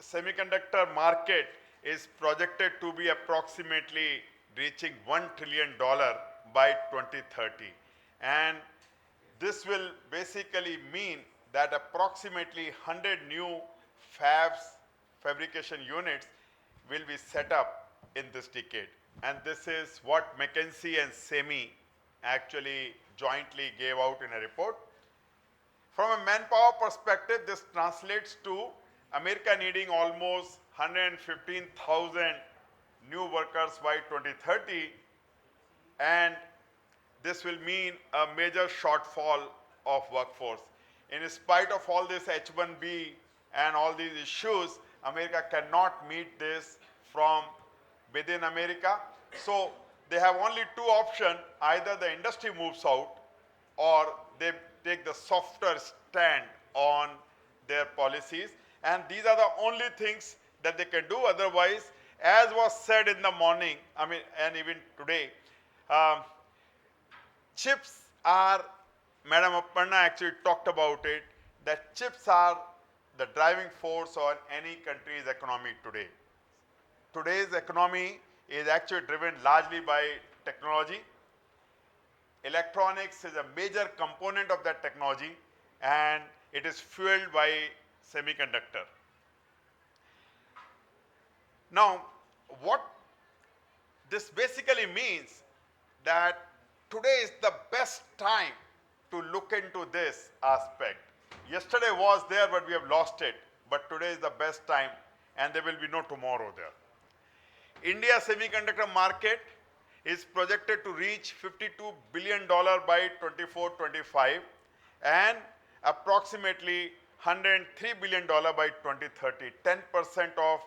semiconductor market is projected to be approximately reaching $1 trillion by 2030. And this will basically mean that approximately 100 new fabs, fabrication units, will be set up in this decade. And this is what McKinsey and SEMI actually jointly gave out in a report. From a manpower perspective, this translates to America needing almost 115,000 new workers by 2030, and this will mean a major shortfall of workforce. In spite of all this H-1B and all these issues, America cannot meet this from within America. So they have only two options: either the industry moves out or they take the softer stand on their policies. And these are the only things that they can do. Otherwise, as was said in the morning, and even today, Um, chips are, Madam Aparna actually talked about it, that chips are the driving force on any country's economy today. Today's economy is actually driven largely by technology. Electronics is a major component of that technology, and it is fueled by semiconductor. Now, what this basically means that today is the best time to look into this aspect. Yesterday was there, but we have lost it. But today is the best time, and there will be no tomorrow there. India's semiconductor market is projected to reach $52 billion by 24-25 and approximately $103 billion by 2030. 10% of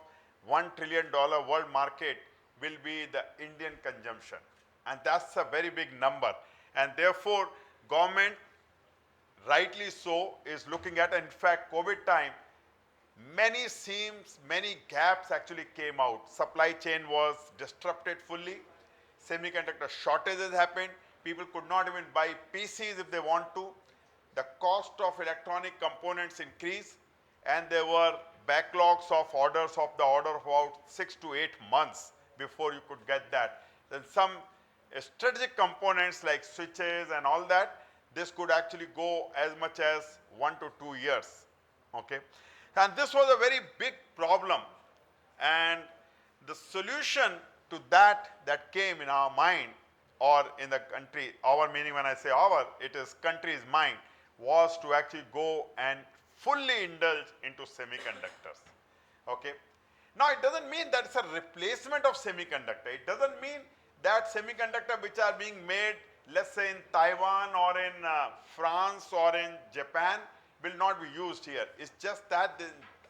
$1 trillion world market will be the Indian consumption. And that's a very big number. And therefore, government, rightly so, is looking at, in fact, COVID time, many seams, many gaps actually came out. Supply chain was disrupted fully. Semiconductor shortages happened. People could not even buy PCs if they want to. The cost of electronic components increased, and there were backlogs of orders of the order of about 6 to 8 months before you could get that. Then some strategic components like switches and all that, this could actually go as much as 1 to 2 years. Okay? And this was a very big problem, and the solution to that came in our mind, or in the country, our meaning when I say our, it is country's mind, was to actually go and fully indulge into semiconductors. Okay? Now, it doesn't mean that it's a replacement of semiconductor. It doesn't mean that semiconductor which are being made, let's say in Taiwan or in France or in Japan, will not be used here. It's just that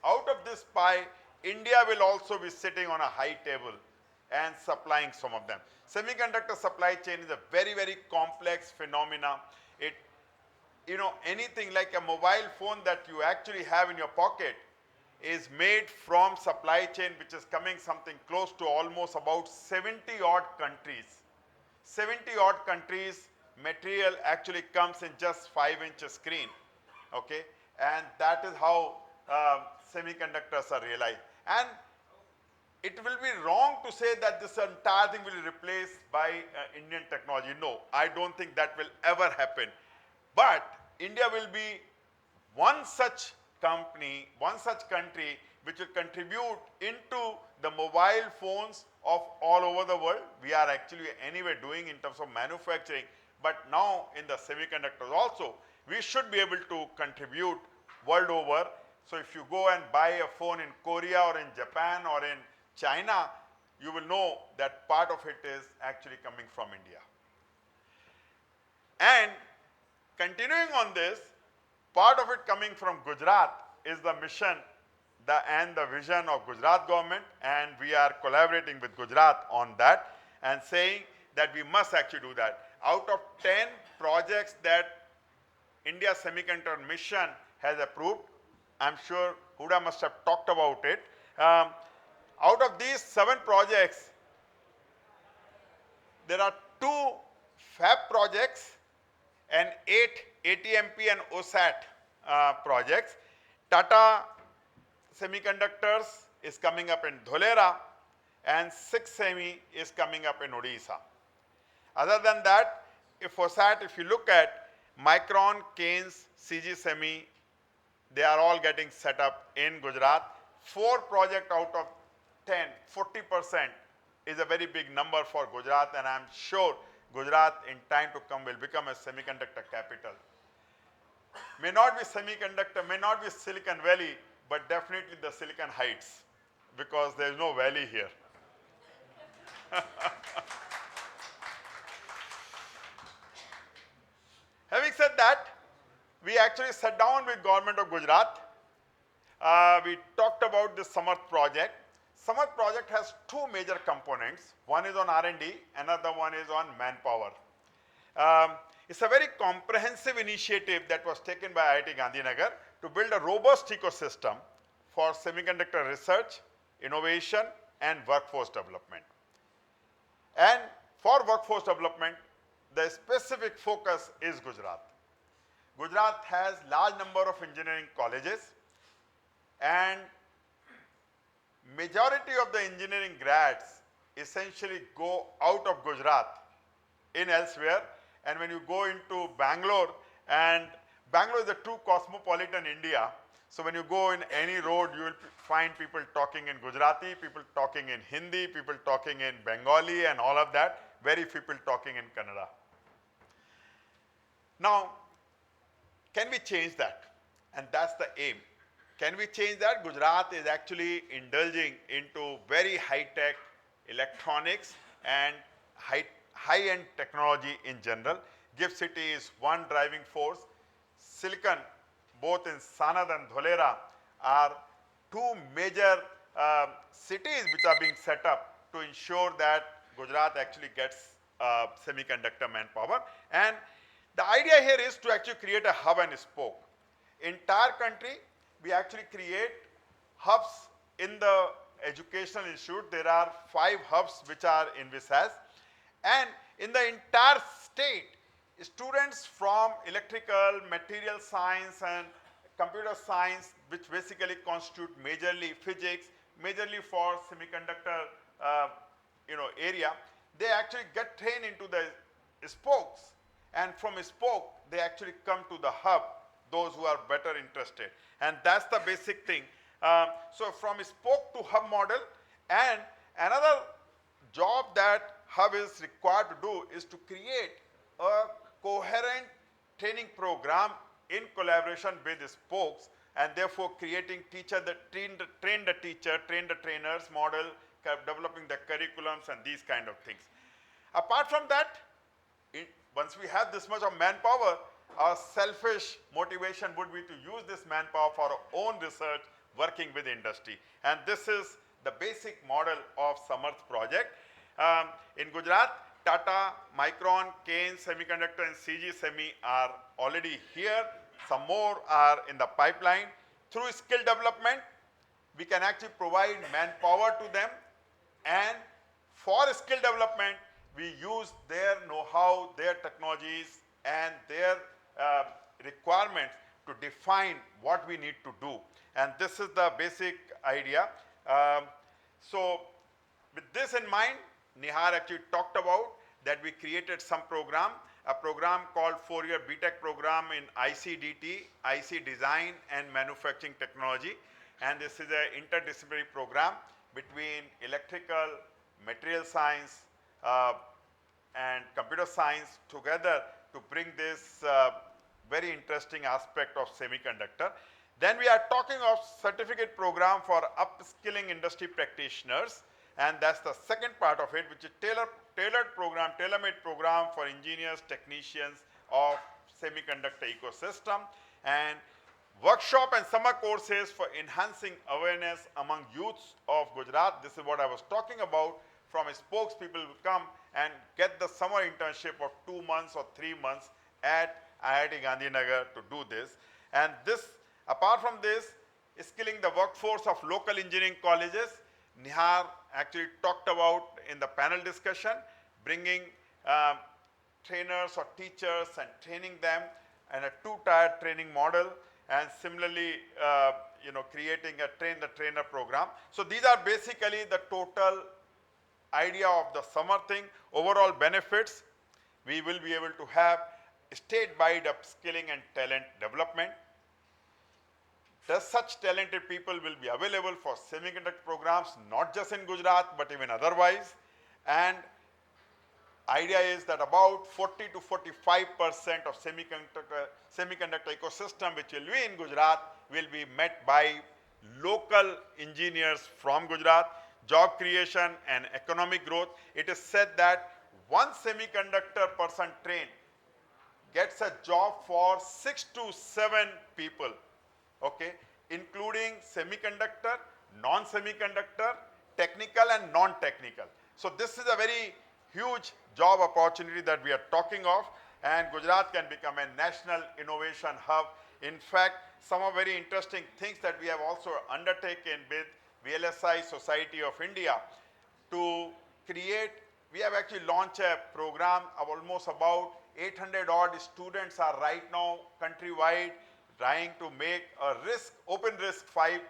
out of this pie, India will also be sitting on a high table and supplying some of them. Semiconductor supply chain is a very, very complex phenomena. It, anything like a mobile phone that you actually have in your pocket is made from supply chain which is coming something close to almost about 70 odd countries. 70 odd countries, material actually comes in just 5-inch screen. Okay, and that is how semiconductors are realized. And it will be wrong to say that this entire thing will be replaced by Indian technology. No, I don't think that will ever happen. But India will be one such company, one such country which will contribute into the mobile phones of all over the world. We are actually anyway doing in terms of manufacturing, but now in the semiconductors also, we should be able to contribute world over. So if you go and buy a phone in Korea or in Japan or in China, you will know that part of it is actually coming from India. And continuing on this, part of it coming from Gujarat is the mission and the vision of Gujarat government, and we are collaborating with Gujarat on that and saying that we must actually do that. Out of 10 projects that India Semiconductor Mission has approved, I'm sure Huda must have talked about it. Out of these 7 projects, there are 2 fab projects and 8 ATMP and OSAT projects. Tata Semiconductors is coming up in Dholera, and 6 Semi is coming up in Odisha. Other than that, if OSAT, if you look at Micron, Keynes, CG Semi, they are all getting set up in Gujarat. 4 projects out of 10, 40% is a very big number for Gujarat, and I'm sure Gujarat in time to come will become a semiconductor capital. May not be semiconductor, may not be Silicon Valley, but definitely the Silicon Heights, because there is no valley here. Having said that, we actually sat down with government of Gujarat. We talked about this Samarth project. Samarth project has 2 major components. One is on R&D, another one is on manpower. It's a very comprehensive initiative that was taken by IIT Gandhinagar to build a robust ecosystem for semiconductor research, innovation, and workforce development. And for workforce development, the specific focus is Gujarat. Gujarat has large number of engineering colleges, and majority of the engineering grads essentially go out of Gujarat in elsewhere. And when you go into Bangalore, and Bangalore is a true cosmopolitan India, so when you go in any road, you will find people talking in Gujarati, people talking in Hindi, people talking in Bengali and all of that, very few people talking in Kannada. Now, can we change that? And that's the aim. Can we change that? Gujarat is actually indulging into very high-tech electronics and high-end technology in general. GIFT City is one driving force. Silicon, both in Sanad and Dholera, are two major cities which are being set up to ensure that Gujarat actually gets semiconductor manpower. And the idea here is to actually create a hub and spoke. Entire country, we actually create hubs in the educational institute. There are 5 hubs which are envisaged. And in the entire state, students from electrical, material science and computer science, which basically constitute majorly physics, majorly for semiconductor area, they actually get trained into the spokes. And from spoke, they actually come to the hub, those who are better interested. And that's the basic thing. So from spoke to hub model, and another job that hub is required to do is to create a coherent training program in collaboration with spokes, and therefore creating teacher that train the teacher, train the trainers model, developing the curriculums and these kind of things. Apart from that, once we have this much of manpower, our selfish motivation would be to use this manpower for our own research, working with industry. And this is the basic model of Samarth project. In Gujarat, Tata, Micron, Kane Semiconductor and CG Semi are already here. Some more are in the pipeline. Through skill development, we can actually provide manpower to them, and for skill development, we use their know-how, their technologies and their requirements to define what we need to do. And this is the basic idea. So with this in mind, Nihar actually talked about that we created some program, a program called 4-year BTech program in IC/DT, IC design and manufacturing technology. And this is an interdisciplinary program between electrical, material science and computer science together to bring this very interesting aspect of semiconductor. Then we are talking of certificate program for upskilling industry practitioners, and that's the second part of it, which is tailored program, tailor-made program for engineers, technicians of semiconductor ecosystem, and workshop and summer courses for enhancing awareness among youths of Gujarat. This is what I was talking about. From spokespeople will come and get the summer internship of 2 months or 3 months at IIT Gandhinagar to do this. And this, apart from this, skilling the workforce of local engineering colleges. Nihar actually talked about in the panel discussion, bringing trainers or teachers and training them in a 2-tier training model, and similarly creating a train the trainer program. So these are basically the total idea of the summer thing. Overall benefits, we will be able to have state-wide upskilling and talent development. Thus, such talented people will be available for semiconductor programs, not just in Gujarat, but even otherwise. And idea is that about 40 to 45% of semiconductor ecosystem which will be in Gujarat will be met by local engineers from Gujarat. Job creation and economic growth. It is said that one semiconductor person trained gets a job for 6 to 7 people, okay, including semiconductor, non-semiconductor, technical and non-technical. So this is a very huge job opportunity that we are talking of, and Gujarat can become a national innovation hub. In fact, some of very interesting things that we have also undertaken with VLSI Society of India to create we have actually launched a program of almost about 800 odd students are right now countrywide trying to make a open risk 5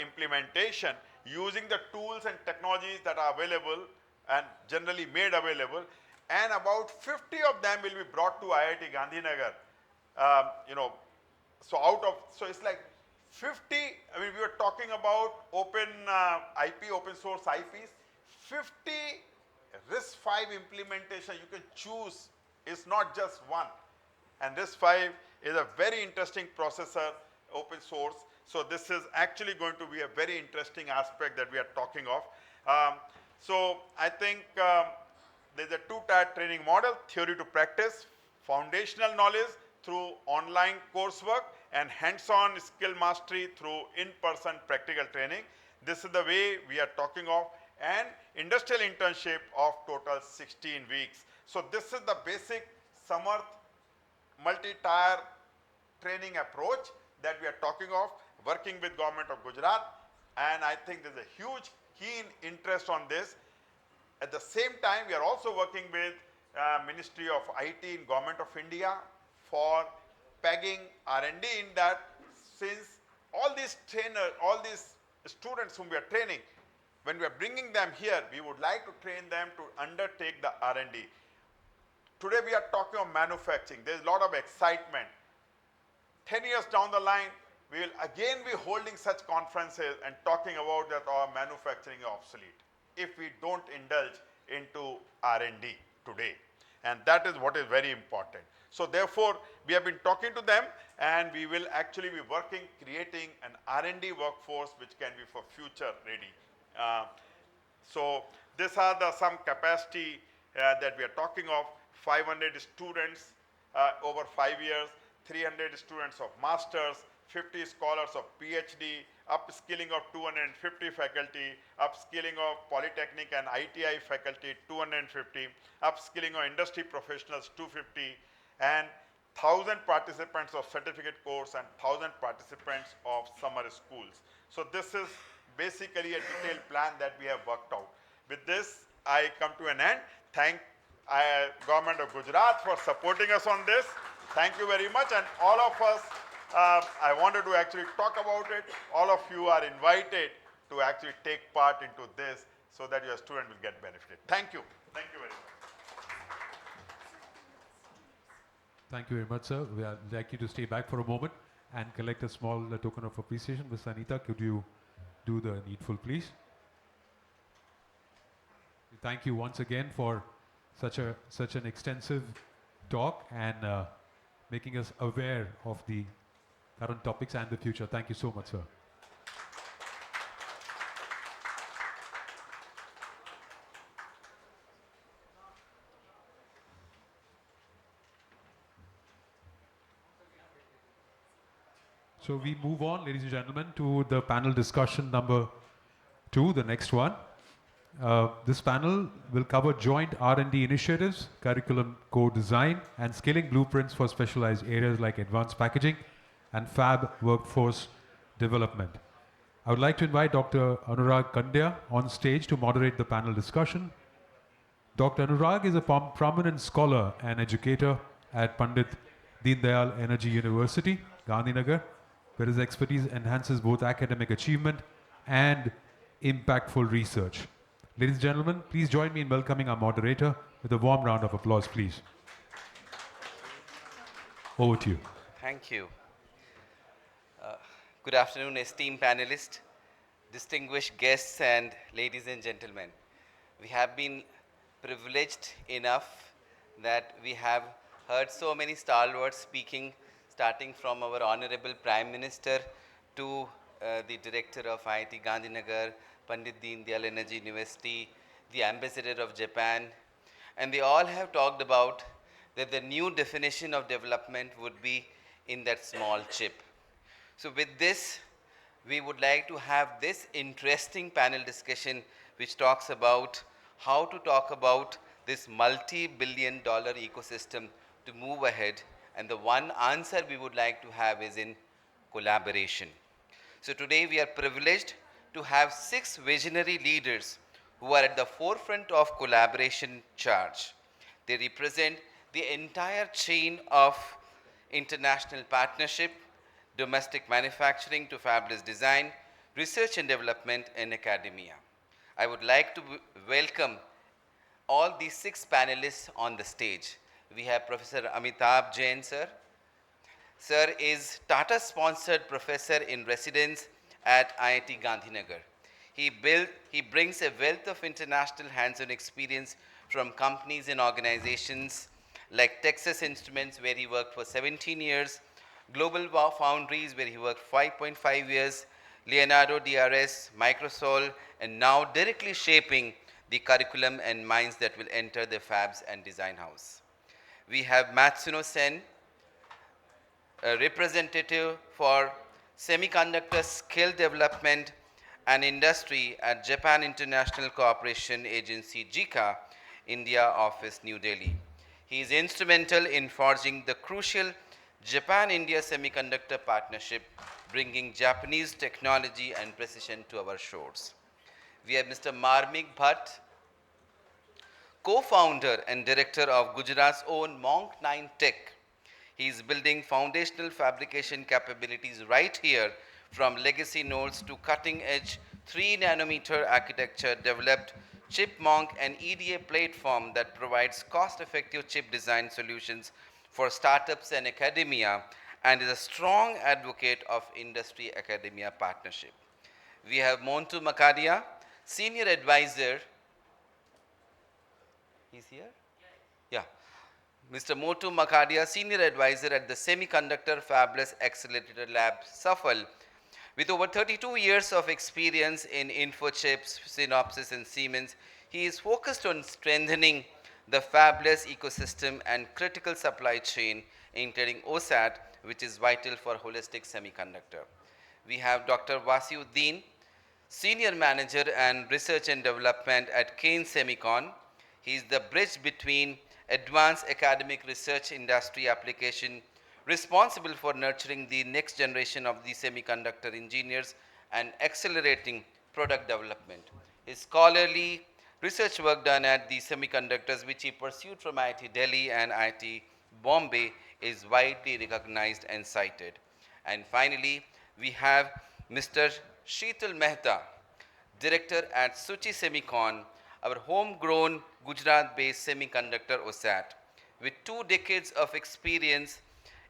implementation using the tools and technologies that are available and generally made available, and about 50 of them will be brought to IIT Gandhinagar. You know, so it's like 50, I mean, we were talking about open IP, open source IPs, 50 RISC-V implementation you can choose, is not just one. And RISC-V is a very interesting processor, open source. So this is actually going to be a very interesting aspect that we are talking of. So I think there's a two-tier training model, theory to practice, foundational knowledge through online coursework, and hands-on skill mastery through in-person practical training. This is the way we are talking of, and industrial internship of total 16 weeks. So this is the basic Samarth multi-tier training approach that we are talking of, working with Government of Gujarat, and I think there's a huge keen interest on this. At the same time, we are also working with Ministry of IT in Government of India for pegging R&D in that, since all these trainers, all these students whom we are training, when we are bringing them here, we would like to train them to undertake the R&D. Today we are talking of manufacturing. There is a lot of excitement. 10 years down the line, we will again be holding such conferences and talking about that our manufacturing is obsolete if we don't indulge into R&D today. And that is what is very important. So therefore, we have been talking to them, and we will actually be working, creating an R&D workforce which can be for future ready. So these are some capacity that we are talking of. 500 students over 5 years, 300 students of masters, 50 scholars of PhD, upskilling of 250 faculty, upskilling of polytechnic and ITI faculty 250, upskilling of industry professionals 250, and 1,000 participants of certificate course and 1,000 participants of summer schools. So this is basically a detailed plan that we have worked out. With this, I come to an end. Thank Government of Gujarat for supporting us on this. Thank you very much, and all of us, I wanted to actually talk about it. All of you are invited to actually take part into this so that your student will get benefited. Thank you. Thank you very much. Thank you very much, sir. We would like you to stay back for a moment and collect a small token of appreciation. Ms. Anita, could you do the needful, please? Thank you once again for such an extensive talk and making us aware of the current topics and the future. Thank you so much, sir. So we move on, ladies and gentlemen, to the panel discussion number 2, the next one. This panel will cover joint R&D initiatives, curriculum co-design, and skilling blueprints for specialized areas like advanced packaging and fab workforce development. I would like to invite Dr. Anurag Kandya on stage to moderate the panel discussion. Dr. Anurag is a prominent scholar and educator at Pandit Deen Dayal Energy University, Gandhinagar, where his expertise enhances both academic achievement and impactful research. Ladies and gentlemen, please join me in welcoming our moderator with a warm round of applause, please. Over to you. Thank you. Good afternoon, esteemed panelists, distinguished guests, and ladies and gentlemen. We have been privileged enough that we have heard so many stalwarts speaking, starting from our Honorable Prime Minister to the Director of IIT Gandhinagar, Pandit Deen Dayal Energy University, the Ambassador of Japan, and they all have talked about that the new definition of development would be in that small chip. So with this, we would like to have this interesting panel discussion which talks about how to talk about this multi-billion-dollar ecosystem to move ahead, and the one answer we would like to have is in collaboration. So today we are privileged to have 6 visionary leaders who are at the forefront of collaboration charge. They represent the entire chain of international partnership, domestic manufacturing to fabless design, research and development, and academia. I would like to welcome all these 6 panelists on the stage. We have Professor Amitabh Jain, sir. Sir is Tata-sponsored professor in residence at IIT Gandhinagar. He brings a wealth of international hands-on experience from companies and organizations like Texas Instruments, where he worked for 17 years, Global Foundries, where he worked 5.5 years, Leonardo DRS, Microsol, and now directly shaping the curriculum and minds that will enter the fabs and design house. We have Matsuno Sen, a representative for semiconductor skill development and industry at Japan International Cooperation Agency JICA, India office, New Delhi. He is instrumental in forging the crucial Japan-India semiconductor partnership, bringing Japanese technology and precision to our shores. We have Mr. Marmik Bhatt, co-founder and director of Gujarat's own Monk 9 Tech. He is building foundational fabrication capabilities right here, from legacy nodes to cutting-edge 3-nanometer architecture developed ChipMonk, an EDA platform that provides cost-effective chip design solutions for startups and academia, and is a strong advocate of industry-academia partnership. We have Montu Makadia, senior advisor. He's here? Yeah. Mr. Motu Makadia, Senior Advisor at the Semiconductor Fabless Accelerator Lab, SAFL, with over 32 years of experience in InfoChips, Synopsys, and Siemens. He is focused on strengthening the fabless ecosystem and critical supply chain, including OSAT, which is vital for holistic semiconductor. We have Dr. Wasiuddin, Senior Manager and Research and Development at Kane Semicon. He is the bridge between advanced academic research industry application, responsible for nurturing the next generation of the semiconductor engineers and accelerating product development. His scholarly research work done at the semiconductors, which he pursued from IIT Delhi and IIT Bombay, is widely recognized and cited. And finally, we have Mr. Sheetal Mehta, Director at Suchi Semicon, our homegrown Gujarat-based semiconductor OSAT. With 2 decades of experience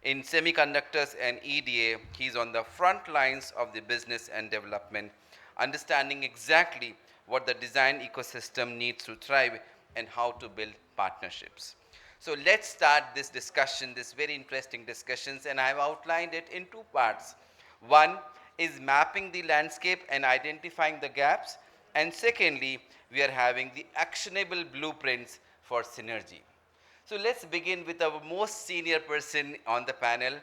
in semiconductors and EDA, he is on the front lines of the business and development, understanding exactly what the design ecosystem needs to thrive and how to build partnerships. So let's start this discussion, this very interesting discussions, and I've outlined it in 2 parts. One is mapping the landscape and identifying the gaps, and secondly, we are having the actionable blueprints for synergy. So let's begin with our most senior person on the panel,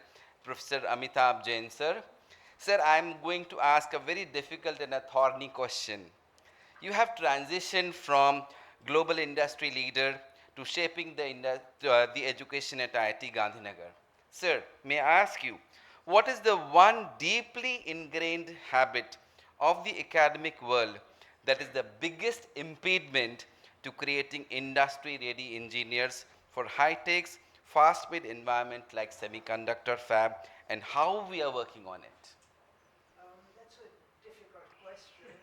Professor Amitabh Jain, sir. Sir, I'm going to ask a very difficult and a thorny question. You have transitioned from global industry leader to shaping the education at IIT Gandhinagar. Sir, may I ask you, what is the one deeply ingrained habit of the academic world that is the biggest impediment to creating industry-ready engineers for high-techs, fast-paced environment like semiconductor fab, and how we are working on it? That's a difficult question.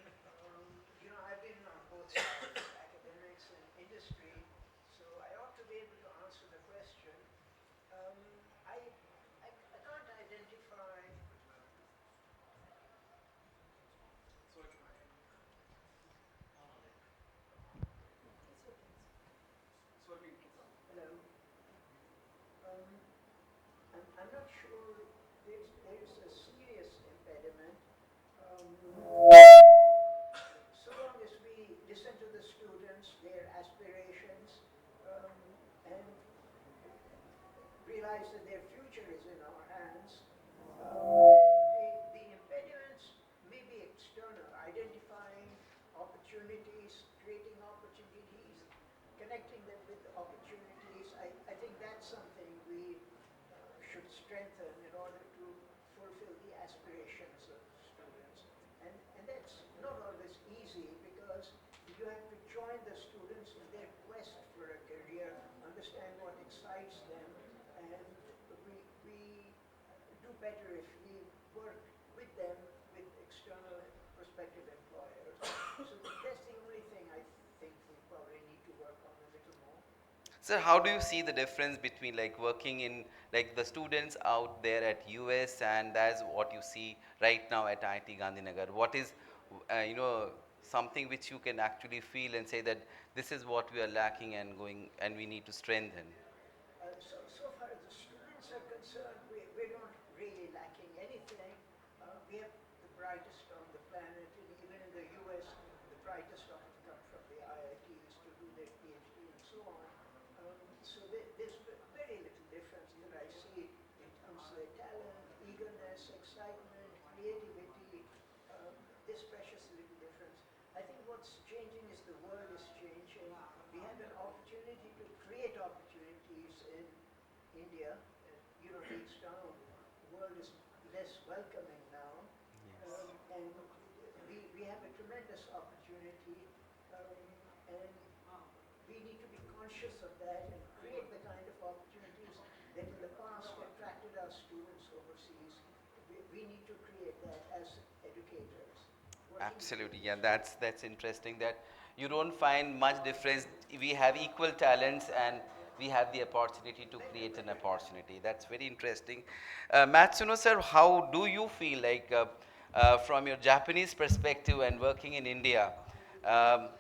I've been on both sides, academics and industry, so I ought to be able to answer the question. I can't identify. Hello. I'm not sure there's a serious better if we work with them, with external prospective employers. So that's the only thing I think we probably need to work on a little more. Sir, how do you see the difference between like working in like the students out there at US and as what you see right now at IIT Gandhinagar? What is, something which you can actually feel and say that this is what we are lacking and going and we need to strengthen? So far as the students are concerned, we're not really lacking anything. We have the brightest on the planet, and even in the US, the brightest often come from the IITs to do their PhD and so on. So there's very little difference that I see in terms of their talent, eagerness, excitement, creativity. There's precious little difference. I think what's changing is the world is changing. We have an opportunity to create opportunities in India. Deep down, the world is less welcoming now. And we have a tremendous opportunity, and we need to be conscious of that and create the kind of opportunities that in the past attracted our students overseas. We need to create that as educators. Absolutely, yeah, that's interesting that you don't find much difference. We have equal talents and we have the opportunity to create an opportunity. That's very interesting. Matsuno sir, how do you feel like from your Japanese perspective and working in India?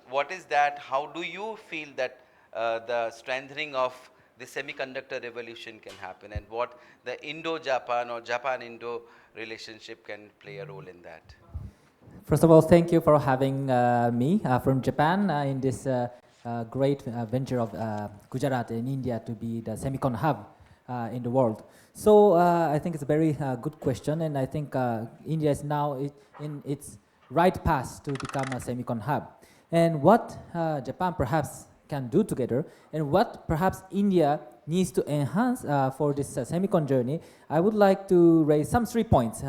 What is that? How do you feel that the strengthening of the semiconductor revolution can happen, and what the Indo-Japan or Japan-Indo relationship can play a role in that? First of all, thank you for having me from Japan in this great venture of Gujarat in India to be the semicon hub in the world. So I think it's a very good question, and I think India is now in its right path to become a semicon hub. And what Japan perhaps can do together, and what perhaps India needs to enhance for this semicon journey, I would like to raise some 3 points,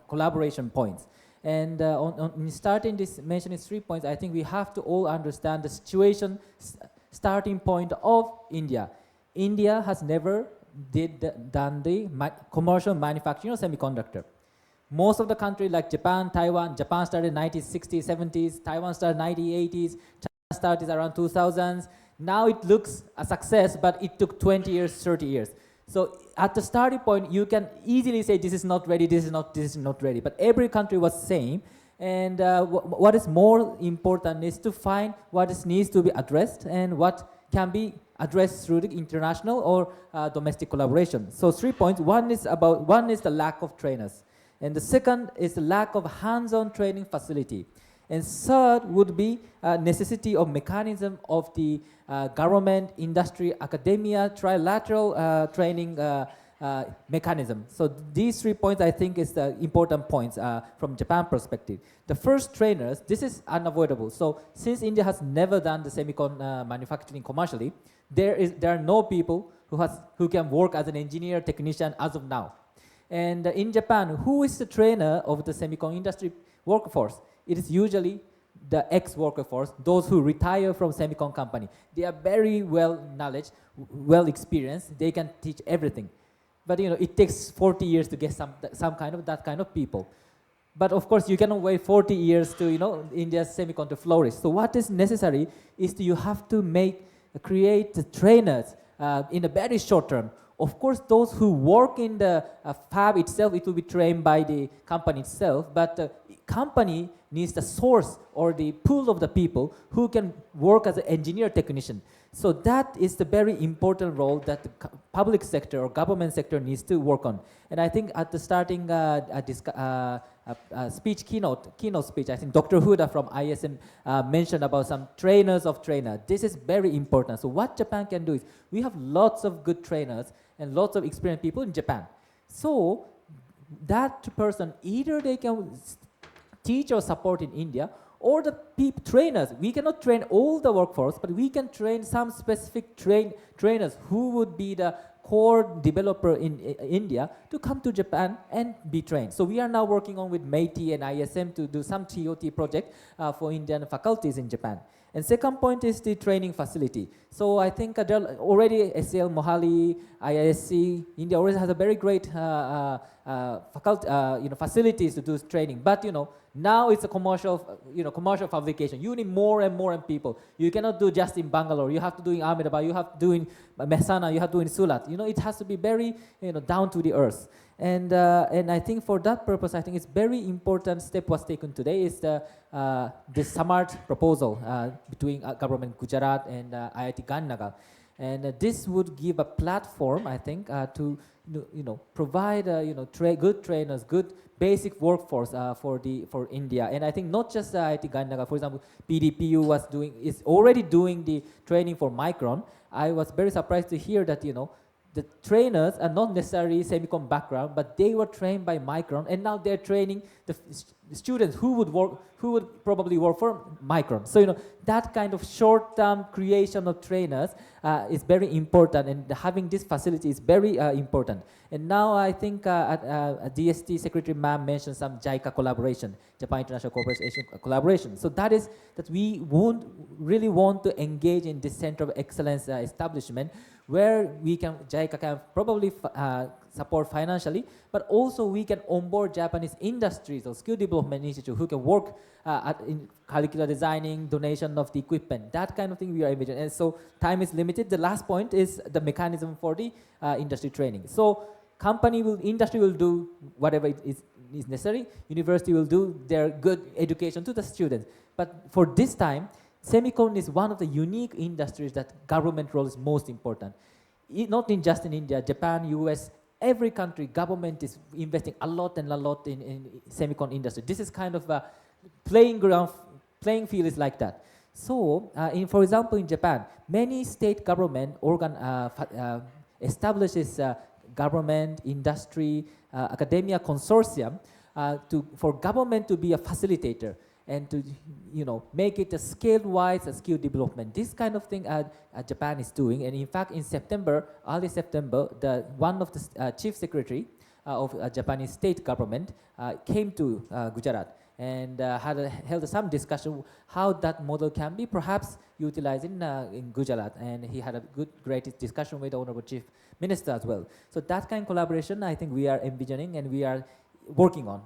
collaboration points. And in starting this, mentioning 3 points, I think we have to all understand the situation, starting point of India. India has never done the commercial manufacturing of semiconductor. Most of the countries like Japan, Taiwan, Japan started in 1960s, 70s, Taiwan started 1980s, China started around 2000s. Now it looks a success, but it took 20 years, 30 years. So at the starting point, you can easily say this is not ready, this is not ready. But every country was same. And what is more important is to find what needs to be addressed and what can be addressed through the international or domestic collaboration. So 3 points. One is the lack of trainers, and the second is the lack of hands-on training facility. And third would be necessity of mechanism of the government, industry, academia, trilateral training mechanism. So these 3 points I think is the important points from Japan perspective. The first, trainers, this is unavoidable. So since India has never done the semicon manufacturing commercially, there are no people who can work as an engineer, technician as of now. And in Japan, who is the trainer of the semicon industry workforce? It is usually the ex-workforce, those who retire from semicon company. They are very well knowledge, well experienced. They can teach everything. But it takes 40 years to get some kind of that kind of people. But of course, you cannot wait 40 years to India's semicon to flourish. So what is necessary is you have to create the trainers in a very short term. Of course, those who work in the fab itself, it will be trained by the company itself, but the company needs the source or the pool of the people who can work as an engineer technician. So that is the very important role that the public sector or government sector needs to work on. And I think at the starting keynote speech, I think Dr. Huda from ISM mentioned about some trainers of trainers. This is very important. So what Japan can do is, we have lots of good trainers and lots of experienced people in Japan. So that person, either they can teach or support in India, or the trainers. We cannot train all the workforce, but we can train some specific trainers who would be the core developer in India to come to Japan and be trained. So we are now working on with MEITI and ISM to do some TOT project for Indian faculties in Japan. And second point is the training facility. So I think there are already SL, Mohali, IISc, India already has a very great facilities to do training. But now it's a commercial, commercial fabrication. You need more and more people. You cannot do just in Bangalore. You have to do in Ahmedabad. You have to do in Mehsana. You have to do in Surat. It has to be very, down to the earth. And I think for that purpose, I think it's very important step was taken today is the SMART proposal between government Gujarat and IIT Gandhinagar. And this would give a platform, I think, to provide good trainers, good basic workforce for India. And I think not just IIT Gandhinagar, for example, PDPU is already doing the training for Micron. I was very surprised to hear that the trainers are not necessarily semicon background, but they were trained by Micron, and now they're training the students who would probably work for Micron. So that kind of short-term creation of trainers is very important, and having this facility is very important. And now I think DST Secretary Ma'am mentioned some JICA collaboration, Japan International Cooperation collaboration. So that is that we really want to engage in this center of excellence establishment, where JICA can probably support financially, but also we can onboard Japanese industries or skill development institute who can work in curricular designing, donation of the equipment, that kind of thing we are envisioning. And so time is limited. The last point is the mechanism for the industry training. So industry will do whatever is necessary. University will do their good education to the students. But for this time, semicon is one of the unique industries that government role is most important. Not just in India, Japan, US, every country, government is investing a lot and a lot in semicon industry. This is kind of a playing field is like that. So, for example, in Japan, many state government establishes government, industry, academia consortium for government to be a facilitator and to make it a scale-wise skill development. This kind of thing Japan is doing. And in fact, in early September, one of the chief secretary of Japanese state government came to Gujarat and held some discussion how that model can be perhaps utilized in Gujarat. And he had a great discussion with the Honorable Chief Minister as well. So that kind of collaboration, I think we are envisioning and we are working on.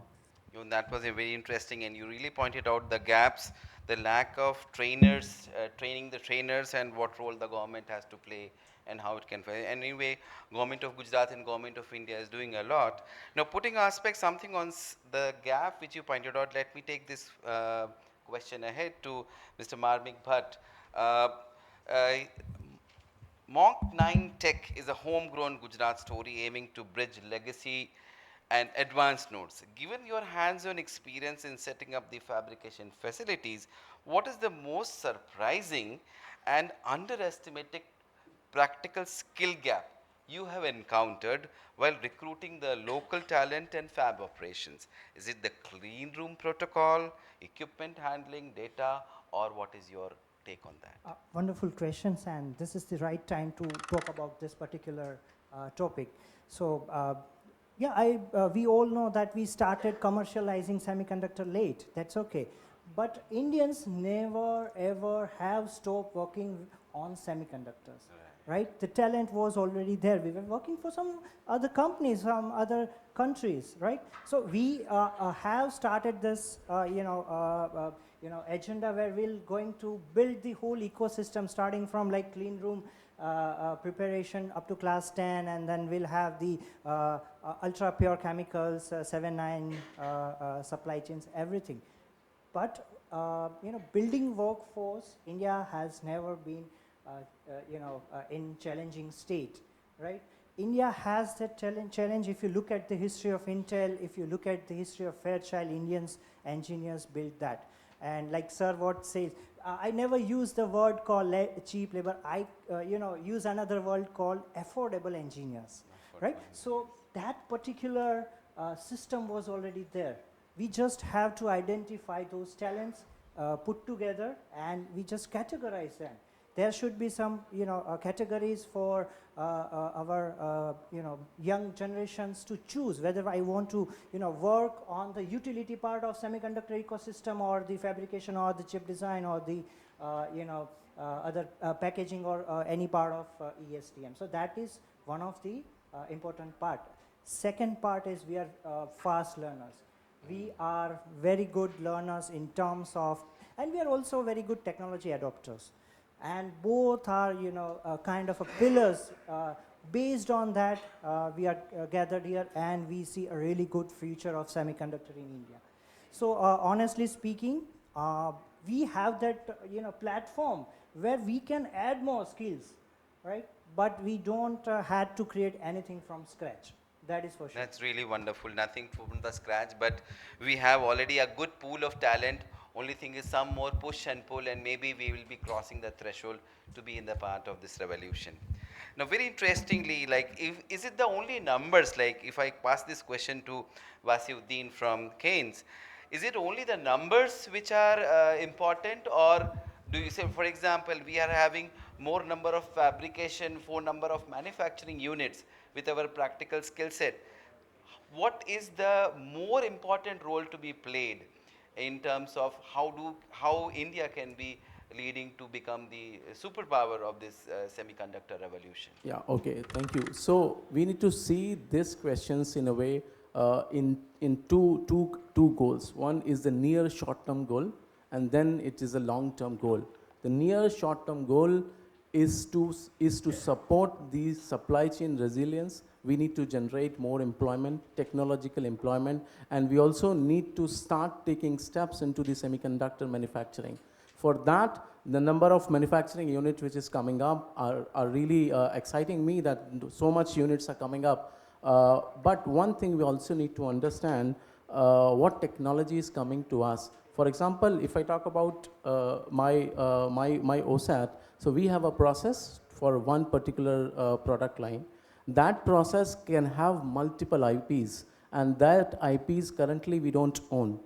That was a very interesting, and you really pointed out the gaps, the lack of trainers, training the trainers, and what role the government has to play and how it can play. Anyway, government of Gujarat and government of India is doing a lot. Now, putting something on the gap which you pointed out, let me take this question ahead to Mr. Marmik Bhatt. Monk 9 Tech is a homegrown Gujarat story aiming to bridge legacy and advanced nodes. Given your hands-on experience in setting up the fabrication facilities, what is the most surprising and underestimated practical skill gap you have encountered while recruiting the local talent and fab operations? Is it the clean room protocol, equipment handling, data, or what is your take on that? Wonderful questions, and this is the right time to talk about this particular topic. So, we all know that we started commercializing semiconductor late. That's okay. But Indians never ever have stopped working on semiconductors, right? The talent was already there. We were working for some other companies from other countries, right? So we have started this, agenda where we're going to build the whole ecosystem, starting from like clean room preparation up to class 10, and then we'll have the ultra pure chemicals, 7-9 supply chains, everything. But building workforce, India has never been in challenging state, right? India has that challenge. If you look at the history of Intel, if you look at the history of Fairchild, Indians engineers built that. And like Sir what says, I never use the word called cheap labor. I use another word called affordable engineers, right? So that particular system was already there. We just have to identify those talents, put together, and we just categorize them. There should be some, categories for our, young generations to choose whether I want to, work on the utility part of semiconductor ecosystem, or the fabrication, or the chip design, or the other packaging or any part of ESTM. So that is one of the important part. Second part is we are fast learners. We are very good learners in terms of, and we are also very good technology adopters. And both are, kind of a pillars. Based on that, we are gathered here and we see a really good future of semiconductor in India. So honestly speaking, we have that, platform where we can add more skills, right? But we don't had to create anything from scratch. That is for sure. That's really wonderful. Nothing from the scratch, but we have already a good pool of talent. Only thing is some more push and pull, and maybe we will be crossing the threshold to be in the part of this revolution. Now, very interestingly, like, is it the only numbers? Like, if I pass this question to Wasiuddin from Keynes, is it only the numbers which are important, or do you say, for example, we are having more number of fabrication, more number of manufacturing units with our practical skill set? What is the more important role to be played in terms of how India can be leading to become the superpower of this semiconductor revolution? Yeah, okay, thank you. So we need to see these questions in a way in two goals. One is the near short-term goal, and then it is a long-term goal. The near short-term goal is to support the supply chain resilience. We need to generate more employment, technological employment, and we also need to start taking steps into the semiconductor manufacturing. For that, the number of manufacturing units which is coming up are really exciting me that so much units are coming up. But one thing we also need to understand what technology is coming to us. For example, if I talk about my OSAT, so we have a process for one particular product line. That process can have multiple IPs, and that IPs currently we don't own.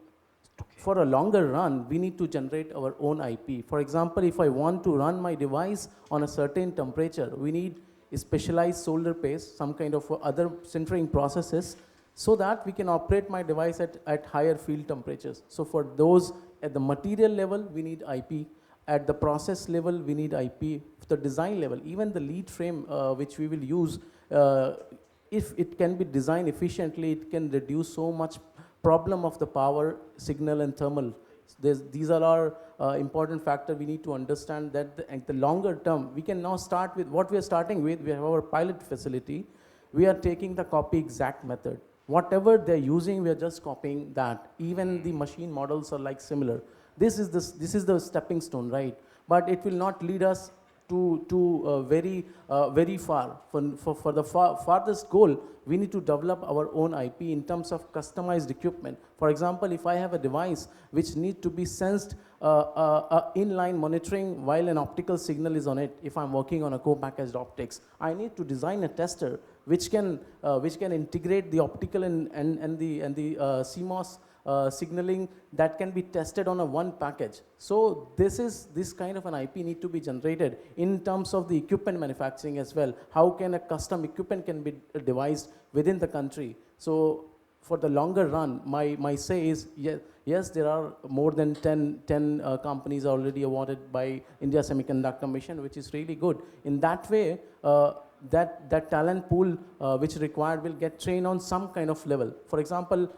For a longer run, we need to generate our own IP. For example, if I want to run my device on a certain temperature, we need a specialized solder paste, some kind of other sintering processes, so that we can operate my device at higher field temperatures. So for those at the material level, we need IP. At the process level, we need IP. At the design level, even the lead frame which we will use, if it can be designed efficiently, it can reduce so much problem of the power, signal, and thermal. These are our important factors we need to understand that at the longer term, we can now start with what we are starting with. We have our pilot facility. We are taking the copy exact method. Whatever they're using, we are just copying that. Even the machine models are like similar. This is the stepping stone, right? But it will not lead us to very far. For the farthest goal, we need to develop our own IP in terms of customized equipment. For example, if I have a device which needs to be sensed inline monitoring while an optical signal is on it, if I'm working on a co-packaged optics, I need to design a tester which can integrate the optical and the CMOS signaling that can be tested on a one package. So this kind of an IP need to be generated in terms of the equipment manufacturing as well. How can a custom equipment can be devised within the country? So for the longer run, my say is yes, there are more than 10 companies already awarded by India Semiconductor Mission, which is really good. In that way, that talent pool which required will get trained on some kind of level. For example,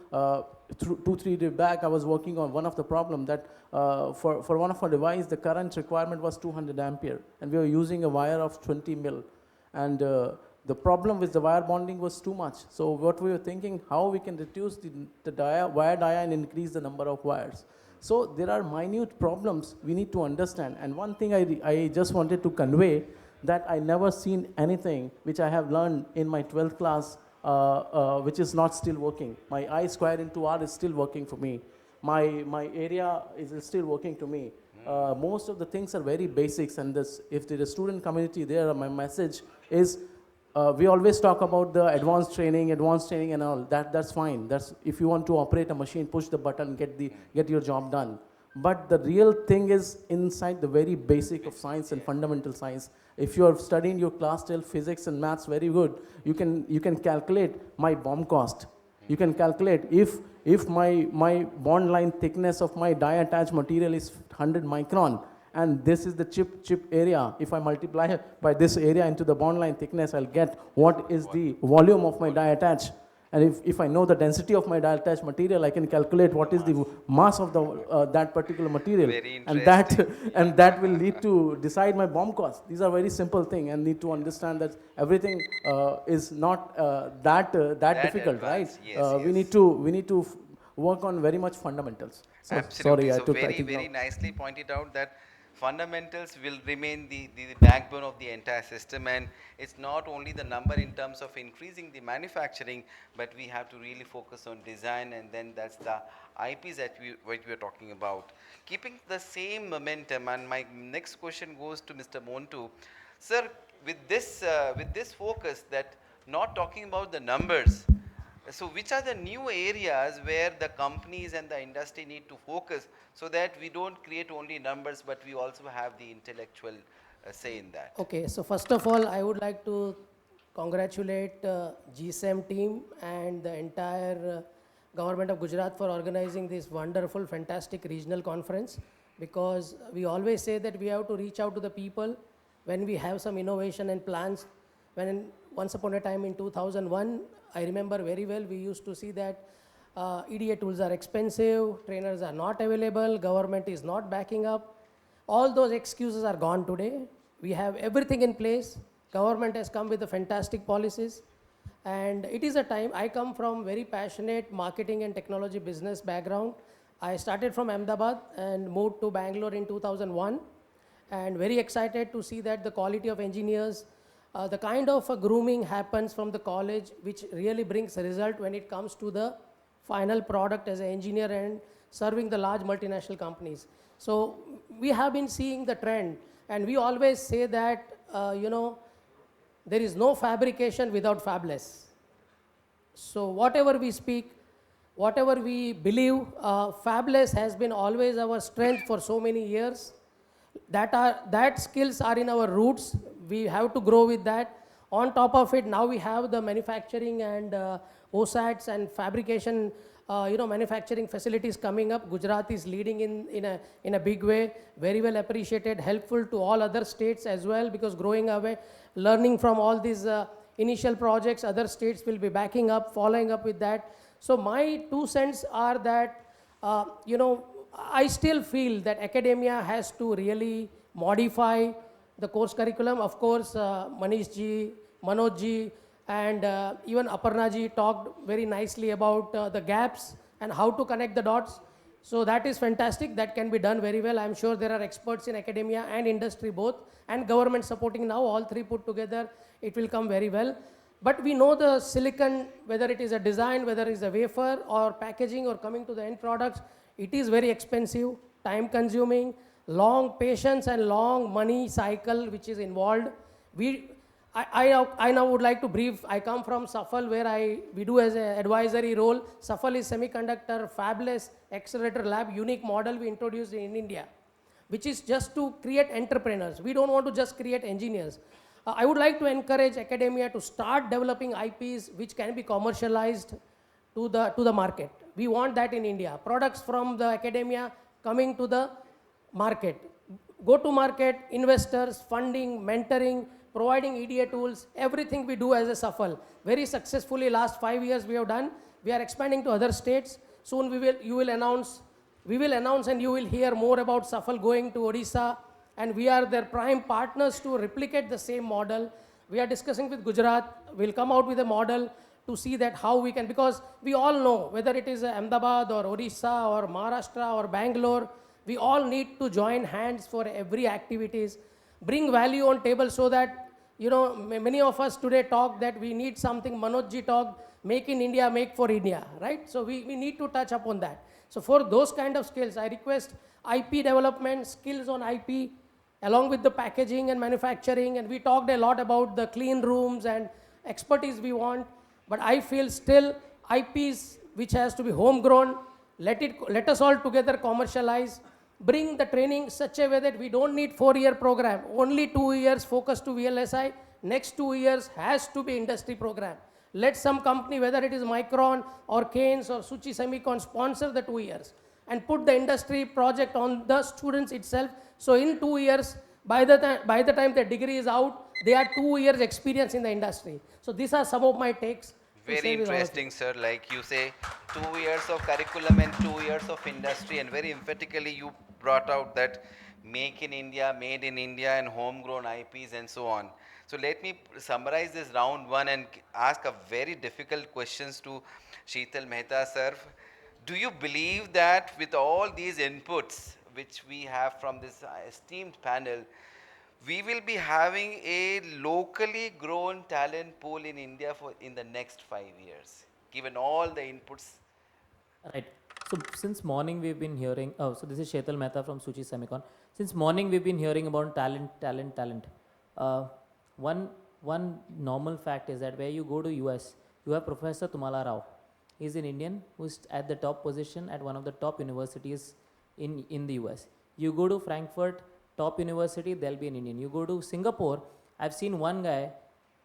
2-3 days back, I was working on one of the problem that for one of our device, the current requirement was 200 ampere, and we were using a wire of 20 mil. And the problem with the wire bonding was too much. So what we were thinking, how we can reduce the wire dia and increase the number of wires. So there are minute problems we need to understand. And one thing I just wanted to convey, that I never seen anything which I have learned in my 12th class which is not still working. My I square into R is still working for me. My area is still working to me. Most of the things are very basics, and if there is a student community there, my message is we always talk about the advanced training and all. That's fine. That's if you want to operate a machine, push the button, get your job done. But the real thing is inside the very basic of science and fundamental science. If you are studying your class 12 physics and maths very good, you can calculate my BOM cost. You can calculate if my bond line thickness of my die attached material is 100 micron, and this is the chip area. If I multiply by this area into the bond line thickness, I'll get what is the volume of my die attach. And if I know the density of my die attached material, I can calculate what is the mass of the that particular material. Very and that will lead to decide my BOM cost. These are very simple things, and need to understand that everything is not that difficult, advanced. right? Yes, We need to work on very much fundamentals. So, Absolutely. sorry, I So took. I very, think very now- nicely pointed out that fundamentals will remain the backbone of the entire system, and it's not only the number in terms of increasing the manufacturing, but we have to really focus on design, and then that's the IPs that what we are talking about. Keeping the same momentum, and my next question goes to Mr. Montu. Sir, with this focus that not talking about the numbers, so which are the new areas where the companies and the industry need to focus so that we don't create only numbers, but we also have the intellectual say in that? Okay, so first of all, I would like to congratulate GSEM team and the entire government of Gujarat for organizing this wonderful, fantastic regional conference, because we always say that we have to reach out to the people when we have some innovation and plans. Once upon a time in 2001, I remember very well, we used to see that EDA tools are expensive, trainers are not available, government is not backing up. All those excuses are gone today. We have everything in place. Government has come with the fantastic policies. And it is a time, I come from very passionate marketing and technology business background. I started from Ahmedabad and moved to Bangalore in 2001. And very excited to see that the quality of engineers, the kind of grooming happens from the college, which really brings a result when it comes to the final product as an engineer and serving the large multinational companies. So we have been seeing the trend, and we always say that, there is no fabrication without fabless. So whatever we speak, whatever we believe, fabless has been always our strength for so many years. That skills are in our roots. We have to grow with that. On top of it, now we have the manufacturing and OSATs and fabrication, manufacturing facilities coming up. Gujarat is leading in a big way. Very well appreciated, helpful to all other states as well, because growing away, learning from all these initial projects, other states will be backing up, following up with that. So my 2 cents are that, I still feel that academia has to really modify the course curriculum. Of course, Manish ji, Manoj ji, and even Aparna ji talked very nicely about the gaps and how to connect the dots. So that is fantastic. That can be done very well. I'm sure there are experts in academia and industry both, and government supporting now, all three put together, it will come very well. But we know the silicon, whether it is a design, whether it is a wafer or packaging or coming to the end products, it is very expensive, time consuming, long patience and long money cycle which is involved. I now would like to brief. I come from SAFL, where we do as an advisory role. SAFL is Semiconductor Fabless Accelerator Lab, unique model we introduced in India, which is just to create entrepreneurs. We don't want to just create engineers. I would like to encourage academia to start developing IPs which can be commercialized to the market. We want that in India. Products from the academia coming to the market. Go to market, investors, funding, mentoring, providing EDA tools, everything we do as a SAFL. Very successfully last 5 years we have done. We are expanding to other states. Soon we will announce and you will hear more about SAFL going to Odisha, and we are their prime partners to replicate the same model. We are discussing with Gujarat. We'll come out with a model to see that how we can, because we all know whether it is Ahmedabad or Odisha or Maharashtra or Bangalore, we all need to join hands for every activities, bring value on table so that, many of us today talk that we need something. Manoj ji talked, make in India, make for India, right? So we need to touch upon that. So for those kind of skills, I request IP development, skills on IP, along with the packaging and manufacturing, and we talked a lot about the clean rooms and expertise we want, but I feel still IPs which has to be homegrown, let us all together commercialize, bring the training such a way that we don't need 4-year program, only 2 years focus to VLSI, next 2 years has to be industry program. Let some company, whether it is Micron or Keynes or Suchi Semicon, sponsor the 2 years. and put the industry project on the students itself. So in 2 years, by the time the degree is out, they are 2 years experience in the industry. So these are some of my takes to Very share with all of you. interesting, sir. Like you say, 2 years of curriculum and 2 years of industry, and very emphatically you brought out that make in India, made in India, and homegrown IPs and so on. So let me summarize this round one and ask a very difficult questions to Sheetal Mehta, sir. Do you believe that with all these inputs which we have from this esteemed panel, we will be having a locally grown talent pool in India for in the next 5 years, given all the inputs? Right. So since morning we've been hearing, oh, so this is Shetal Mehta from Suchi Semicon. Since morning we've been hearing about talent. Uh, one normal fact is that where you go to US, you have Professor Tumala Rao. He's an Indian who's at the top position at one of the top universities in the US. You go to Frankfurt, top university, there'll be an Indian. You go to Singapore, I've seen one guy,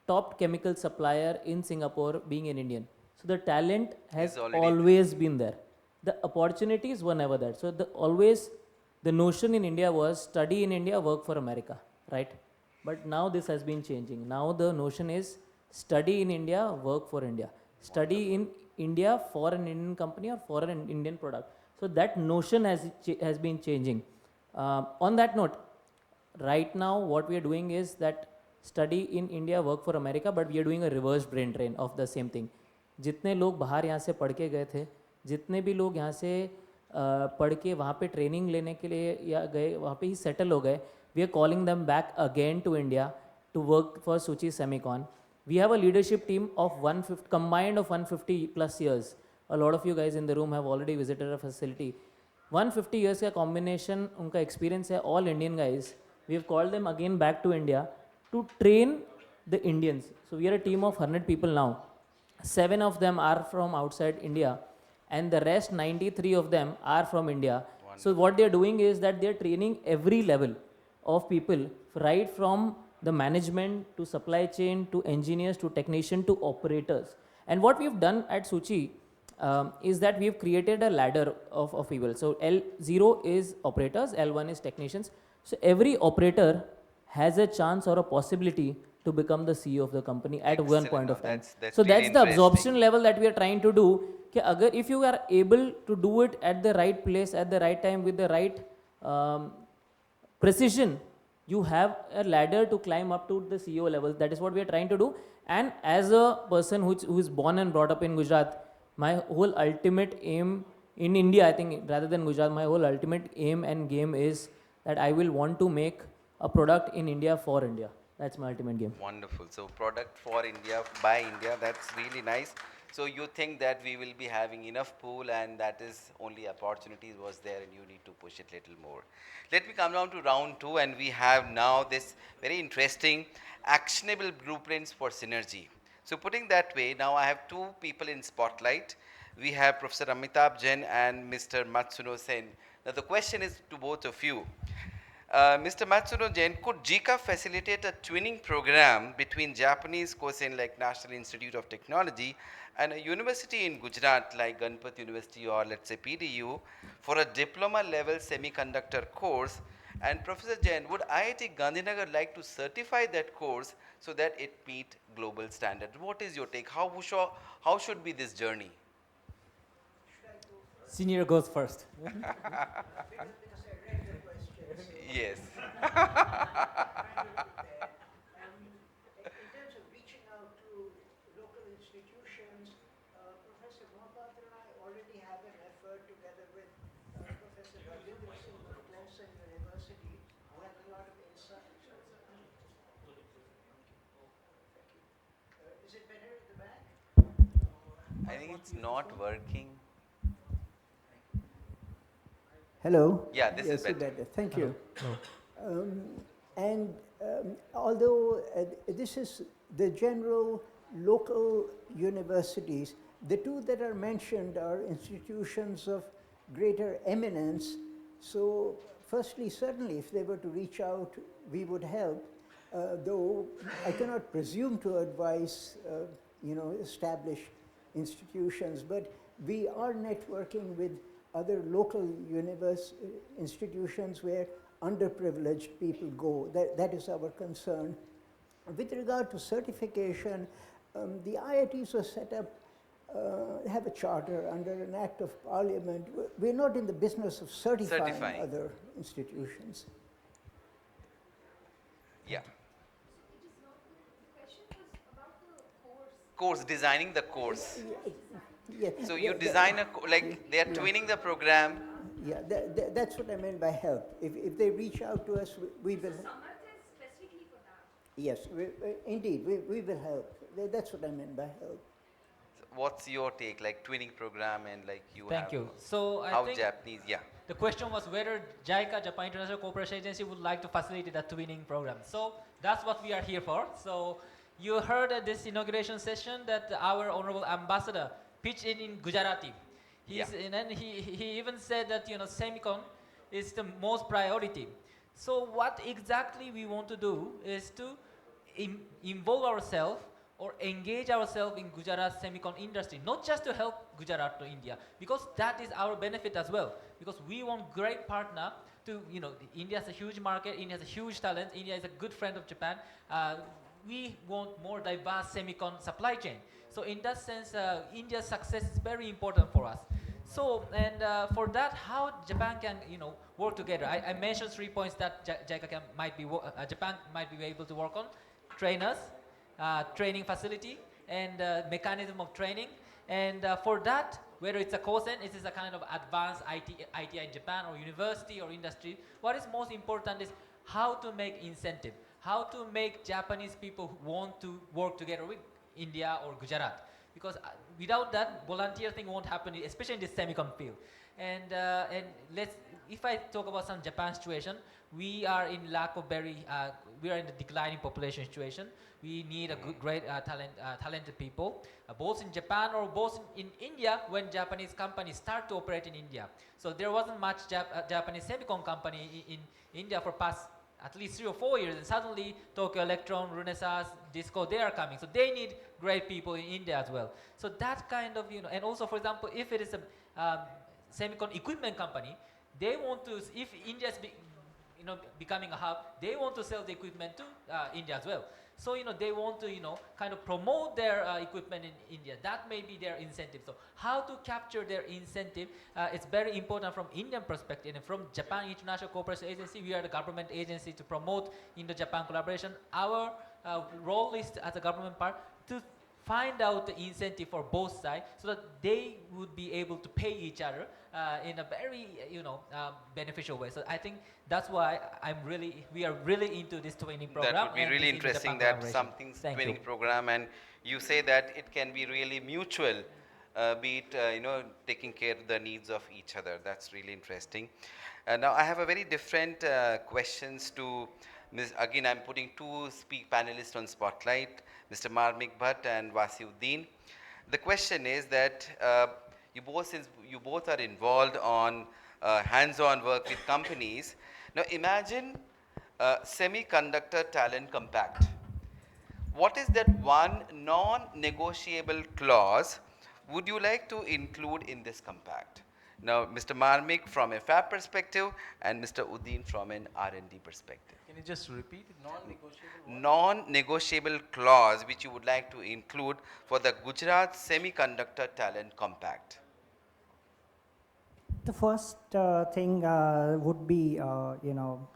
top chemical supplier in Singapore being an Indian. So the talent has always been there. The opportunities were never there. So the notion in India was study in India, work for America, right? But now this has been changing. Now the notion is study in India, work for India. Study in India for an Indian company or for an Indian product. So that notion has been changing. On that note, right now what we are doing is that study in India, work for America, but we are doing a reverse brain drain of the same thing. जितने लोग बाहर यहाँ से पढ़ के गए थे, जितने भी लोग यहाँ से पढ़ के वहाँ पे ट्रेनिंग लेने के लिए या गए, वहाँ पे ही सेटल हो गए, we are calling them back again to India to work for Suchi Semicon. We have a leadership team of 150, combined of 150 plus years. A lot of you guys in the room have already visited our facility. 150 years का combination उनका experience है, all Indian guys. We have called them again back to India to train the Indians. So we are a team of 100 people now. 7 of them are from outside India and the rest 93 of them are from India. So what they are doing is that they are training every level of people, right from the management to supply chain to engineers to technician to operators. And what we've done at Suchi is that we've created a ladder of people. So L0 is operators, L1 is technicians. So every operator has a chance or a possibility to become the CEO of the company at one point of time. So that's the absorption level that we are trying to do. If you are able to do it at the right place, at the right time, with the right precision, you have a ladder to climb up to the CEO level. That is what we are trying to do. And as a person who is born and brought up in Gujarat, my whole ultimate aim in India, I think, rather than Gujarat, my whole ultimate aim and game is that I will want to make a product in India for India. That's my ultimate game. Wonderful. So product for India, by India, that's really nice. So you think that we will be having enough pool and that is only opportunities was there and you need to push it little more. Let me come down to round 2 and we have now this very interesting actionable blueprints for synergy. So putting that way, now I have 2 people in spotlight. We have Professor Amitabh Jain and Mr. Matsuno Sen. Now the question is to both of you. Mr. Matsuno Jain, could JICA facilitate a twinning program between Japanese courses like National Institute of Technology and a university in Gujarat like Ganpat University or let's say PDU for a diploma level semiconductor course? And Professor Jain, would IIT Gandhinagar like to certify that course so that it meet global standard? What is your take? How should be this journey? Senior goes first. Yes. In terms of reaching out to local institutions, Professor Mohabbat and I already have an effort together with Professor Rajinder Singh of Clemson University, who has a lot of insight. Is it better at the back? I think it's not working. Hello. Yeah, this is better. Thank you. Although this is the general local universities, the 2 that are mentioned are institutions of greater eminence. So firstly, certainly if they were to reach out, we would help, though I cannot presume to advise established institutions, but we are networking with other local institutions where underprivileged people go. That is our concern. With regard to certification, the IITs were set up, have a charter under an act of parliament. We're not in the business of certifying other institutions. Yeah. Course, designing the course. Yeah, so you design like they are twinning the program. Yeah, that's what I meant by help. If they reach out to us, we will. Yes, indeed, we will help. That's what I meant by help. So what's your take, like twinning program and like you Thank have you. So I how think Japanese, yeah. the question was whether JICA, Japan International Cooperation Agency, would like to facilitate the twinning program. So that's what we are here for. So you heard at this inauguration session that our honorable ambassador pitched in Gujarati. And then he even said that semicon is the most priority. So what exactly we want to do is to involve ourselves or engage ourselves in Gujarat semicon industry, not just to help Gujarat to India, because that is our benefit as well. Because we want great partner to, India has a huge market, India has a huge talent, India is a good friend of Japan. We want more diverse semicon supply chain. So in that sense, India's success is very important for us. So, and for that, how Japan can, work together. I mentioned 3 points that Japan might be able to work on: trainers, training facility, and mechanism of training. And for that, whether it's a COSEN, it is a kind of advanced ITI in Japan or university or industry. What is most important is how to make incentive, how to make Japanese people who want to work together with India or Gujarat. Because without that, volunteer thing won't happen, especially in this semicon field. And if I talk about some Japan situation, we are in lack of we are in the declining population situation. We need a great talented people, both in Japan or both in India when Japanese companies start to operate in India. So there wasn't much Japanese semicon company in India for past at least 3 or 4 years, and suddenly Tokyo Electron, Renesas, Disco, they are coming. So they need great people in India as well. So that kind of, and also, for example, if it is a semicon equipment company, they want to, if India is becoming a hub, they want to sell the equipment to India as well. So, they want to, kind of promote their equipment in India. That may be their incentive. So how to capture their incentive, it's very important from Indian perspective. And from Japan International Cooperation Agency, we are the government agency to promote Indo-Japan collaboration. Our role is as a government part to find out the incentive for both sides so that they would be able to pay each other in a very beneficial way. So I think that's why we are really into this twinning program. That would be really interesting, that something's twinning program, and you say that it can be really mutual, be it taking care of the needs of each other. That's really interesting. Now I have a very different questions to again, I'm putting two panelists on spotlight, Mr. Marmik Bhatt and Wasiuddin. The question is that since you both are involved on hands-on work with companies, now imagine Semiconductor Talent Compact. What is that one non-negotiable clause would you like to include in this compact? Now, Mr. Marmik from a fab perspective and Mr. Uddin from an R&D perspective. Can you just repeat? Non-negotiable? Non-negotiable clause which you would like to include for the Gujarat Semiconductor Talent Compact. The first thing would be,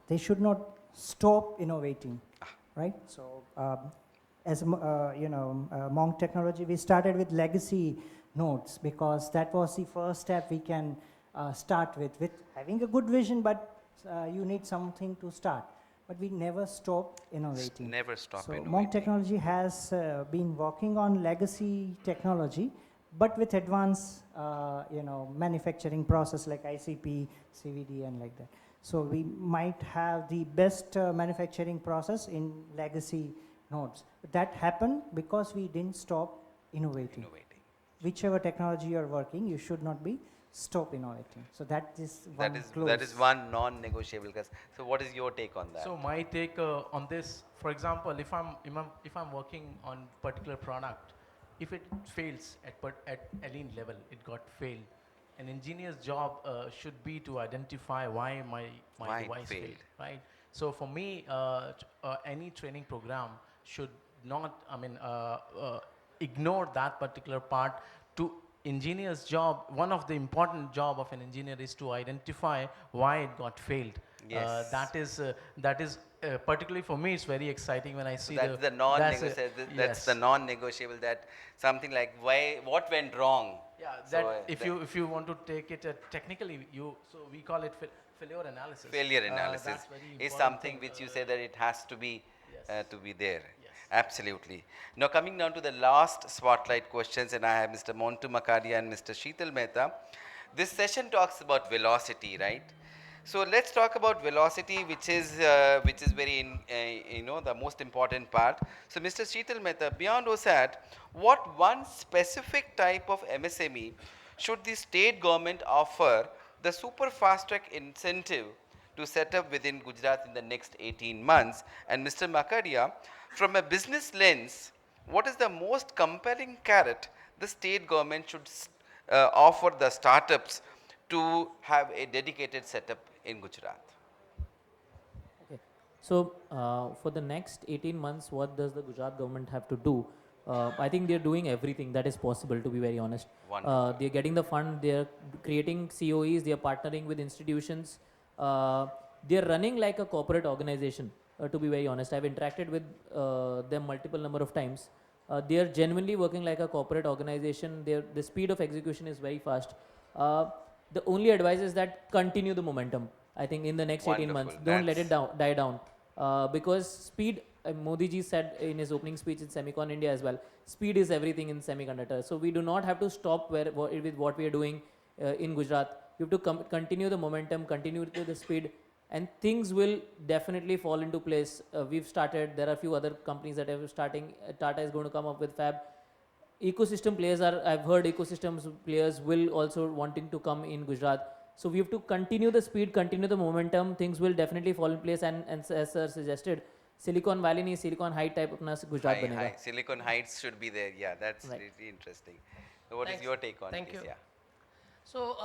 they should not stop innovating, right? So, as Monk Technology, we started with legacy nodes because that was the first step we can start with having a good vision, but you need something to start. But we never stop innovating. Never stop innovating. Monk Technology has been working on legacy technology, but with advanced, manufacturing process like ICP, CVD, and like that. So we might have the best manufacturing process in legacy nodes. But that happened because we didn't stop innovating. Whichever technology you're working, you should not be stop innovating. So that is one clause. That is one non-negotiable clause. So what is your take on that? So my take on this, for example, if I'm working on particular product, if it fails at a lean level, it got failed, an engineer's job should be to identify why my Why it device failed. failed, right? So for me, any training program should not, ignore that particular part. To engineer's job, one of the important job of an engineer is to identify why it got failed. Yes. That is particularly for me, it's very exciting when I see That's the non-negotiable. That's the non-negotiable. That something like what went wrong. Yeah, So, that if you want to take it technically, so we call it failure analysis. Failure analysis That's very is important something thing, which you say that it has to be yes. to be there. Absolutely. Now coming down to the last spotlight questions, and I have Mr. Montu Makaria and Mr. Sheetal Mehta. This session talks about velocity, right? So let's talk about velocity, which is very the most important part. So Mr. Sheetal Mehta, beyond OSAT, what one specific type of MSME should the state government offer the super fast track incentive to set up within Gujarat in the next 18 months? And Mr. Makaria, from a business lens, what is the most compelling carrot the state government should offer the startups to have a dedicated setup in Gujarat? Okay. So for the next 18 months, what does the Gujarat government have to do? I think they're doing everything that is possible, to be very honest. They're getting the fund, they're creating COEs, they're partnering with institutions. They're running like a corporate organization, to be very honest. I've interacted with them multiple number of times. They're genuinely working like a corporate organization. The speed of execution is very fast. The only advice is that continue the momentum. I think in the next 18 months, don't let it die down. Because speed, Modi ji said in his opening speech in Semicon India as well, speed is everything in semiconductor. So we do not have to stop with what we are doing in Gujarat. You have to continue the momentum, continue to the speed, and things will definitely fall into place. We've started, there are a few other companies that are starting. Tata is going to come up with fab. Ecosystem players I've heard ecosystems players will also wanting to come in Gujarat. So we have to continue the speed, continue the momentum. Things will definitely fall in place. And as sir suggested, Silicon Valley ni Silicon Heights type of Gujarat banega. Silicon Heights should be there. Yeah, that's really interesting. So what is your take on Thank this? you. Yeah. So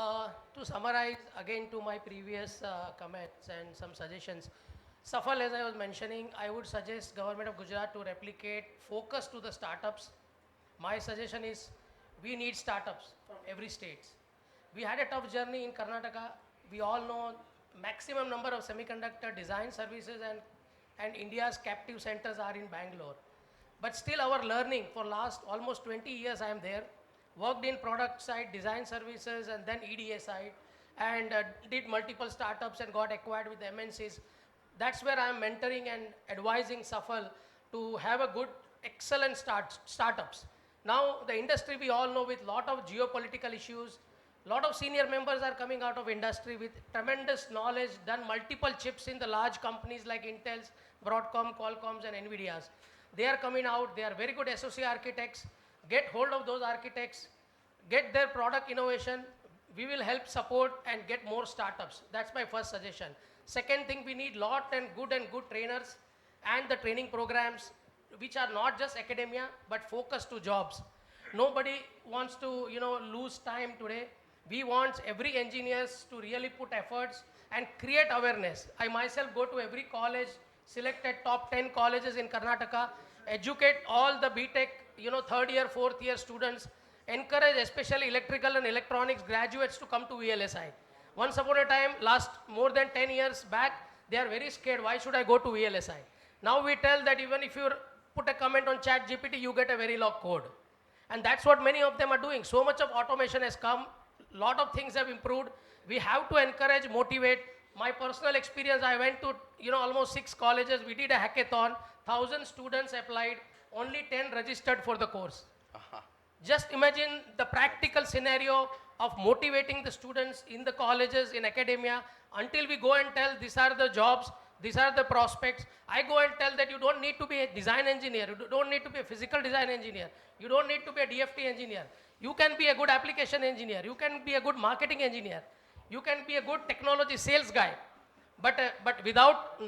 to summarize again to my previous comments and some suggestions, Safal, as I was mentioning, I would suggest Government of Gujarat to replicate focus to the startups. My suggestion is we need startups from every state. We had a tough journey in Karnataka. We all know maximum number of semiconductor design services and India's captive centers are in Bangalore. But still our learning for last almost 20 years I am there, worked in product side, design services and then EDA side, and did multiple startups and got acquired with MNCs. That's where I am mentoring and advising Safal to have a good, excellent startups. Now the industry we all know with lot of geopolitical issues, lot of senior members are coming out of industry with tremendous knowledge, done multiple chips in the large companies like Intel's, Broadcom, Qualcomm's and Nvidia's. They are coming out, they are very good SoC architects. Get hold of those architects, get their product innovation. We will help support and get more startups. That's my first suggestion. Second thing, we need lot and good trainers and the training programs which are not just academia but focused to jobs. Nobody wants to lose time today. We want every engineers to really put efforts and create awareness. I myself go to every college, selected top 10 colleges in Karnataka, educate all the BTech, third year, fourth year students, encourage especially electrical and electronics graduates to come to VLSI. Once upon a time, last more than 10 years back, they are very scared. Why should I go to VLSI? Now we tell that even if you put a comment on ChatGPT, you get a very log code. And that's what many of them are doing. So much of automation has come. Lot of things have improved. We have to encourage, motivate. My personal experience, I went to almost 6 colleges. We did a hackathon. 1,000 students applied. Only 10 registered for the course. Just imagine the practical scenario of motivating the students in the colleges, in academia, until we go and tell these are the jobs, these are the prospects. I go and tell that you don't need to be a design engineer, you don't need to be a physical design engineer, you don't need to be a DFT engineer. You can be a good application engineer, you can be a good marketing engineer, you can be a good technology sales guy. But without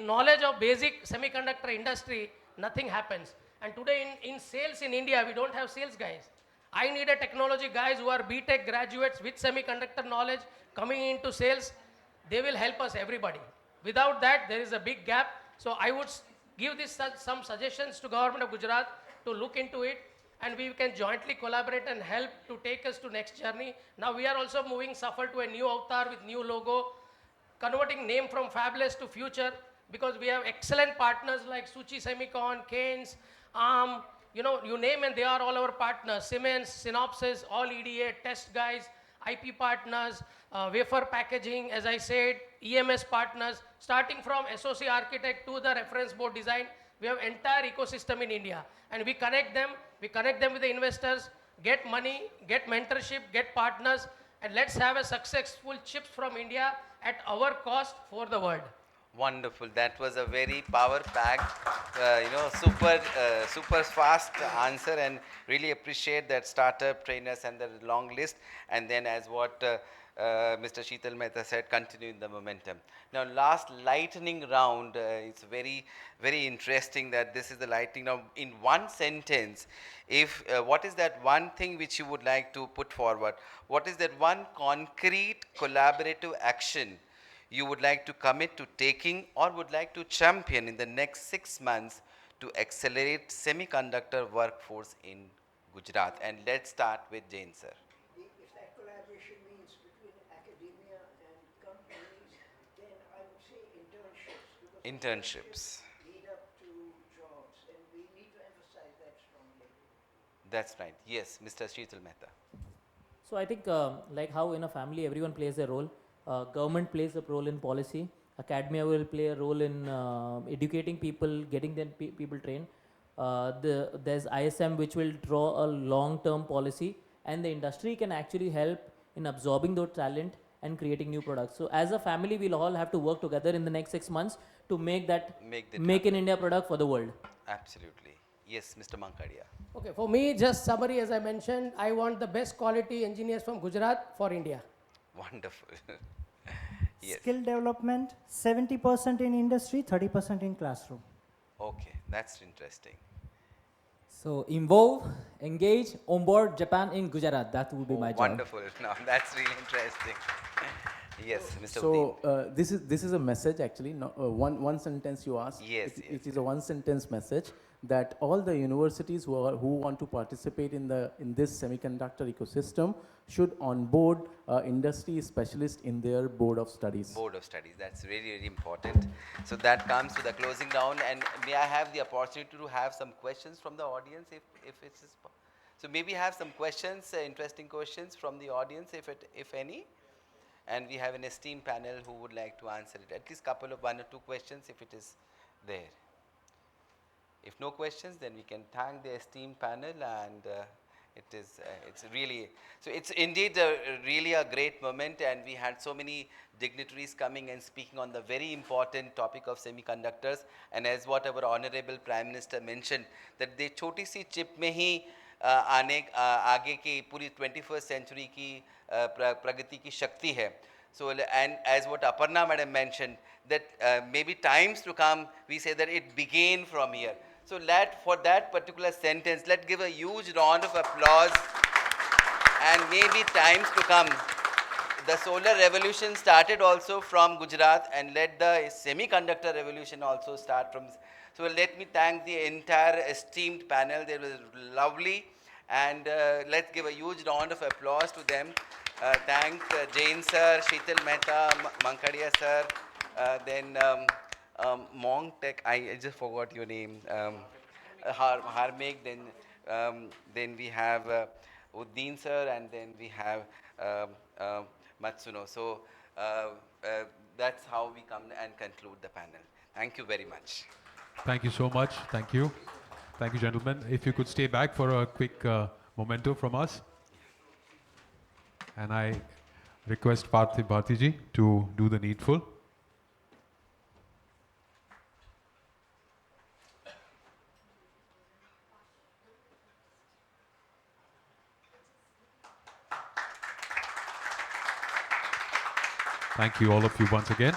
knowledge of basic semiconductor industry, nothing happens. And today in sales in India, we don't have sales guys. I need a technology guys who are BTech graduates with semiconductor knowledge coming into sales. They will help us, everybody. Without that, there is a big gap. So I would give this some suggestions to Government of Gujarat to look into it, and we can jointly collaborate and help to take us to next journey. Now we are also moving Suffer to a new avatar with new logo, converting name from Fabulous to Future, because we have excellent partners like Suchi Semicon, Keynes, ARM, you know, you name and they are all our partners. Siemens, Synopsys, all EDA, test guys, IP partners, wafer packaging, as I said, EMS partners, starting from SOC architect to the reference board design. We have entire ecosystem in India, and we connect them with the investors, get money, get mentorship, get partners, and let's have a successful chips from India at our cost for the world. Wonderful. That was a very power-packed, super fast answer, and really appreciate that startup trainers and the long list. And then, as what Mr. Sheetal Mehta said, continuing the momentum. Now, last lightning round. It's very, very interesting that this is the lightning round. In one sentence, if what is that one thing which you would like to put forward? What is that one concrete collaborative action you would like to commit to taking or would like to champion in the next 6 months to accelerate semiconductor workforce in Gujarat? And let's start with Jain sir. If that collaboration means between academia and companies, then I would say internships. Because Internships. lead up to jobs, and we need to emphasize that strongly. That's right. Yes, Mr. Sheetal Mehta. So I think like how in a family everyone plays a role, government plays a role in policy, academia will play a role in educating people, getting them people trained. There's ISM which will draw a long-term policy, and the industry can actually help in absorbing those talent and creating new products. So as a family, we'll all have to work together in the next 6 months to make that make in India product for the world. Absolutely. Yes, Mr. Mankadia. Okay, for me, just summary, as I mentioned, I want the best quality engineers from Gujarat for India. Wonderful. Yes. Skill development, 70% in industry, 30% in classroom. Okay, that's interesting. So involve, engage, onboard Japan in Gujarat. That would be my job. Wonderful. No, that's really interesting. Yes, Mr. So this is a message actually. No, one sentence you asked. Yes, it is a one sentence message that all the universities who want to participate in this semiconductor ecosystem should onboard industry specialists in their board of studies. Board of studies. That's really, really important. So that comes to the closing round, and may I have the opportunity to have some questions from the audience, if it is. So maybe have some questions, interesting questions from the audience, if any. And we have an esteemed panel who would like to answer it. At least couple of 1 or 2 questions if it is there. If no questions, then we can thank the esteemed panel, and it's really, so it's indeed really a great moment, and we had so many dignitaries coming and speaking on the very important topic of semiconductors. And as what our Honorable Prime Minister mentioned, that the choti si chip mein hi आगे की पूरी 21st century की प्रगति की शक्ति है. So, and as what Aparna madam mentioned, that maybe times to come, we say that it began from here. So for that particular sentence, let's give a huge round of applause. And maybe times to come, the solar revolution started also from Gujarat, and let the semiconductor revolution also start from. So let me thank the entire esteemed panel. They were lovely, and let's give a huge round of applause to them. Thank Jain sir, Sheetal Mehta, Mankadia sir, then Monk Tech, I just forgot your name, Harmik, then we have Uddin sir, and then we have Matsuno. So that's how we come and conclude the panel. Thank you very much. Thank you so much. Thank you. Thank you, gentlemen. If you could stay back for a quick memento from us. And I request Parthiv Bhartiji to do the needful. Thank you, all of you, once again.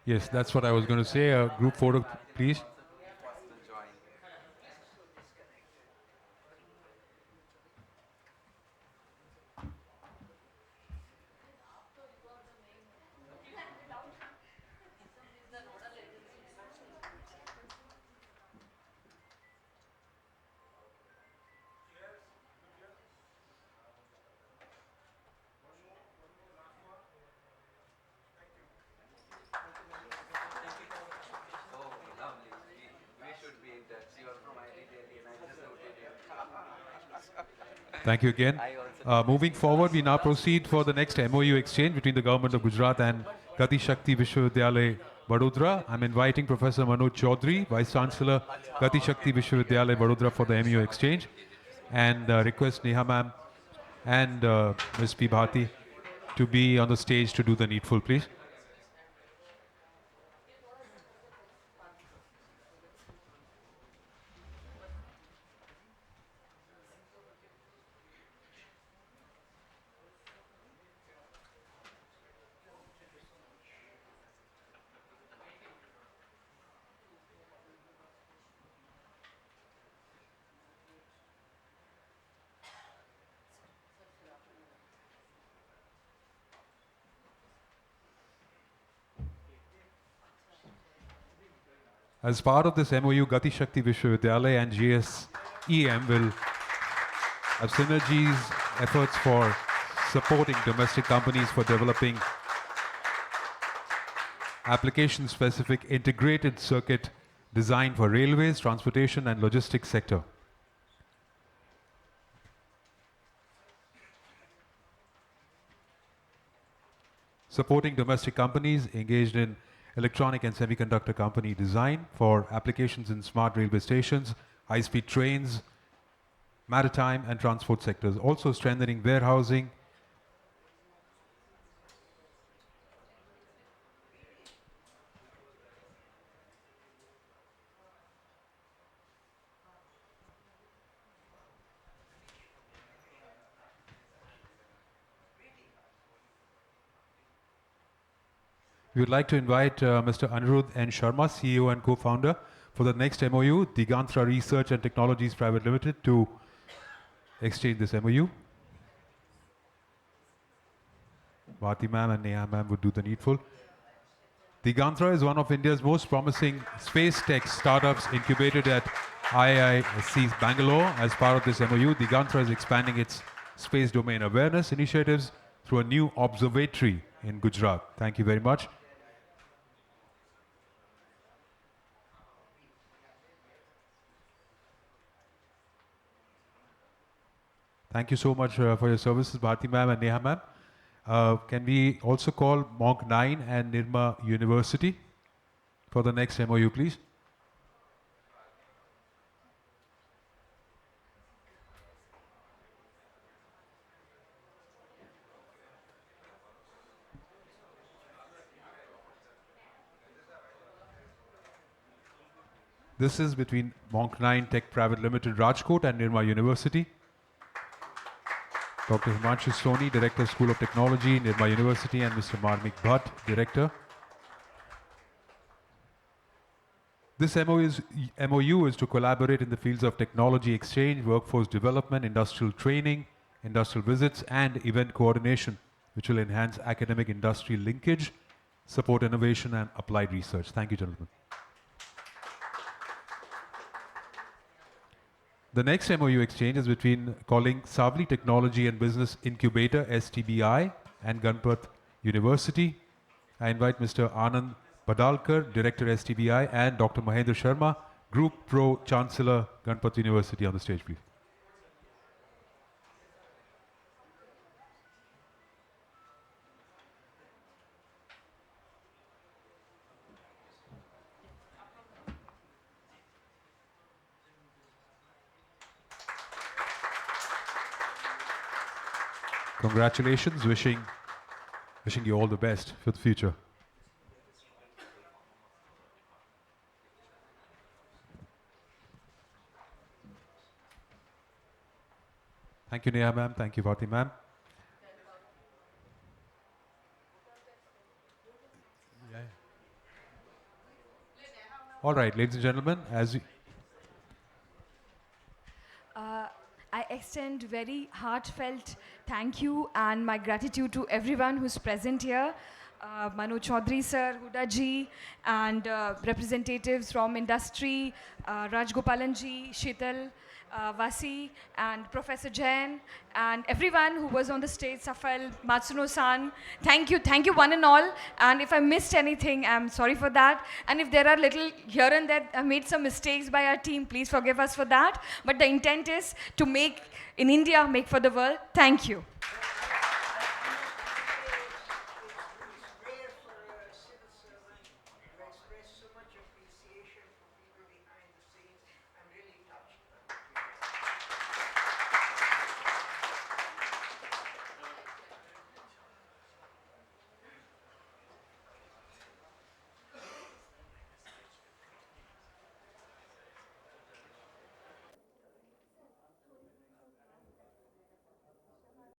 Yes, that's what I was going to say. Group photo, please. Thank you again. Moving forward, we now proceed for the next MOU exchange between the Government of Gujarat and Gati Shakti Vishwavidyalaya, Vadodara. I'm inviting Professor Manoj Chaudhary, Vice Chancellor, Gati Shakti Vishwavidyalaya, Vadodara, for the MOU exchange, and request Neha ma'am and Ms. P. Bharti to be on the stage to do the needful, please. As part of this MOU, Gati Shakti Vishwavidyalaya and GSEM will have synergies efforts for supporting domestic companies for developing application-specific integrated circuit design for railways, transportation and logistics sector. Supporting domestic companies engaged in electronic and semiconductor company design for applications in smart railway stations, high-speed trains, maritime and transport sectors. Also strengthening warehousing, we would like to invite Mr. Anirudh N. Sharma, CEO and co-founder, for the next MOU, Digantra Research and Technologies Private Limited, to exchange this MOU. Bharti ma'am and Neha ma'am would do the needful. Digantra is one of India's most promising space tech startups incubated at IISc Bangalore. As part of this MOU, Digantra is expanding its space domain awareness initiatives through a new observatory in Gujarat. Thank you very much. Thank you so much for your services, Bharti ma'am and Neha ma'am. Can we also call Monk 9 and Nirma University for the next MOU, please? This is between Monk 9 Tech Private Limited, Rajkot, and Nirma University. Dr. Himanshu Soni, Director, School of Technology, Nirma University, and Mr. Marmik Bhatt, Director. This MOU is to collaborate in the fields of technology exchange, workforce development, industrial training, industrial visits, and event coordination, which will enhance academic industry linkage, support innovation, and applied research. Thank you, gentlemen. The next MOU exchange is between calling Savli Technology and Business Incubator, STBI, and Ganpat University. I invite Mr. Anand Badalkar, Director, STBI, and Dr. Mahendra Sharma, Group Pro Chancellor, Ganpat University, on the stage, please. Congratulations, wishing you all the best for the future. Thank you, Neha ma'am. Thank you, Bharti ma'am. All right, ladies and gentlemen, as you... I extend very heartfelt thank you and my gratitude to everyone who's present here. Manu Chaudhary sir, Huda ji, and representatives from industry, Raj Gopalan ji, Sheetal, Vasi, and Professor Jain, and everyone who was on the stage, Safal, Matsuno-san. Thank you one and all. And if I missed anything, I'm sorry for that. And if there are little here and there, I made some mistakes by our team, please forgive us for that. But the intent is to make, in India, make for the world. Thank you.